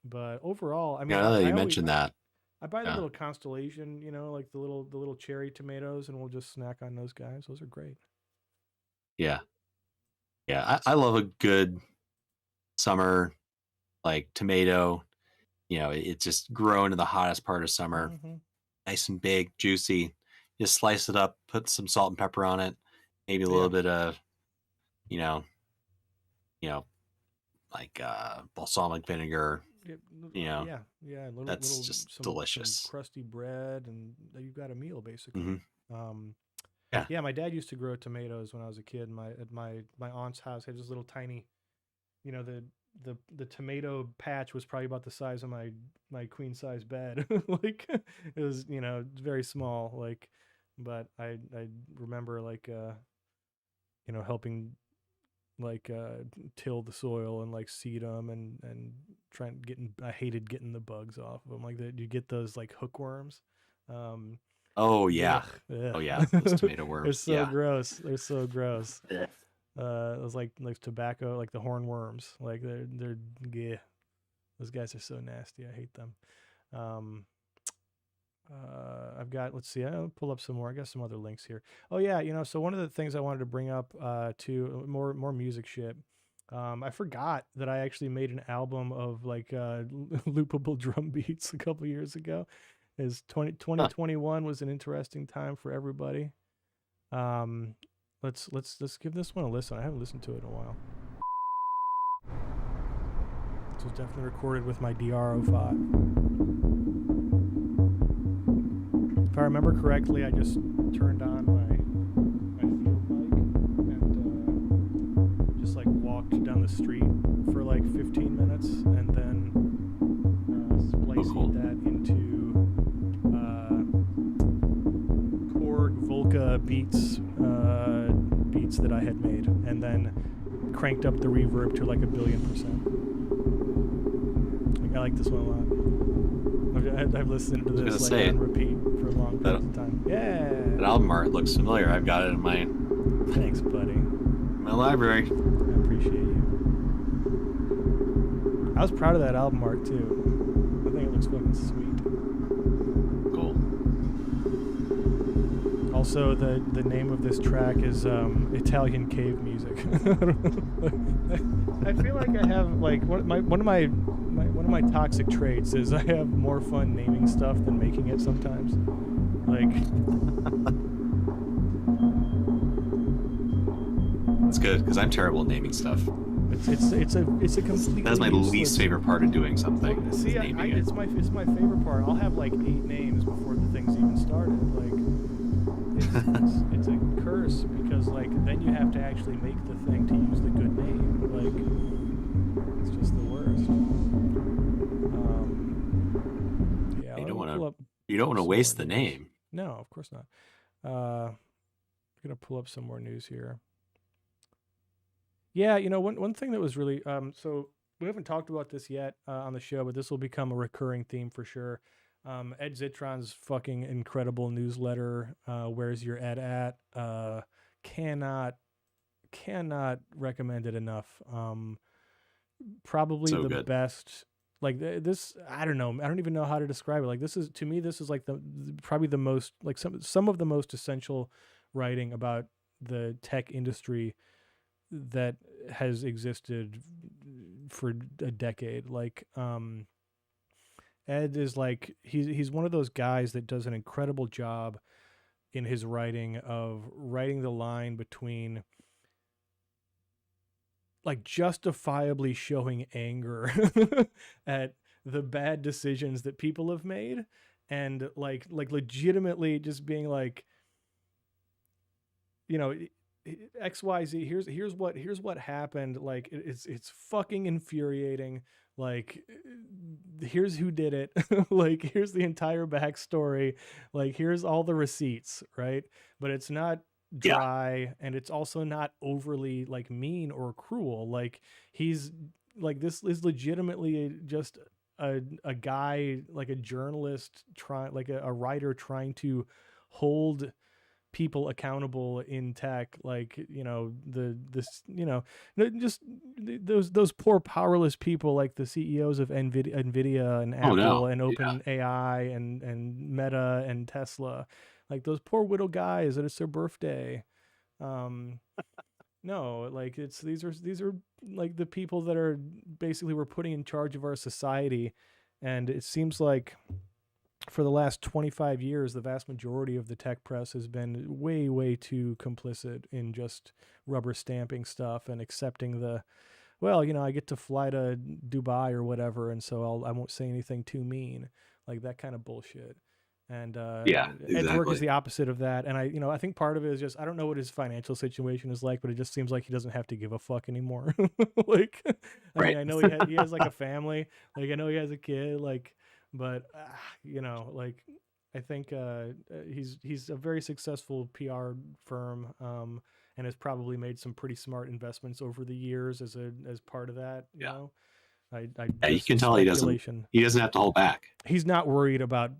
[SPEAKER 1] But overall, I mean,
[SPEAKER 2] You mentioned that.
[SPEAKER 1] I buy the little Constellation, like the little cherry tomatoes, and we'll just snack on those guys. Those are great.
[SPEAKER 2] Yeah. I love a good summer like tomato. It's just growing in the hottest part of summer.
[SPEAKER 1] Mm-hmm.
[SPEAKER 2] Nice and big, juicy. Just slice it up, put some salt and pepper on it, maybe a little bit of, like balsamic vinegar. That's just delicious.
[SPEAKER 1] Some crusty bread, and you've got a meal basically.
[SPEAKER 2] Mm-hmm.
[SPEAKER 1] Yeah. My dad used to grow tomatoes when I was a kid. At my aunt's house had this little tiny, the tomato patch was probably about the size of my queen size bed. Like it was, very small. Like, but I remember like helping like till the soil and like seed them and I hated getting the bugs off of them. Like that, you get those like hookworms.
[SPEAKER 2] Oh yeah.
[SPEAKER 1] Ugh.
[SPEAKER 2] Oh yeah. Those tomato worms.
[SPEAKER 1] They're so gross. It was like tobacco, like the hornworms. Like they're yeah. Those guys are so nasty. I hate them. I've got, let's see, I'll pull up some more. I got some other links here. Oh yeah, so one of the things I wanted to bring up to more music shit. I forgot that I actually made an album of like loopable drum beats a couple years ago. 2021 was an interesting time for everybody. Let's give this one a listen. I haven't listened to it in a while. This was definitely recorded with my DR05. If I remember correctly, I just turned on my field mic and just like walked down the street for like 15 minutes and then spliced that into Korg Volca beats that I had made, and then cranked up the reverb to like 1,000,000,000%. Like, I like this one a lot. I've listened to this like on repeat for a long period of time. Yeah.
[SPEAKER 2] That album art looks familiar. I've got it in my.
[SPEAKER 1] Thanks, buddy.
[SPEAKER 2] My library.
[SPEAKER 1] I appreciate you. I was proud of that album art too. I think it looks fucking sweet.
[SPEAKER 2] Cool.
[SPEAKER 1] Also, the name of this track is Italian Cave Music. I feel like I have like one of my toxic traits is I have more fun naming stuff than making it sometimes. Like
[SPEAKER 2] it's good because I'm terrible at naming stuff.
[SPEAKER 1] It's a completely.
[SPEAKER 2] That's my least favorite part of doing something.
[SPEAKER 1] See, it's my favorite part. I'll have like 8 names before the thing's even started. Like it's a curse because like then you have to actually make the thing to use the good name. Like it's just the worst. Yeah,
[SPEAKER 2] you don't want to waste the name.
[SPEAKER 1] No, of course not. I'm gonna pull up some more news here. Yeah, one thing that was really so we haven't talked about this yet on the show, but this will become a recurring theme for sure. Ed Zitron's fucking incredible newsletter, Where's Your Ed At? Cannot recommend it enough. Probably
[SPEAKER 2] So
[SPEAKER 1] the
[SPEAKER 2] good.
[SPEAKER 1] best. Like this, I don't know. I don't even know how to describe it. Like this is, to me, this is like probably the most, like some of the most essential writing about the tech industry that has existed for a decade. Like Ed is like, he's one of those guys that does an incredible job in his writing of writing the line between like justifiably showing anger at the bad decisions that people have made, and like legitimately just being like, you know, XYZ, here's what happened. Like it's fucking infuriating. Like here's who did it. Like here's the entire backstory. Like here's all the receipts, right? But it's not dry, and it's also not overly like mean or cruel. Like he's like, this is legitimately just a guy, like a journalist like a writer trying to hold people accountable in tech, like, you know, just those poor powerless people, like the CEOs of Nvidia and Apple and OpenAI and Meta and Tesla, like those poor little guys that it's their birthday. No, like these are like the people that are basically we're putting in charge of our society, and it seems like for the last 25 years, the vast majority of the tech press has been way too complicit in just rubber stamping stuff and accepting well, you know, I get to fly to Dubai or whatever, and so I won't say anything too mean, like that kind of bullshit. And
[SPEAKER 2] exactly.
[SPEAKER 1] Ed's work is the opposite of that. And I think part of it is just, I don't know what his financial situation is like, but it just seems like he doesn't have to give a fuck anymore. Like, I mean, I know he has like a family, like I know he has a kid, like, but you know, like I think he's a very successful PR firm, and has probably made some pretty smart investments over the years as part of that. You know,
[SPEAKER 2] you can tell he doesn't have to hold back.
[SPEAKER 1] He's not worried about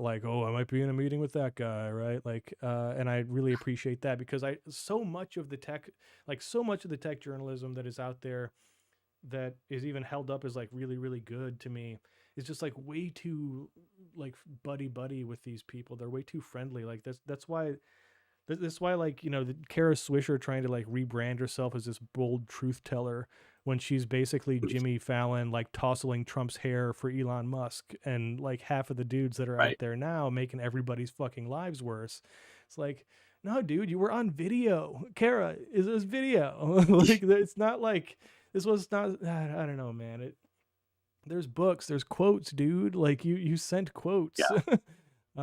[SPEAKER 1] like, oh, I might be in a meeting with that guy, right? Like, and I really appreciate that, because so much of the tech journalism that is out there that is even held up as like really good to me is just like way too like buddy with these people. They're way too friendly. Like that's why like, you know, the Kara Swisher trying to like rebrand herself as this bold truth teller when she's basically Jimmy Fallon, like tousling Trump's hair for Elon Musk, and like half of the dudes that are out there now making everybody's fucking lives worse. It's like, no, dude, you were on video. Kara, is this video? Like, it's not like this was not. I don't know, man. There's books, there's quotes, dude. Like you sent quotes.
[SPEAKER 2] Yeah.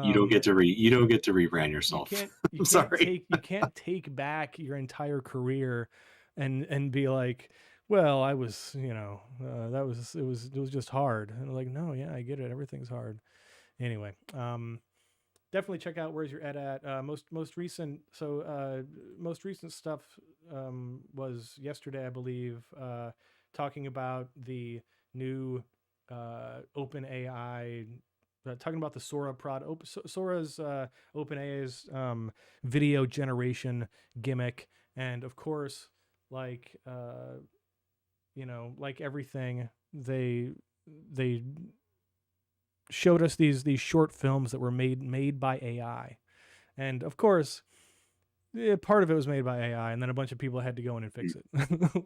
[SPEAKER 2] You don't get to rebrand yourself.
[SPEAKER 1] You can't take back your entire career and be like, well, I was, you know, it was just hard. And I'm like, no, yeah, I get it. Everything's hard. Anyway, definitely check out Where's Your Ed At. Most recent stuff was yesterday, I believe, talking about the new OpenAI. Talking about the Sora product, Sora's OpenAI's video generation gimmick, and of course, like you know, like everything, they showed us these short films that were made by AI, and of course, part of it was made by AI, and then a bunch of people had to go in and fix it.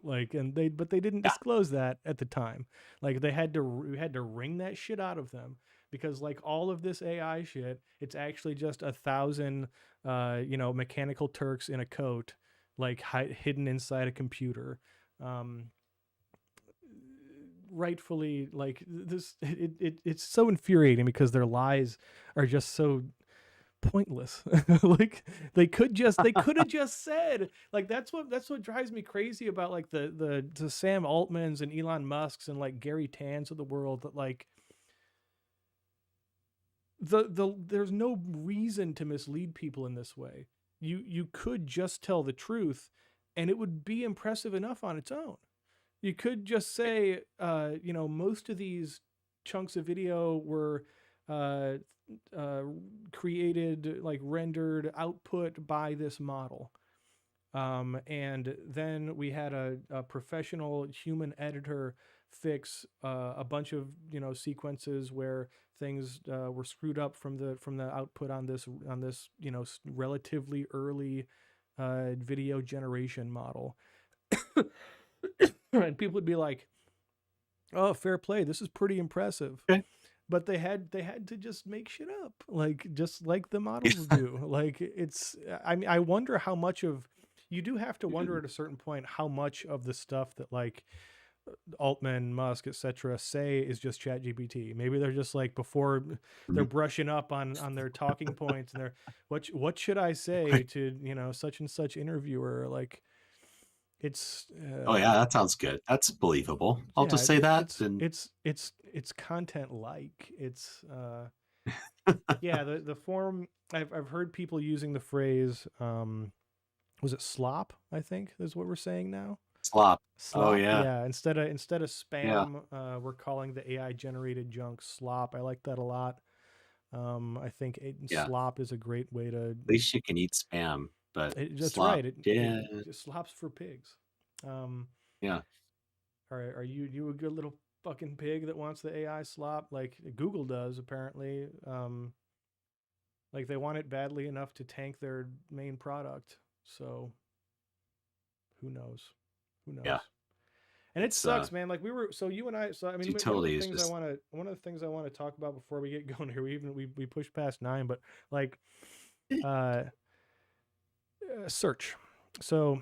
[SPEAKER 1] Like, but they didn't disclose that at the time. Like, we had to wring that shit out of them, because like all of this AI shit, it's actually just 1,000, you know, mechanical Turks in a coat, like hidden inside a computer. Rightfully, like this, it's so infuriating because their lies are just so pointless. Like they could have just said, like, that's what drives me crazy about like the Sam Altmans and Elon Musks and like Gary Tans of the world, that like there's no reason to mislead people in this way. You could just tell the truth and it would be impressive enough on its own. You could just say, you know, most of these chunks of video were created, like rendered output by this model. And then we had a professional human editor fix a bunch of sequences where things were screwed up from the output on this relatively early video generation model. And people would be like, "Oh, fair play. This is pretty impressive."
[SPEAKER 2] Okay.
[SPEAKER 1] But they had to just make shit up, like just like the models do. Like it's, I mean, I wonder how much of, you do have to wonder at a certain point how much of the stuff that like Altman, Musk, etc. say is just ChatGPT. Maybe they're just like, before they're brushing up on their talking points, and they're, what should I say to such and such interviewer, like. It's
[SPEAKER 2] oh yeah, that sounds good. That's believable. I'll just say that.
[SPEAKER 1] It's content like it's yeah, the form, I've heard people using the phrase was it slop, I think is what we're saying now.
[SPEAKER 2] Slop.
[SPEAKER 1] Oh
[SPEAKER 2] yeah.
[SPEAKER 1] Yeah, instead of spam, we're calling the AI generated junk slop. I like that a lot. I think slop is a great way to,
[SPEAKER 2] at least you can eat spam, but
[SPEAKER 1] that's
[SPEAKER 2] slop,
[SPEAKER 1] right. It just slops for pigs.
[SPEAKER 2] Yeah.
[SPEAKER 1] Are you a good little fucking pig that wants the AI slop like Google does apparently? Like they want it badly enough to tank their main product. So who knows?
[SPEAKER 2] Yeah.
[SPEAKER 1] And it sucks, man. Like you and I. So I mean, one of the things I want to talk about before we get going here. We pushed past 9, but like, search. So.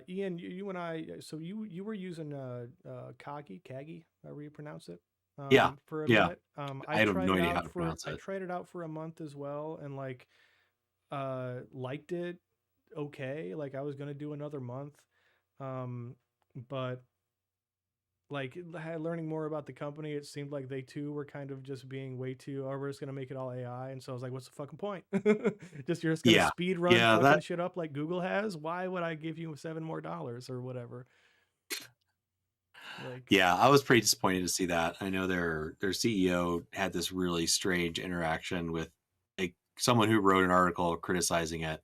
[SPEAKER 1] Ian, you and I, so you were using Kagi, however you pronounce it. For a minute.
[SPEAKER 2] I have no idea how to pronounce it.
[SPEAKER 1] I tried it out for a month as well, and like liked it okay. Like I was gonna do another month. But like learning more about the company, it seemed like they too were kind of just being way too, we're just gonna make it all AI. And so I was like, what's the fucking point? You're just gonna speed run fucking shit up like Google has. Why would I give you $7 more or whatever? Like,
[SPEAKER 2] yeah, I was pretty disappointed to see that. I know their CEO had this really strange interaction with like someone who wrote an article criticizing it,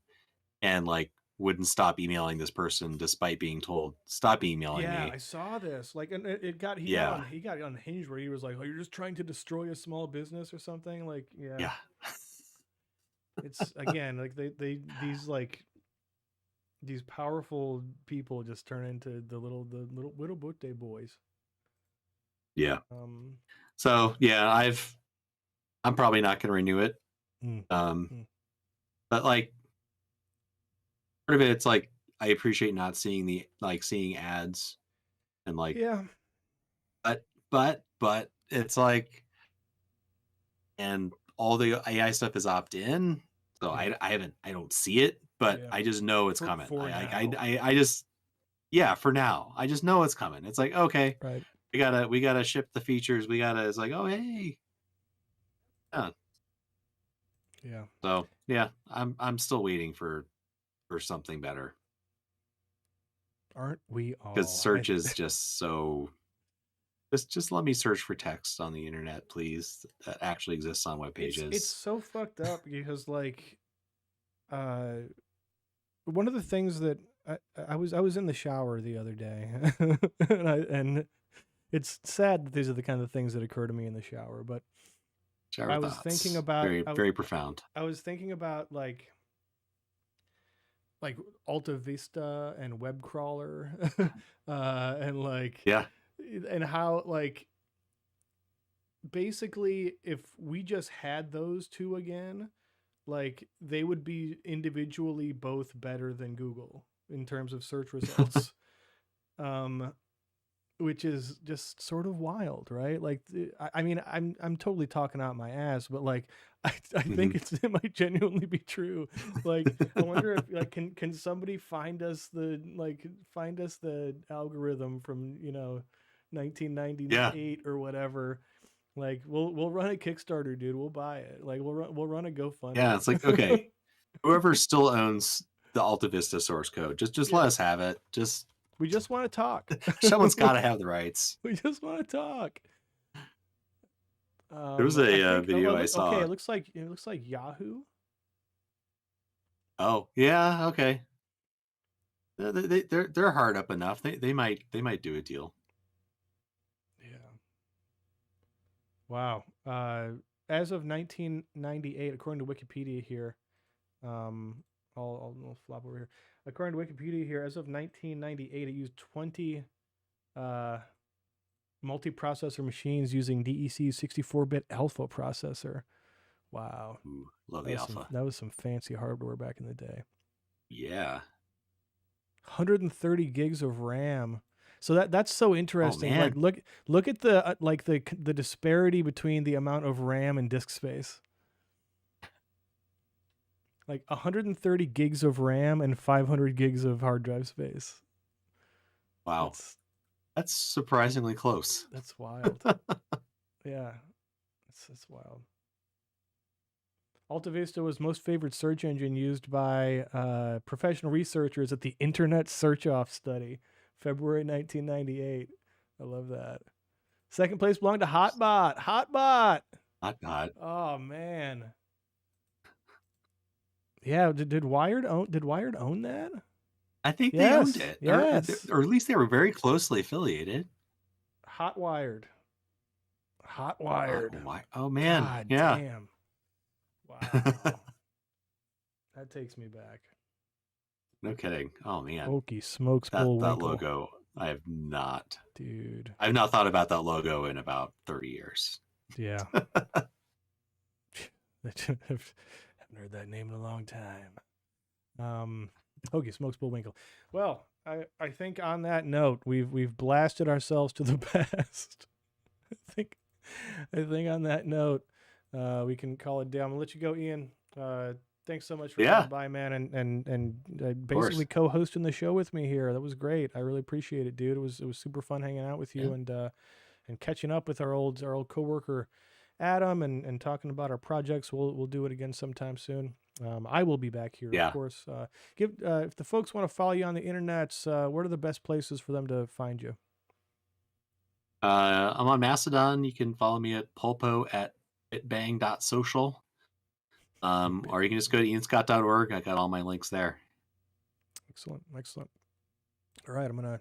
[SPEAKER 2] and like wouldn't stop emailing this person despite being told stop emailing me.
[SPEAKER 1] Yeah, I saw this. Like, and he got unhinged where he was like, "Oh, you're just trying to destroy a small business or something." Like, yeah. It's again like these powerful people just turn into the little Widow Butte boys.
[SPEAKER 2] Yeah. So yeah, I'm probably not going to renew it. But like part of it, it's like I appreciate not seeing seeing ads and like but it's like, and all the AI stuff is opt-in, so I don't see it, but I just know it's coming. I just for now I just know it's coming. It's like, okay,
[SPEAKER 1] right,
[SPEAKER 2] we gotta ship the features, it's like, oh hey, so yeah, I'm still waiting for something better.
[SPEAKER 1] Aren't we all?
[SPEAKER 2] Because search is just so. Just let me search for text on the internet, please. That actually exists on web pages.
[SPEAKER 1] It's so fucked up because like, one of the things that I was in the shower the other day, and it's sad that these are the kind of things that occur to me in the shower. But
[SPEAKER 2] shower
[SPEAKER 1] I was
[SPEAKER 2] thoughts.
[SPEAKER 1] thinking about
[SPEAKER 2] very profound.
[SPEAKER 1] I was thinking about like Alta Vista and web crawler, and like and how like basically if we just had those two again, like they would be individually both better than Google in terms of search results. Which is just sort of wild, right? Like, I mean, I'm totally talking out my ass, but like, I think it might genuinely be true. Like, I wonder if like can somebody find us the algorithm from 1998 or whatever. Like, we'll run a Kickstarter, dude. We'll buy it. Like, we'll run a GoFundMe.
[SPEAKER 2] Yeah, it's like, okay, whoever still owns the Alta Vista source code, just let us have it.
[SPEAKER 1] We just want to talk.
[SPEAKER 2] Someone's got to have the rights.
[SPEAKER 1] We just want to talk.
[SPEAKER 2] There was a video I saw.
[SPEAKER 1] Okay, it looks like Yahoo.
[SPEAKER 2] Oh yeah, okay. They're hard up enough. They might do a deal.
[SPEAKER 1] Yeah. Wow. As of 1998, according to Wikipedia here, I'll flop over here. According to Wikipedia here, as of 1998, it used 20 multiprocessor machines using DEC's 64-bit alpha processor. Wow.
[SPEAKER 2] Ooh, love the alpha.
[SPEAKER 1] That was some fancy hardware back in the day.
[SPEAKER 2] Yeah.
[SPEAKER 1] 130 gigs of RAM. So that's so interesting.
[SPEAKER 2] Oh, man.
[SPEAKER 1] Like look at the the disparity between the amount of RAM and disk space. Like 130 gigs of RAM and 500 gigs of hard drive space.
[SPEAKER 2] Wow. That's surprisingly close.
[SPEAKER 1] That's wild. Yeah. That's wild. AltaVista was most favored search engine used by professional researchers at the Internet Search-Off Study, February 1998. I love that. Second place belonged to Hotbot. Hotbot. Oh man. Yeah, did Wired own that?
[SPEAKER 2] I think they owned it.
[SPEAKER 1] Yes.
[SPEAKER 2] Or at least they were very closely affiliated.
[SPEAKER 1] Hotwired.
[SPEAKER 2] Oh man.
[SPEAKER 1] God
[SPEAKER 2] yeah.
[SPEAKER 1] damn. Wow. That takes me back.
[SPEAKER 2] No kidding. Oh man.
[SPEAKER 1] Hokey smokes
[SPEAKER 2] that
[SPEAKER 1] Bullwinkle.
[SPEAKER 2] logo. I've not thought about that logo in about 30 years.
[SPEAKER 1] Yeah. I haven't heard that name in a long time. Hokey smokes Bullwinkle. Well, I think on that note, we've blasted ourselves to the past. I think on that note, we can call it down. I'm gonna let you go, Ian. Thanks so much for coming by, man, and basically co-hosting the show with me here. That was great. I really appreciate it, dude. It was super fun hanging out with you and catching up with our old coworker Adam and talking about our projects. We'll do it again sometime soon. I will be back here, of course. If the folks want to follow you on the internets, what are the best places for them to find you?
[SPEAKER 2] I'm on Mastodon. You can follow me at pulpo@bitbang.social. Or you can just go to ianscott.org. I got all my links there.
[SPEAKER 1] Excellent. All right, all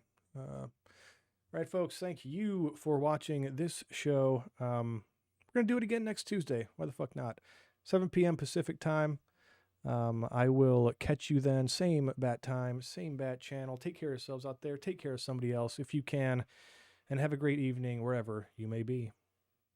[SPEAKER 1] right, folks, thank you for watching this show. We're going to do it again next Tuesday. Why the fuck not? 7 p.m. Pacific time. I will catch you then. Same bat time, same bat channel. Take care of yourselves out there. Take care of somebody else if you can. And have a great evening wherever you may be.